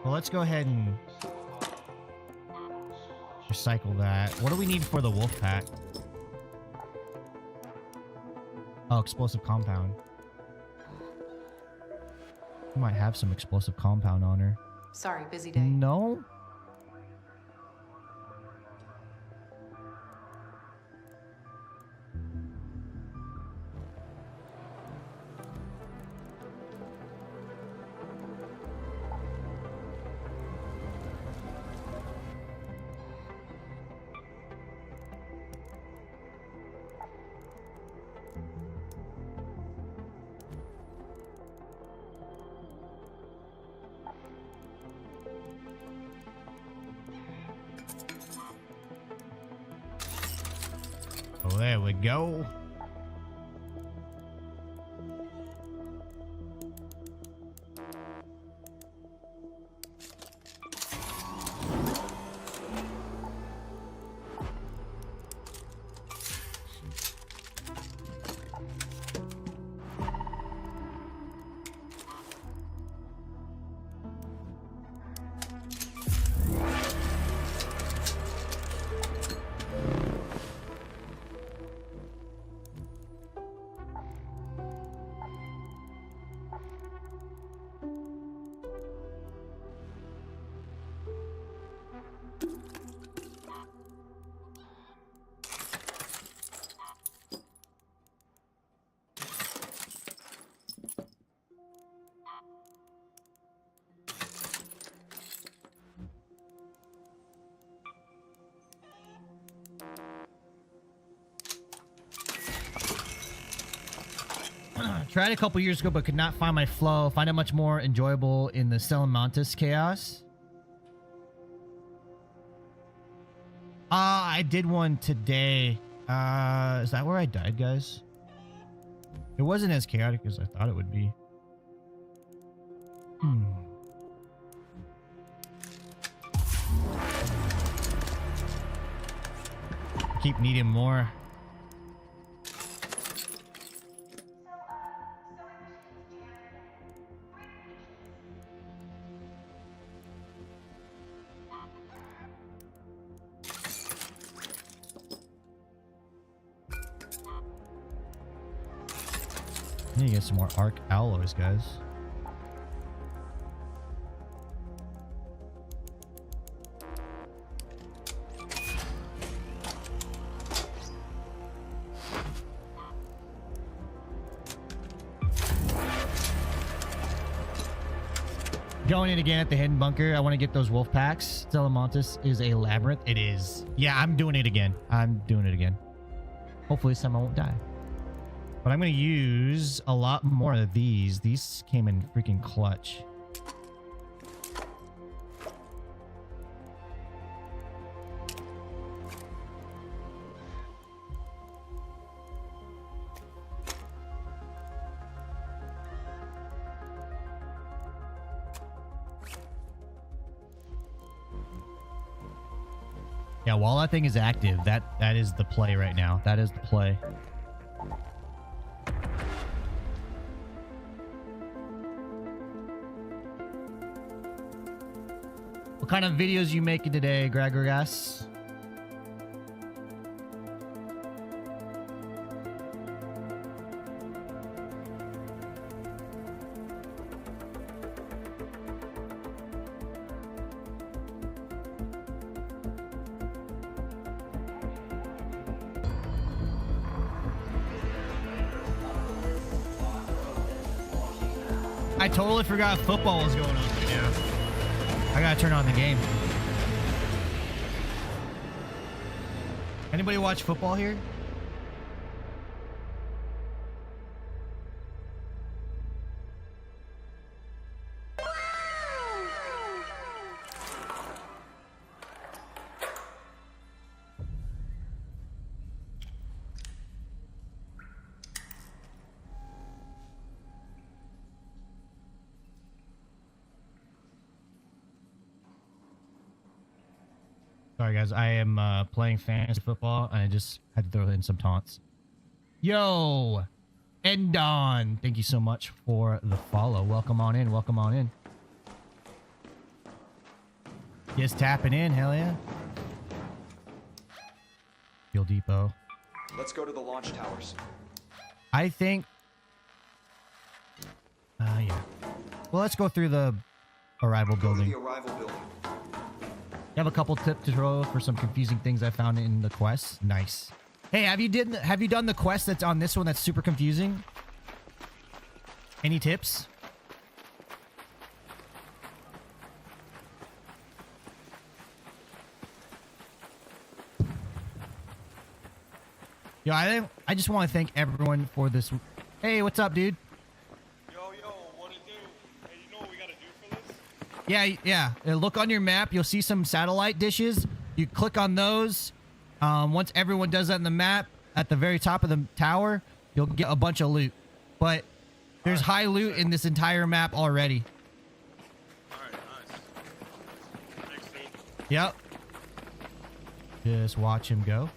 Well, let's go ahead and recycle that. What do we need for the wolf pack? Oh, explosive compound. We might have some explosive compound on her. Sorry, busy day. No? Oh, there we go. Tried a couple years ago, but could not find my flow. Find it much more enjoyable in the Salamantis chaos. I did one today. Is that where I died, guys? It wasn't as chaotic as I thought it would be. Keep needing more. I need to get some more ARK alloys, guys. Going in again at the hidden bunker. I want to get those wolf packs. Salamantis is a labyrinth. It is. Yeah, I'm doing it again. I'm doing it again. Hopefully this time I won't die. But I'm going to use a lot more of these. These came in freaking clutch. Yeah, while that thing is active, that is the play right now. That is the play. What kind of videos you making today, Gregorias? I totally forgot football was going on right now. I gotta turn on the game. Anybody watch football here? Sorry guys, I am playing fantasy football and I just had to throw in some taunts. Yo! Endon! Thank you so much for the follow. Welcome on in, welcome on in. Just tapping in, hell yeah. Fuel Depot. Let's go to the launch towers. I think... yeah. Well, let's go through the arrival building. The arrival building. You have a couple tips to throw for some confusing things I found in the quest. Nice. Hey, have you done the quest that's on this one that's super confusing? Any tips? Yo, I just want to thank everyone for this. Hey, what's up, dude? Yo, what to do? Hey, you know what we gotta do for this? Yeah. Look on your map. You'll see some satellite dishes. You click on those. Once everyone does that in the map, at the very top of the tower, you'll get a bunch of loot. But there's high loot in this entire map already. Alright, nice. Thanks, dude. Yep. Just watch him go.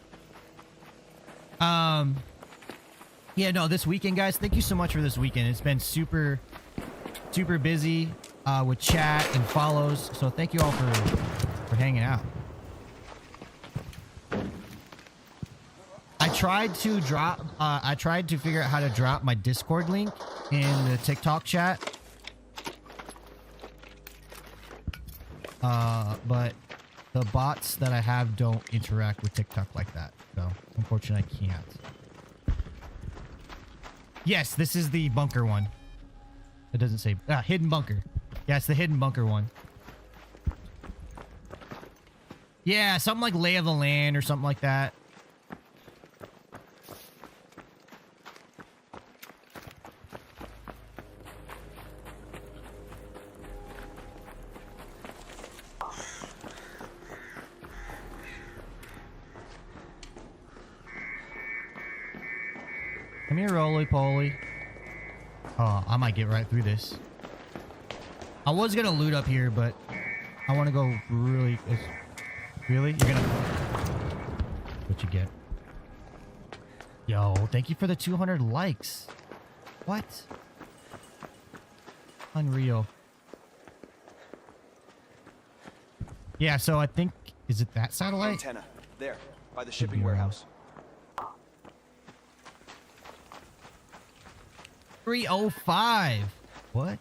Yeah, no, this weekend, guys, thank you so much for this weekend. It's been super busy with chat and follows. So thank you all for hanging out. I tried to figure out how to drop my Discord link in the TikTok chat. But the bots that I have don't interact with TikTok like that. So unfortunately I can't. Yes, this is the bunker one. It doesn't say hidden bunker. Yeah, it's the hidden bunker one. Yeah, something like lay of the land or something like that. Come here, roly-poly. Oh, I might get right through this. I was gonna loot up here, but I want to go really... Really? You're gonna... What you get? Yo, thank you for the 200 likes. What? Unreal. Yeah, so I think... Is it that satellite? Antenna. There, by the shipping warehouse. 305. What?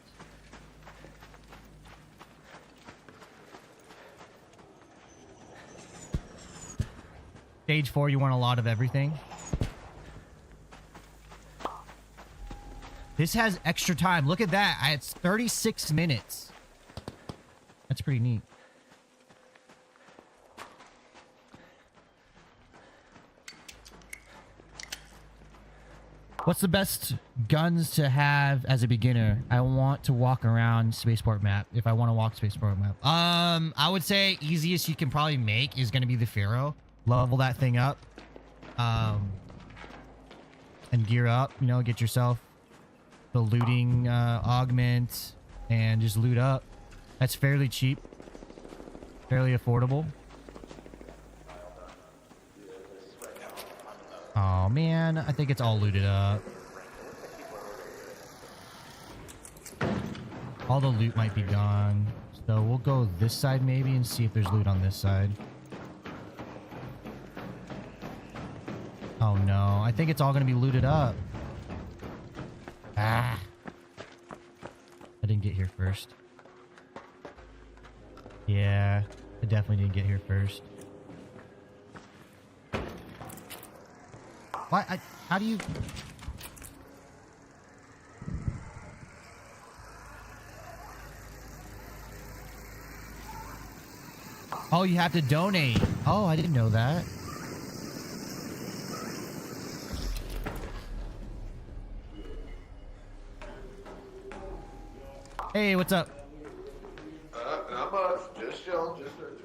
Stage 4, you want a lot of everything. This has extra time. Look at that. It's 36 minutes. That's pretty neat. What's the best guns to have as a beginner? I want to walk around Spaceport map. If I want to walk Spaceport map. I would say easiest you can probably make is going to be the Pharaoh. Level that thing up. And gear up. You know, get yourself the looting augment and just loot up. That's fairly cheap. Fairly affordable. Oh man, I think it's all looted up. All the loot might be gone. So we'll go this side maybe and see if there's loot on this side. Oh no, I think it's all gonna be looted up. Ah. I didn't get here first. Yeah, I definitely didn't get here first. Why? How do you... Oh, you have to donate. Oh, I didn't know that. Hey, what's up? Not much. Just chilling. Just searching.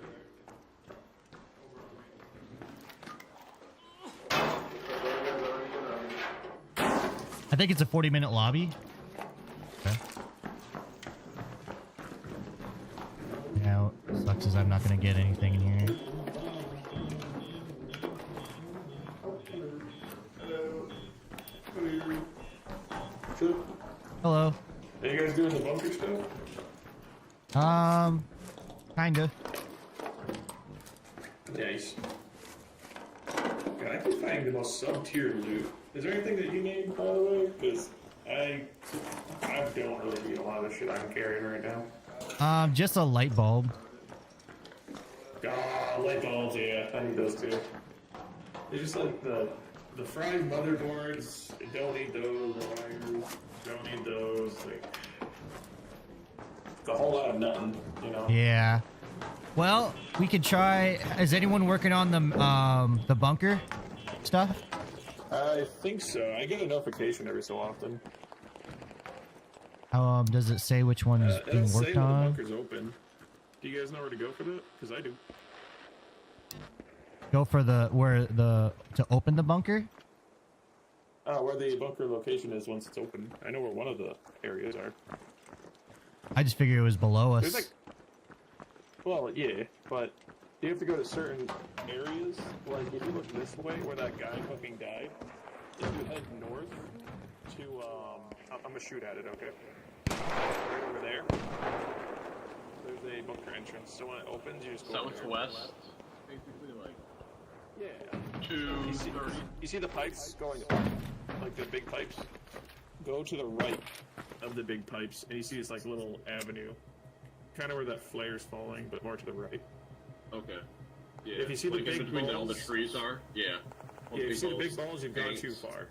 I think it's a 40-minute lobby. Okay. Yeah, what sucks is I'm not gonna get anything in here. Hello. Are you guys doing the bunker stuff? Kinda. Nice. God, I keep finding the most sub-tier loot. Is there anything that you need, by the way? Because I don't really need a lot of the shit I'm carrying right now. Just a light bulb. Light bulbs, yeah, I need those too. It's just like the fried motherboards, I don't need those, the wires, don't need those, like, it's a whole lot of nothing, you know? Yeah. Well, we could try... Is anyone working on the bunker stuff? I think so. I get a notification every so often. Does it say which one is being It'll worked say when the on? bunker's open. Do you guys know where to go for that? Because I do. Go for to open the bunker? Where the bunker location is once it's open. I know where one of the areas are. I just figured it was below us. There's like... Well, yeah, but you have to go to certain areas. Like, if you look this way, where that guy fucking died, if you head north to, I'm gonna shoot at it, okay? Right over there. There's a bunker entrance, so when it opens, you just go southwest, basically, like... Yeah. You see the pipes going up? Like the big pipes? Go to the right of the big pipes, and you see this, like, little avenue. Kind of where that flare's falling, but more to the right. Okay. Yeah. If you see like the big between balls, all the trees are, yeah. Yeah, if you see the big balls, you've gone too far.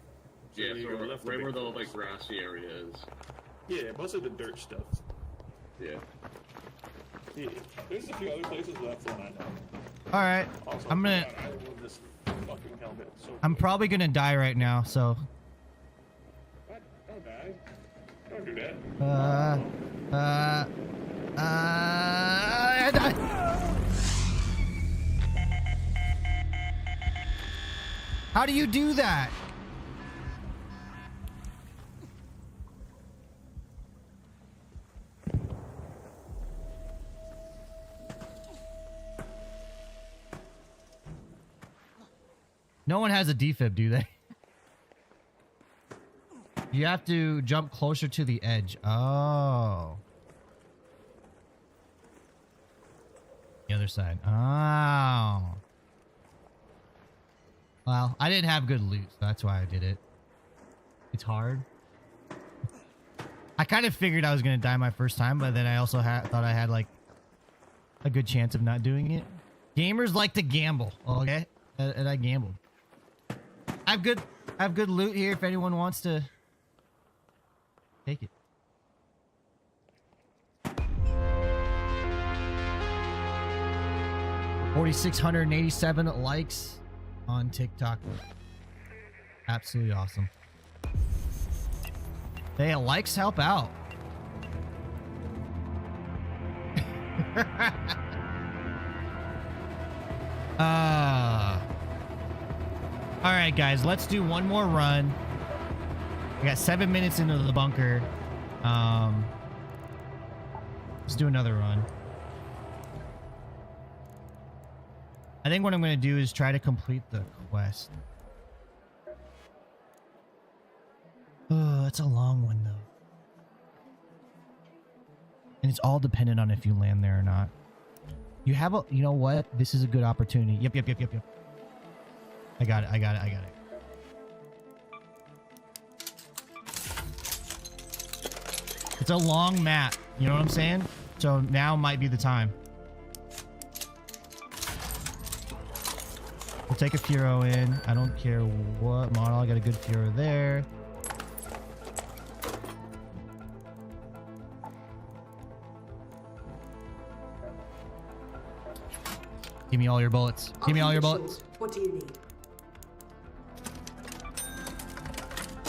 So yeah, you so go left right where the balls. like grassy area is. Yeah, most of the dirt stuff. Yeah. Yeah. There's a few other places, but that's the one I know. All right. Also, I'm gonna. God, I love this fucking helmet. So I'm cool. probably gonna die right now. So. What? Don't die. Don't do that. How do you do that? No one has a defib, do they? You have to jump closer to the edge. Oh. The other side. Oh. Well, I didn't have good loot, so that's why I did it. It's hard. I kind of figured I was going to die my first time, but then I also thought I had like a good chance of not doing it. Gamers like to gamble, okay? And I gambled. I have good loot here if anyone wants to take it. $4,687 likes on TikTok. Absolutely awesome. Hey, likes help out. All right, guys, let's do one more run. We got 7 minutes into the bunker. Let's do another run. I think what I'm going to do is try to complete the quest. Oh, it's a long one, though. And it's all dependent on if you land there or not. You have a... You know what? This is a good opportunity. Yep. I got it. It's a long map. You know what I'm saying? So now might be the time. We'll take a Furo in. I don't care what model. I got a good Furo there. Give me all your bullets. Give me all your bullets. What do you need?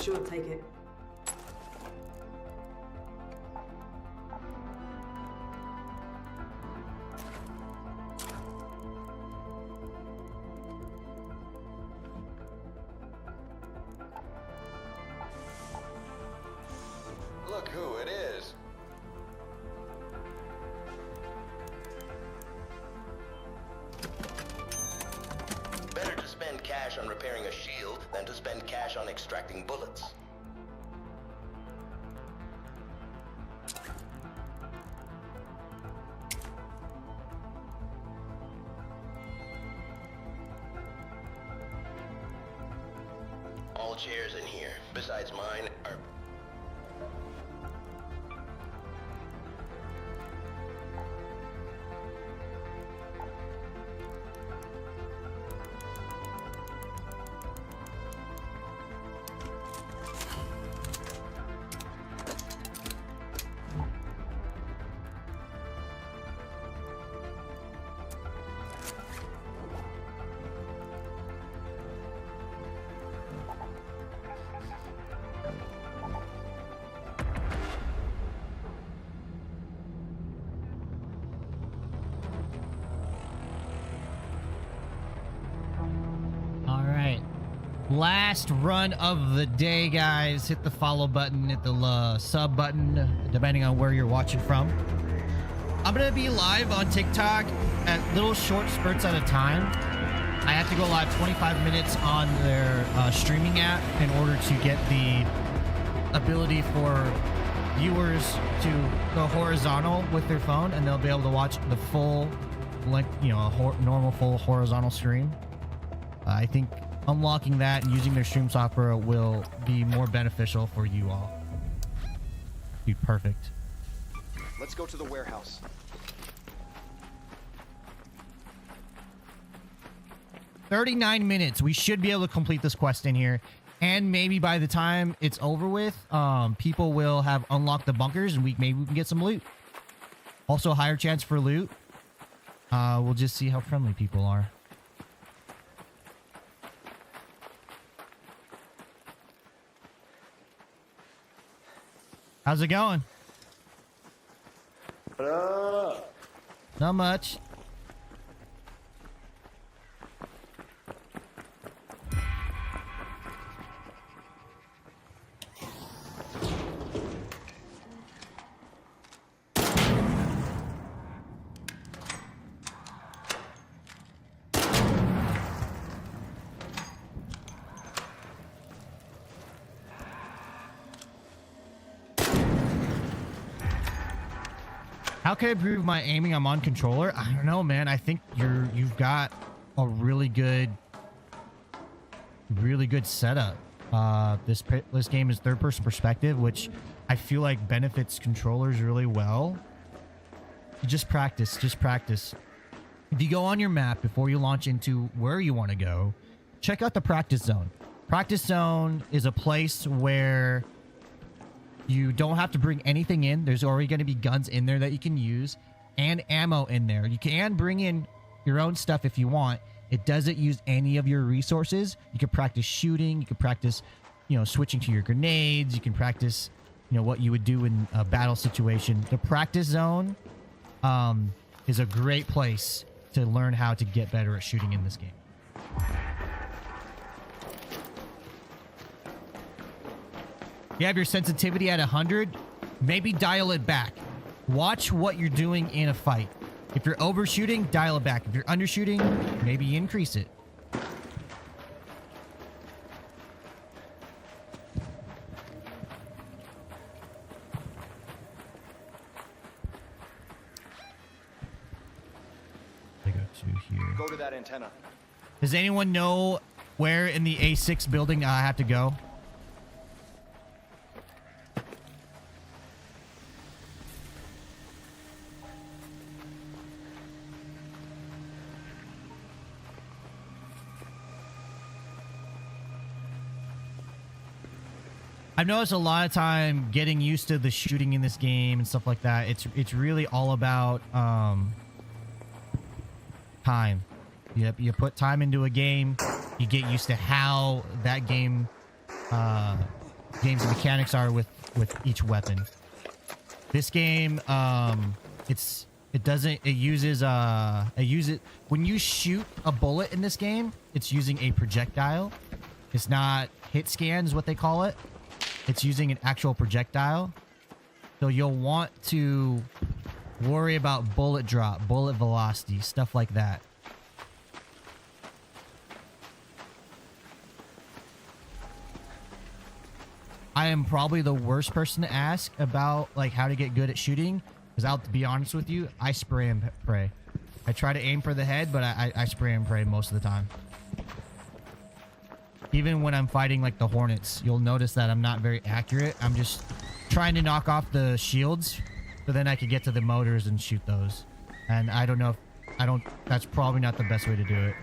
Sure, take it. Look who it is. Better to spend cash on repairing a shield than to spend cash on extracting bullets. All chairs in here, besides mine, are... Last run of the day, guys. Hit the follow button, hit the sub button, depending on where you're watching from. I'm gonna be live on TikTok at little short spurts at a time. I have to go live 25 minutes on their streaming app in order to get the ability for viewers to go horizontal with their phone, and they'll be able to watch the full length, normal full horizontal stream. I think unlocking that and using their stream software will be more beneficial for you all. Be perfect. Let's go to the warehouse. $39 minutes. We should be able to complete this quest in here. And maybe by the time it's over with, people will have unlocked the bunkers and maybe we can get some loot. Also, higher chance for loot. We'll just see how friendly people are. How's it going? Not much. How can I improve my aiming? I'm on controller. I don't know, man. I think you've got a really good setup. This game is third-person perspective, which I feel like benefits controllers really well. Just practice. Just practice. If you go on your map before you launch into where you want to go, check out the practice zone. Practice zone is a place where you don't have to bring anything in. There's already going to be guns in there that you can use and ammo in there. You can bring in your own stuff if you want. It doesn't use any of your resources. You can practice shooting. You can practice, switching to your grenades. You can practice, what you would do in a battle situation. The practice zone is a great place to learn how to get better at shooting in this game. You have your sensitivity at 100, maybe dial it back. Watch what you're doing in a fight. If you're overshooting, dial it back. If you're undershooting, maybe increase it. I go to here. Go to that antenna. Does anyone know where in the A6 building I have to go? I've noticed a lot of time getting used to the shooting in this game and stuff like that. It's really all about time. You put time into a game, you get used to how that game's mechanics are with each weapon. This game, it uses when you shoot a bullet in this game, it's using a projectile. It's not hit scan is what they call it. It's using an actual projectile. So you'll want to worry about bullet drop, bullet velocity, stuff like that. I am probably the worst person to ask about like how to get good at shooting, because I'll be honest with you, I spray and pray. I try to aim for the head, but I spray and pray most of the time. Even when I'm fighting like the Hornets, you'll notice that I'm not very accurate. I'm just trying to knock off the shields so then I can get to the motors and shoot those. And I don't know if that's probably not the best way to do it.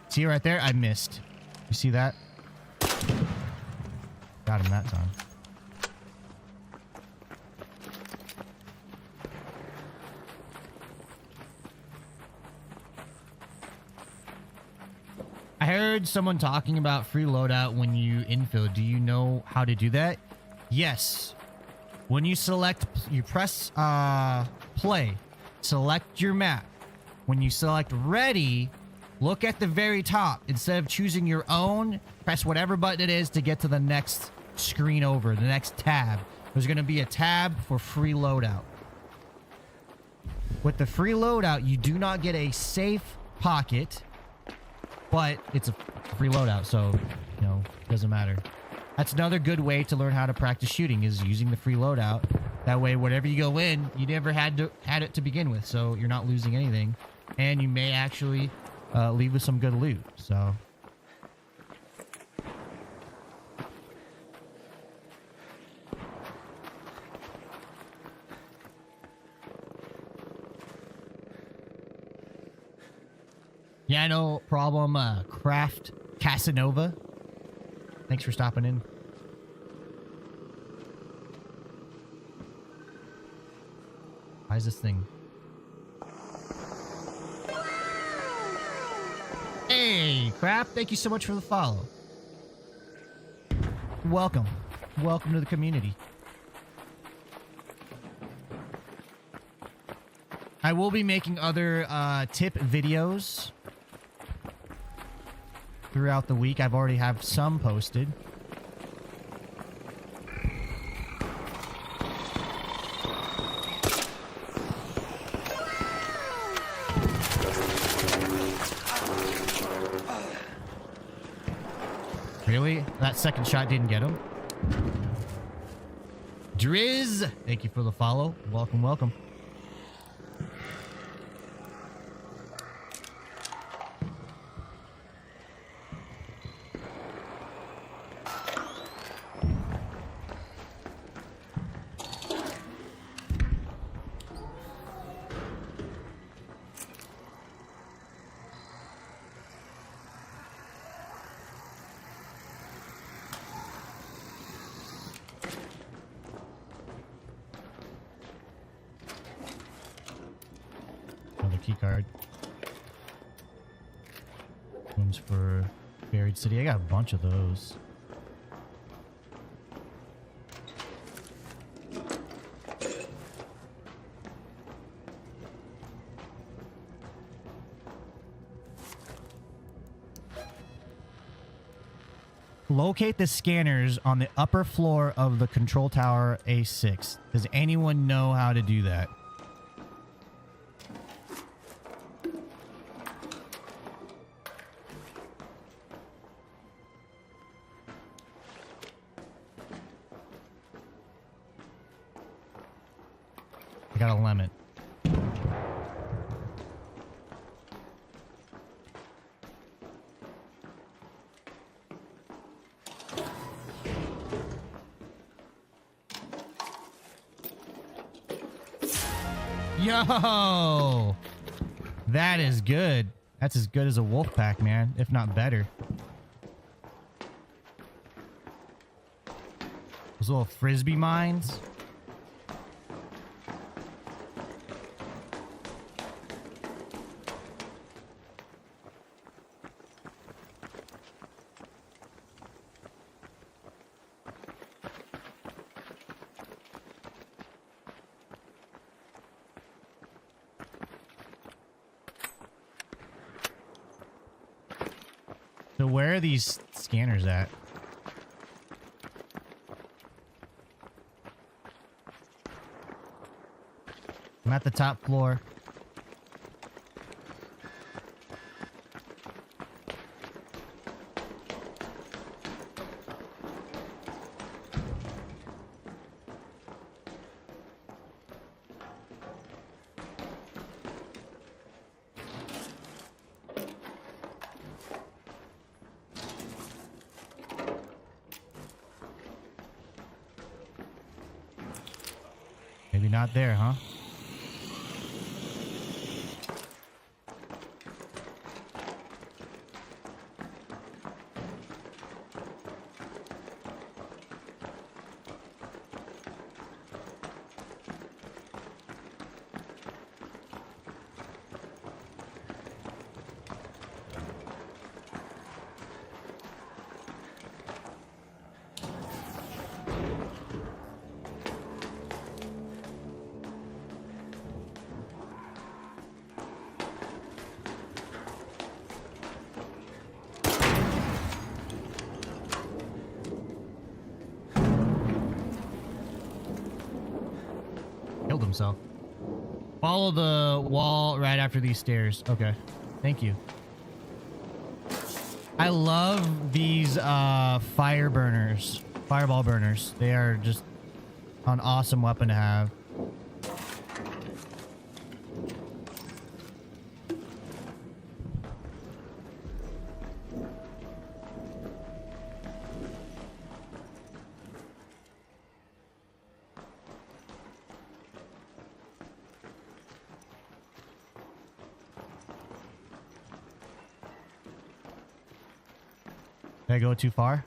See right there? I missed. You see that? Got him that time. I heard someone talking about free loadout when you infill. Do you know how to do that? Yes. When you select, you press play. Select your map. When you select ready, look at the very top. Instead of choosing your own, press whatever button it is to get to the next screen over, the next tab. There's going to be a tab for free loadout. With the free loadout, you do not get a safe pocket, but it's a free loadout, so, it doesn't matter. That's another good way to learn how to practice shooting, is using the free loadout. That way, whatever you go in, you never had it to begin with, so you're not losing anything. And you may actually leave with some good loot, so. Yeah, no problem. Craft Casanova. Thanks for stopping in. Why is this thing? Hey, Crap. Thank you so much for the follow. Welcome. Welcome to the community. I will be making other tip videos throughout the week. I've already have some posted. Really? That second shot didn't get him? Driz, thank you for the follow. Welcome, welcome. Another key card. One's for Buried City. I got a bunch of those. Locate the scanners on the upper floor of the control tower A6. Does anyone know how to do that? I got a lemon. Yo! That is good. That's as good as a wolf pack, man, if not better. Those little frisbee mines. So where are these scanners at? I'm at the top floor. Maybe not there, huh? Killed himself. Follow the wall right after these stairs. Okay. Thank you. I love these fire burners. Fireball burners. They are just an awesome weapon to have. Did I go too far?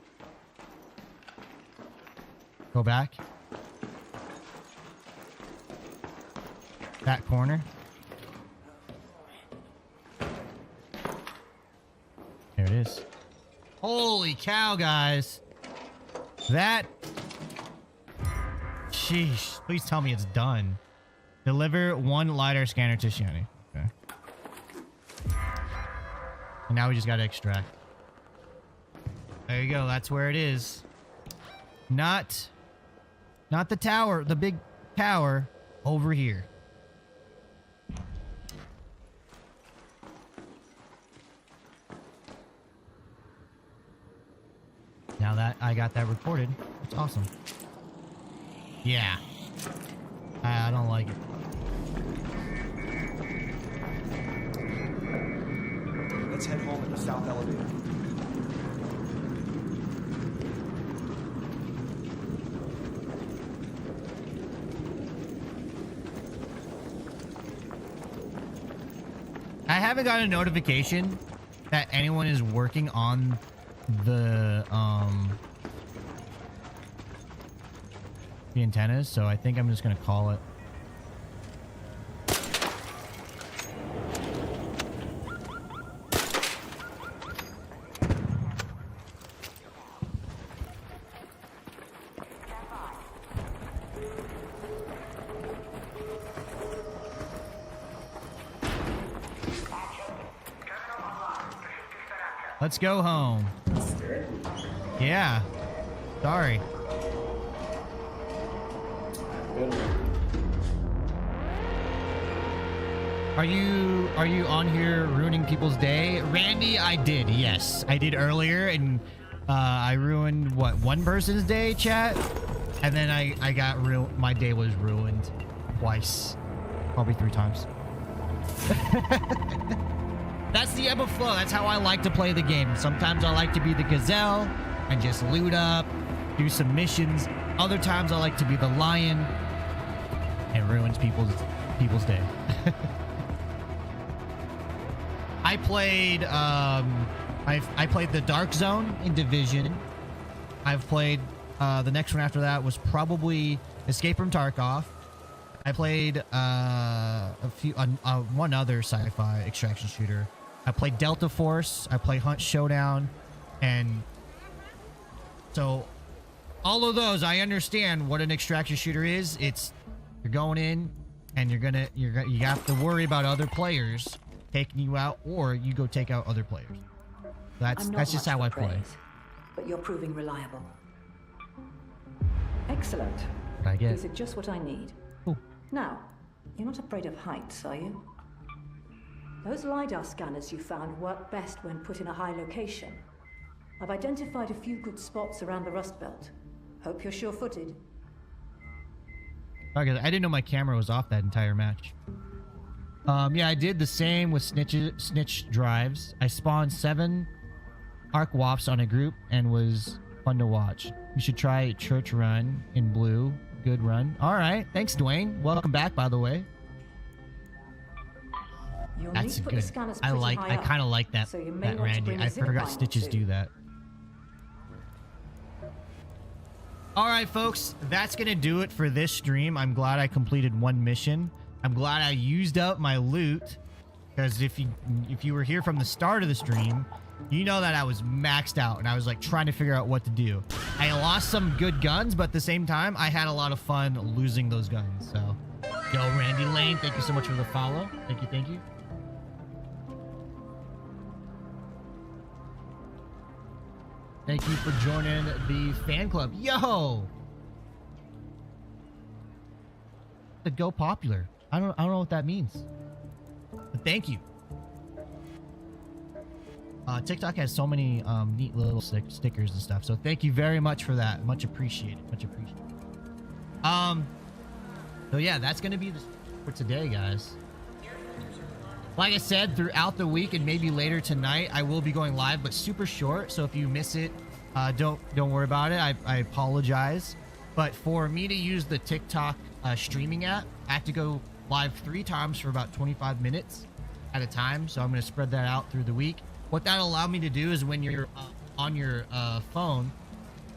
Go back. That corner. There it is. Holy cow, guys. That... Sheesh. Please tell me it's done. Deliver 1 LiDAR scanner to Shani. Okay. And now we just gotta extract. There you go. That's where it is. Not the tower, the big tower over here. Now that I got that recorded, it's awesome. Yeah. I don't like it. Let's head home in the south elevator. I haven't got a notification that anyone is working on the antennas, so I think I'm just gonna call it. Let's go home. Yeah. Sorry. Are you on here ruining people's day? Randy, I did. Yes, I did earlier, and I ruined what, one person's day, chat, and then I got my day was ruined twice, probably 3 times. That's the ebb and flow. That's how I like to play the game. Sometimes I like to be the gazelle and just loot up, do some missions. Other times I like to be the lion and ruins people's day. I played I played the Dark Zone in Division. I've played the next one after that was probably Escape from Tarkov. I played one other sci-fi extraction shooter. I played Delta Force. I played Hunt Showdown, and so all of those I understand what an extraction shooter is. It's you're going in and you have to worry about other players taking you out, or you go take out other players. That's just how I play. But you're proving reliable. Excellent. I get. These are just what I need. Ooh. Now, you're not afraid of heights, are you? Those LiDAR scanners you found work best when put in a high location. I've identified a few good spots around the Rust Belt. Hope you're sure-footed. Okay, I didn't know my camera was off that entire match. Yeah, I did the same with snitch drives. I spawned 7 ARK Wops on a group and was fun to watch. You should try Church Run in blue. Good run. All right, thanks, Dwayne. Welcome back, by the way. That's a good. I kind of like that, so that Randy. I forgot Stitches do that. All right, folks, that's gonna do it for this stream. I'm glad I completed 1 mission. I'm glad I used up my loot, because if you were here from the start of the stream, you know that I was maxed out and I was like trying to figure out what to do. I lost some good guns, but at the same time, I had a lot of fun losing those guns. So, yo, Randy Lane, thank you so much for the follow. Thank you, thank you. Thank you for joining the fan club. Yo! The Go Popular. I don't know what that means. But thank you. TikTok has so many neat little stickers and stuff. So thank you very much for that. Much appreciated. Much appreciated. So yeah, that's gonna be for today, guys. Like I said, throughout the week and maybe later tonight, I will be going live, but super short. So if you miss it, don't worry about it. I apologize. But for me to use the TikTok streaming app, I have to go live 3 times for about 25 minutes at a time. So I'm going to spread that out through the week. What that'll allow me to do is when you're on your phone,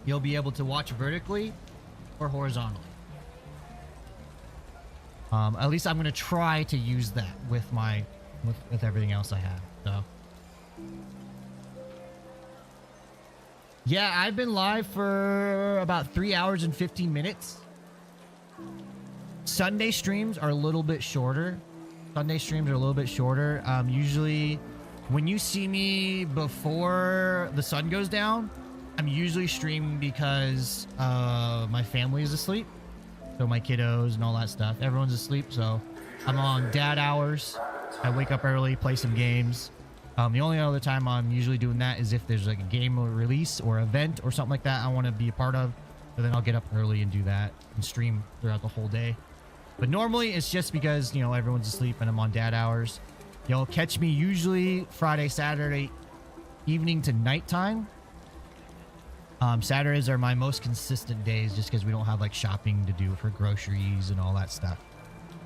you'll be able to watch vertically or horizontally. At least I'm going to try to use that with with everything else I have. So yeah, I've been live for about 3 hours and 15 minutes. Sunday streams are a little bit shorter. Usually when you see me before the sun goes down, I'm usually streaming because my family is asleep. So my kiddos and all that stuff. Everyone's asleep, so I'm on dad hours. I wake up early, play some games. The only other time I'm usually doing that is if there's like a game release or event or something like that I want to be a part of. But then I'll get up early and do that and stream throughout the whole day. But normally it's just because, you know, everyone's asleep and I'm on dad hours. You'll catch me usually Friday, Saturday evening to nighttime. Saturdays are my most consistent days just because we don't have like shopping to do for groceries and all that stuff.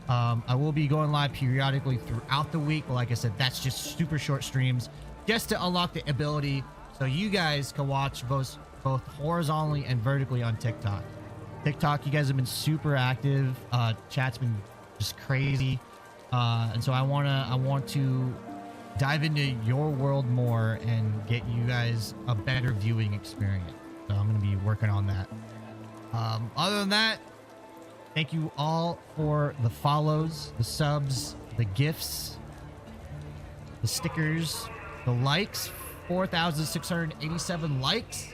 I will be going live periodically throughout the week. But like I said, that's just super short streams just to unlock the ability so you guys can watch both horizontally and vertically on TikTok. TikTok, you guys have been super active. Chat's been just crazy. And so I want to dive into your world more and get you guys a better viewing experience. So I'm going to be working on that. Other than that, thank you all for the follows, the subs, the gifts, the stickers, the likes. 4,687 likes.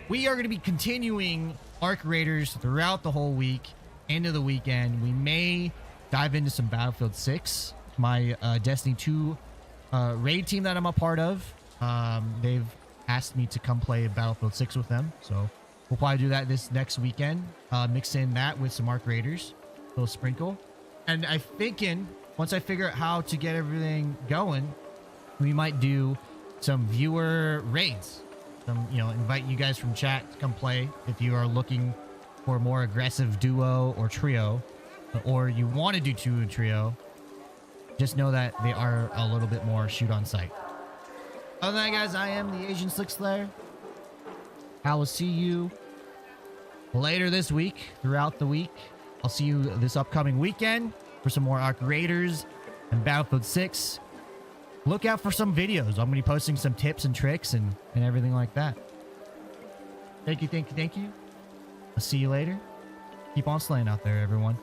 We are going to be continuing ARK Raiders throughout the whole week, into the weekend. We may dive into some Battlefield 6. My Destiny 2 raid team that I'm a part of, they've asked me to come play Battlefield 6 with them. So we'll probably do that this next weekend. Mix in that with some ARK Raiders, a little sprinkle. And I'm thinking, once I figure out how to get everything going, we might do some viewer raids. Invite you guys from chat to come play if you are looking for a more aggressive duo or trio, or you want to do 2 and trio. Just know that they are a little bit more shoot on sight. Other than that, guys, I am the Asian Slick Slayer. I will see you later this week, throughout the week. I'll see you this upcoming weekend for some more ARK Raiders and Battlefield 6. Look out for some videos. I'm going to be posting some tips and tricks and everything like that. Thank you. I'll see you later. Keep on slaying out there, everyone.